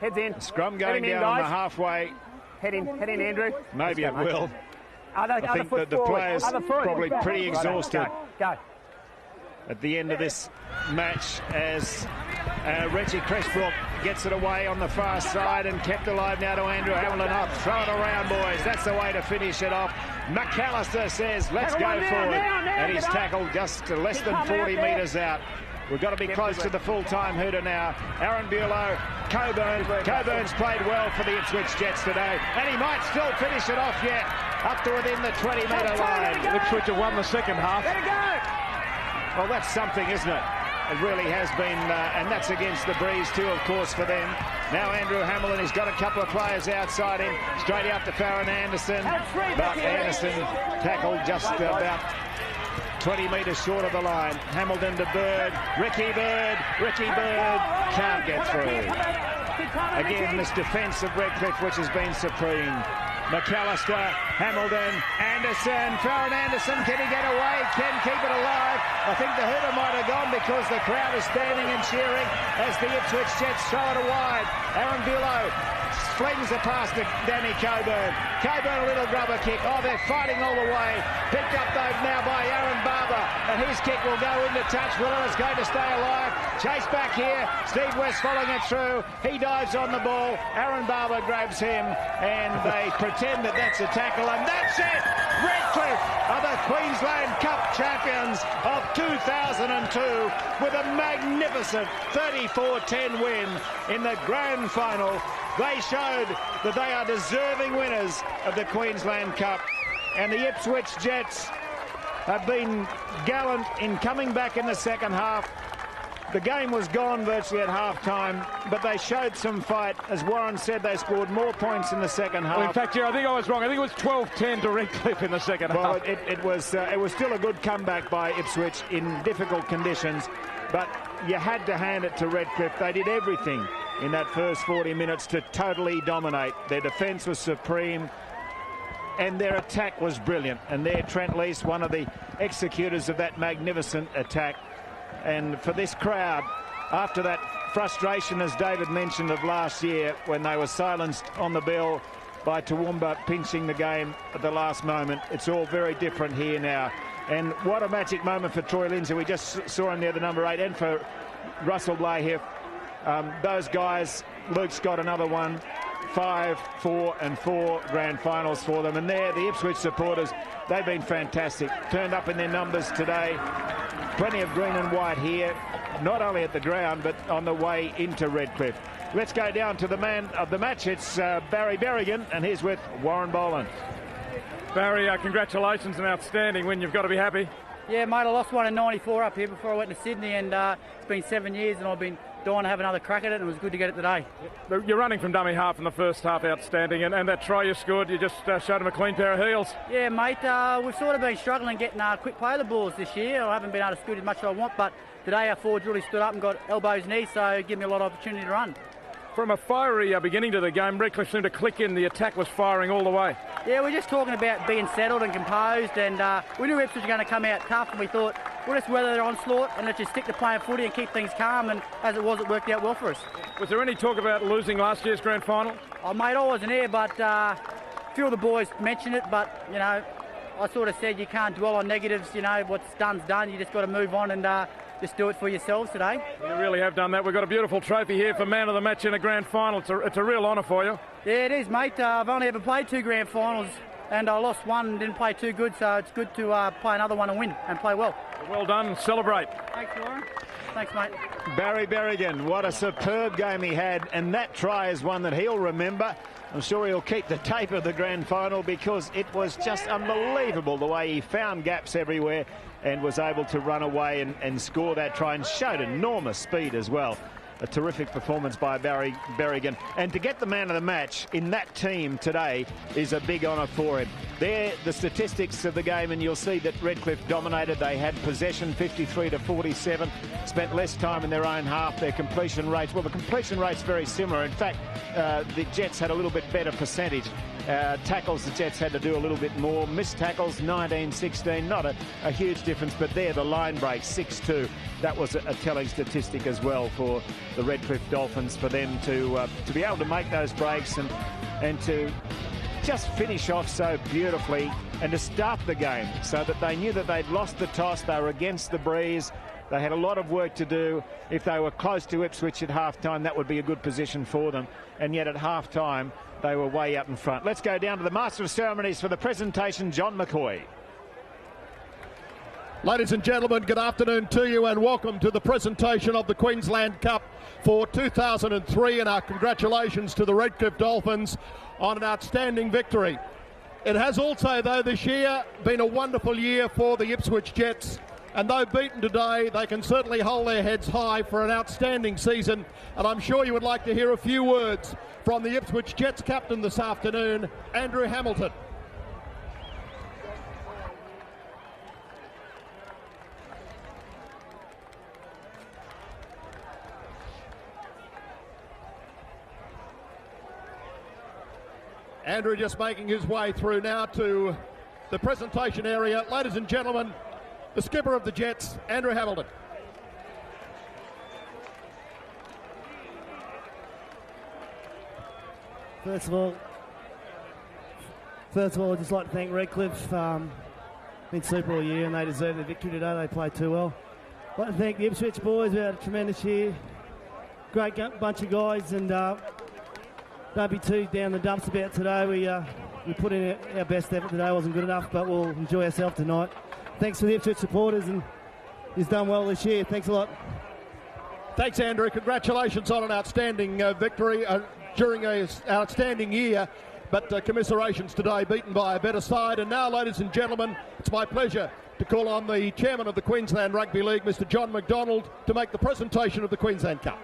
Heads in. Scrum going down on the halfway. Head in, Andrew. Maybe it will. I think that the players probably pretty exhausted at the end of this match as Reggie Cressbrook gets it away on the far side and kept alive now to Andrew Hamilton. Up, throw it around, boys. That's the way to finish it off. McAllister says, let's go forward. And he's tackled just less than 40 metres out. We've got to be close to the full-time hooter now. Aaron Bulow, Coburn. Coburn's played well for the Ipswich Jets today. And he might still finish it off yet. Up to within the 20-metre line. Ipswich have won the second half. Let it go! Well, that's something, isn't it? It really has been, and that's against the breeze too, of course, for them. Now Andrew Hamilton, he's got a couple of players outside him. Straight out to Farron Anderson. But Anderson tackled just about 20 metres short of the line. Hamilton to Bird. Ricky Bird can't get through. Again, this defence of Redcliffe, which has been supreme. McAllister, Hamilton, Anderson, Farron Anderson, can he get away? Can keep it alive? I think the hooter might have gone because the crowd is standing and cheering as the Ipswich Jets throw it wide. Aaron Bulow flings a pass to Danny Coburn. Coburn, a little grubber kick. Oh, they're fighting all the way. Picked up though now by Aaron Barba, and his kick will go into touch. Willer is going to stay alive. Chase back here. Steve West following it through. He dives on the ball. Aaron Barba grabs him, and they pretend that that's a tackle, and that's it. Redcliffe are the Queensland Cup champions of 2002 with a magnificent 34-10 win in the grand final. They showed that they are deserving winners of the Queensland Cup, and the Ipswich Jets have been gallant in coming back in the second half. The game was gone virtually at half-time, but they showed some fight. As Warren said, they scored more points in the second half. Well, in fact, yeah, I think I was wrong. I think it was 12-10 to Redcliffe in the second half. Well, it was still a good comeback by Ipswich in difficult conditions, but you had to hand it to Redcliffe. They did everything in that first 40 minutes to totally dominate. Their defence was supreme, and their attack was brilliant. And there, Trent Leis, one of the executors of that magnificent attack. And for this crowd, after that frustration, as David mentioned, of last year when they were silenced on the bell by Toowoomba pinching the game at the last moment, it's all very different here now. And what a magic moment for Troy Lindsay. We just saw him there, the number 8, and for Russell Blay here. Those guys, Luke's got another one. 5, 4 and 4 grand finals for them. And there, the Ipswich supporters, they've been fantastic. Turned up in their numbers today. Plenty of green and white here, not only at the ground, but on the way into Redcliffe. Let's go down to the man of the match. It's Barry Berrigan, and he's with Warren Boland. Barry, congratulations, an outstanding win. You've got to be happy. Yeah, mate, I lost one in 94 up here before I went to Sydney, and it's been 7 years, and I've been dying to have another crack at it, and it was good to get it today. You're running from dummy half in the first half, outstanding, and that try you scored, you just showed him a clean pair of heels. Yeah, mate, we've sort of been struggling getting quick play of the balls this year. I haven't been able to scoot as much as I want, but today our forwards really stood up and got elbows, knees, so it gave me a lot of opportunity to run. From a fiery beginning to the game, Redcliffe seemed to click in. The attack was firing all the way. Yeah, we're just talking about being settled and composed, and we knew Ipswich were going to come out tough, and we thought, we'll just weather their onslaught and let's just stick to playing footy and keep things calm, and as it was, it worked out well for us. Was there any talk about losing last year's grand final? Oh, mate, I wasn't here, but a few of the boys mentioned it, but, you know, I sort of said you can't dwell on negatives, you know, what's done's done, you just got to move on and just do it for yourselves today. You really have done that. We've got a beautiful trophy here for man of the match in a grand final. It's a real honour for you. Yeah, it is, mate. I've only ever played 2 grand finals, and I lost one and didn't play too good, so it's good to play another one and win and play well. Well done. Celebrate. Thanks, Warren. Thanks, mate. Barry Berrigan, what a superb game he had, and that try is one that he'll remember. I'm sure he'll keep the tape of the grand final because it was just unbelievable the way he found gaps everywhere and was able to run away and score that try, and showed enormous speed as well. A terrific performance by Barry Berrigan, and to get the man of the match in that team today is a big honour for him. There, the statistics of the game, and you'll see that Redcliffe dominated. They had possession 53 to 47, spent less time in their own half. Their completion rates, well, the completion rate's very similar. In fact, the Jets had a little bit better percentage. Tackles, the Jets had to do a little bit more. Missed tackles, 19-16, not a huge difference, but there, the line break, 6-2. That was a telling statistic as well for the Redcliffe Dolphins, for them to be able to make those breaks and to just finish off so beautifully and to start the game so that they knew that they'd lost the toss. They were against the breeze. They had a lot of work to do. If they were close to Ipswich at half-time, that would be a good position for them. And yet at half-time, they were way up in front. Let's go down to the Master of Ceremonies for the presentation, John McCoy. Ladies and gentlemen, good afternoon to you and welcome to the presentation of the Queensland Cup for 2003, and our congratulations to the Redcliffe Dolphins on an outstanding victory. It has also, though, this year been a wonderful year for the Ipswich Jets, and though beaten today, they can certainly hold their heads high for an outstanding season, and I'm sure you would like to hear a few words from the Ipswich Jets captain this afternoon, Andrew Hamilton. Andrew just making his way through now to the presentation area. Ladies and gentlemen, the skipper of the Jets, Andrew Hamilton. First of all, I'd just like to thank Redcliffe. Been super all year and they deserve the victory today. They played too well. I'd like to thank the Ipswich boys. We had a tremendous year. Great bunch of guys, and don't be too down the dumps about today. We put in our best effort today. It wasn't good enough, but we'll enjoy ourselves tonight. Thanks to the Ipswich supporters, and he's done well this year. Thanks a lot. Thanks, Andrew. Congratulations on an outstanding victory during an outstanding year. But commiserations today, beaten by a better side. And now, ladies and gentlemen, it's my pleasure to call on the chairman of the Queensland Rugby League, Mr. John McDonald, to make the presentation of the Queensland Cup.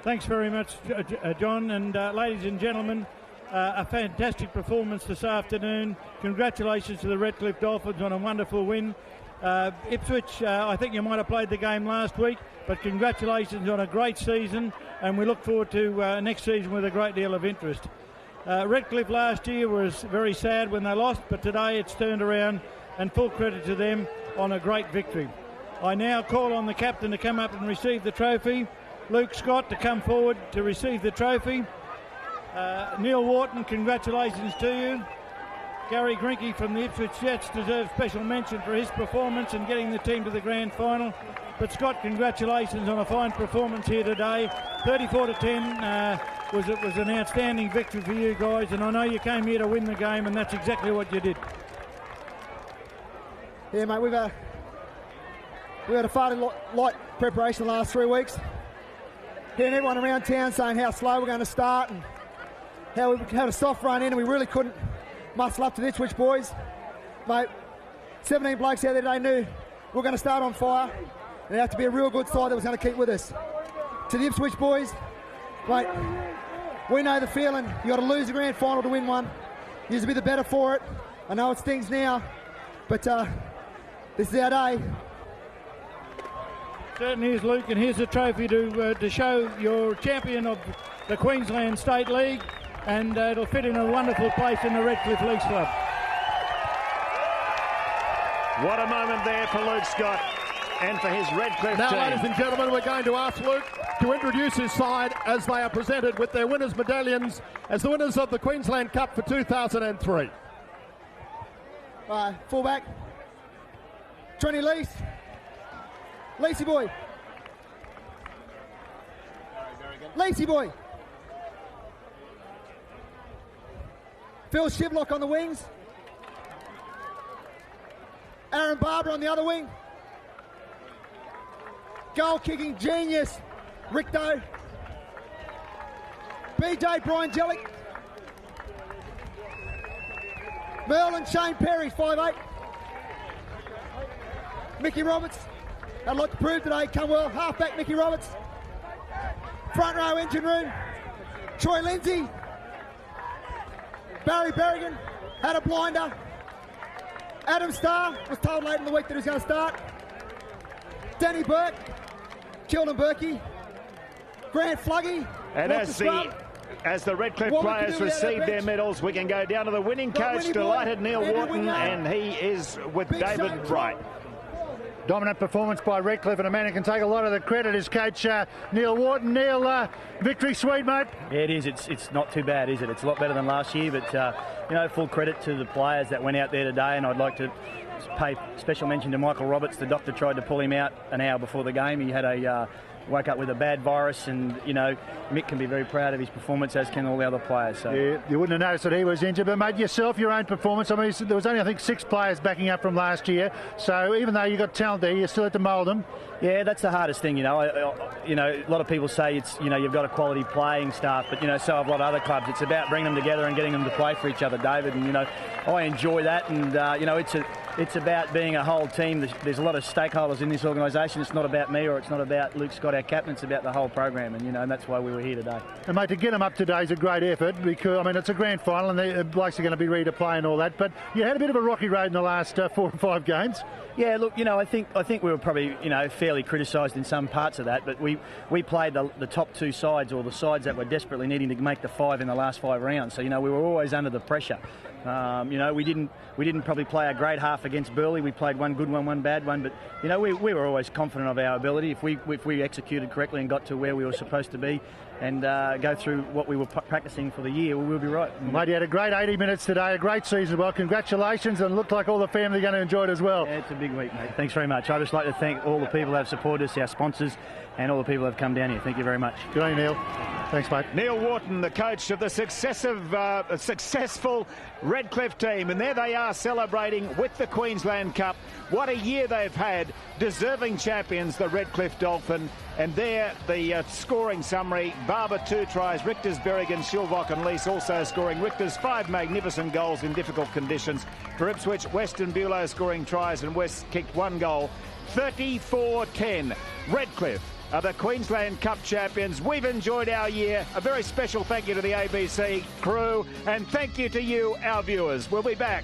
Thanks very much, John. And ladies and gentlemen, a fantastic performance this afternoon. Congratulations to the Redcliffe Dolphins on a wonderful win. Ipswich, I think you might have played the game last week, but congratulations on a great season, and we look forward to next season with a great deal of interest. Redcliffe last year was very sad when they lost, but today it's turned around, and full credit to them on a great victory. I now call on the captain to come up and receive the trophy. Luke Scott to come forward to receive the trophy. Neil Wharton, congratulations to you. Gary Grinke from the Ipswich Jets deserves special mention for his performance and getting the team to the grand final. But Scott, congratulations on a fine performance here today. 34-10 was an outstanding victory for you guys, and I know you came here to win the game, and that's exactly what you did. Yeah, mate, we've had a fairly light preparation the last 3 weeks. Hearing everyone around town saying how slow we're going to start and how we had a soft run in, and we really couldn't muscle up to the Ipswich boys. Mate, 17 blokes out there today knew we're going to start on fire, and it had to be a real good side that was going to keep with us. To the Ipswich boys, mate, we know the feeling. You got to lose the grand final to win one. You used to be the better for it. I know it stings now, but this is our day. Certainly is, Luke, and here's the trophy to show you're champion of the Queensland State League, and it'll fit in a wonderful place in the Redcliffe Leagues Club. What a moment there for Luke Scott and for his Redcliffe now, team. Now, ladies and gentlemen, we're going to ask Luke to introduce his side as they are presented with their winners' medallions as the winners of the Queensland Cup for 2003. Fullback, Trent Leis. Leisy boy. Leisy boy. Phil Shilvock on the wings. Aaron Barba on the other wing. Goal kicking genius, Richters. BJ Brian Jellick. Merlin Shane Perry, 5'8". Mickey Roberts. I'd like to prove today, come well, halfback Mickey Roberts. Front row engine room, Troy Lindsay. Barry Berrigan had a blinder. Adam Starr was told late in the week that he was going to start. Danny Burke, Kilden Berkey. Grant Fluggy. And as the Redcliffe players receive their medals, we can go down to the winning coach, delighted Neil Wharton, and he is with David Wright. Dominant performance by Redcliffe, and a man who can take a lot of the credit is coach Neil Wharton. Neil, victory sweet, mate? Yeah, it is. It's not too bad, is it? It's a lot better than last year, but full credit to the players that went out there today, and I'd like to pay special mention to Michael Roberts. The doctor tried to pull him out an hour before the game. He had woke up with a bad virus, and Mick can be very proud of his performance, as can all the other players. So. Yeah, you wouldn't have noticed that he was injured, but mate, yourself, your own performance. I mean, there was only, I think, 6 players backing up from last year, so even though you got talent there, you still had to mould them. Yeah, that's the hardest thing, a lot of people say it's, you've got a quality playing staff, but, so have a lot of other clubs. It's about bringing them together and getting them to play for each other, David, and, I enjoy that, and, it's about being a whole team. There's a lot of stakeholders in this organisation. It's not about me, or it's not about Luke Scott, our captain, it's about the whole program, and and that's why we were here today. And mate, to get them up today is a great effort, because I mean it's a grand final and the blokes are going to be ready to play and all that. But you had a bit of a rocky road in the last 4 or 5 games. Yeah, look, I think we were probably fairly criticised in some parts of that, but we played the top 2 sides, or the sides that were desperately needing to make the 5 in the last 5 rounds. So we were always under the pressure. We didn't probably play a great half against Burleigh. We played one good one, one bad one, but we were always confident of our ability. If we executed correctly and got to where we were supposed to be, and go through what we were practicing for the year, we'll be right. Mate, you had a great 80 minutes today, a great season. Well, congratulations, and it looked like all the family are going to enjoy it as well. Yeah, it's a big week, mate. Thanks very much. I'd just like to thank all the people that have supported us, our sponsors, and all the people that have come down here. Thank you very much. Good on you, Neil. Thanks, mate. Neil Wharton, the coach of the successful Redcliffe team, and there they are celebrating with the Queensland Cup. What a year they've had. Deserving champions, the Redcliffe Dolphin. And there, the scoring summary. Barba 2 tries, Richters, Berrigan, Shilvock and Leis also scoring. Richters 5 magnificent goals in difficult conditions. For Ipswich, West and Bulow scoring tries, and West kicked 1 goal. 34-10. Redcliffe are the Queensland Cup champions. We've enjoyed our year. A very special thank you to the ABC crew, and thank you to you, our viewers. We'll be back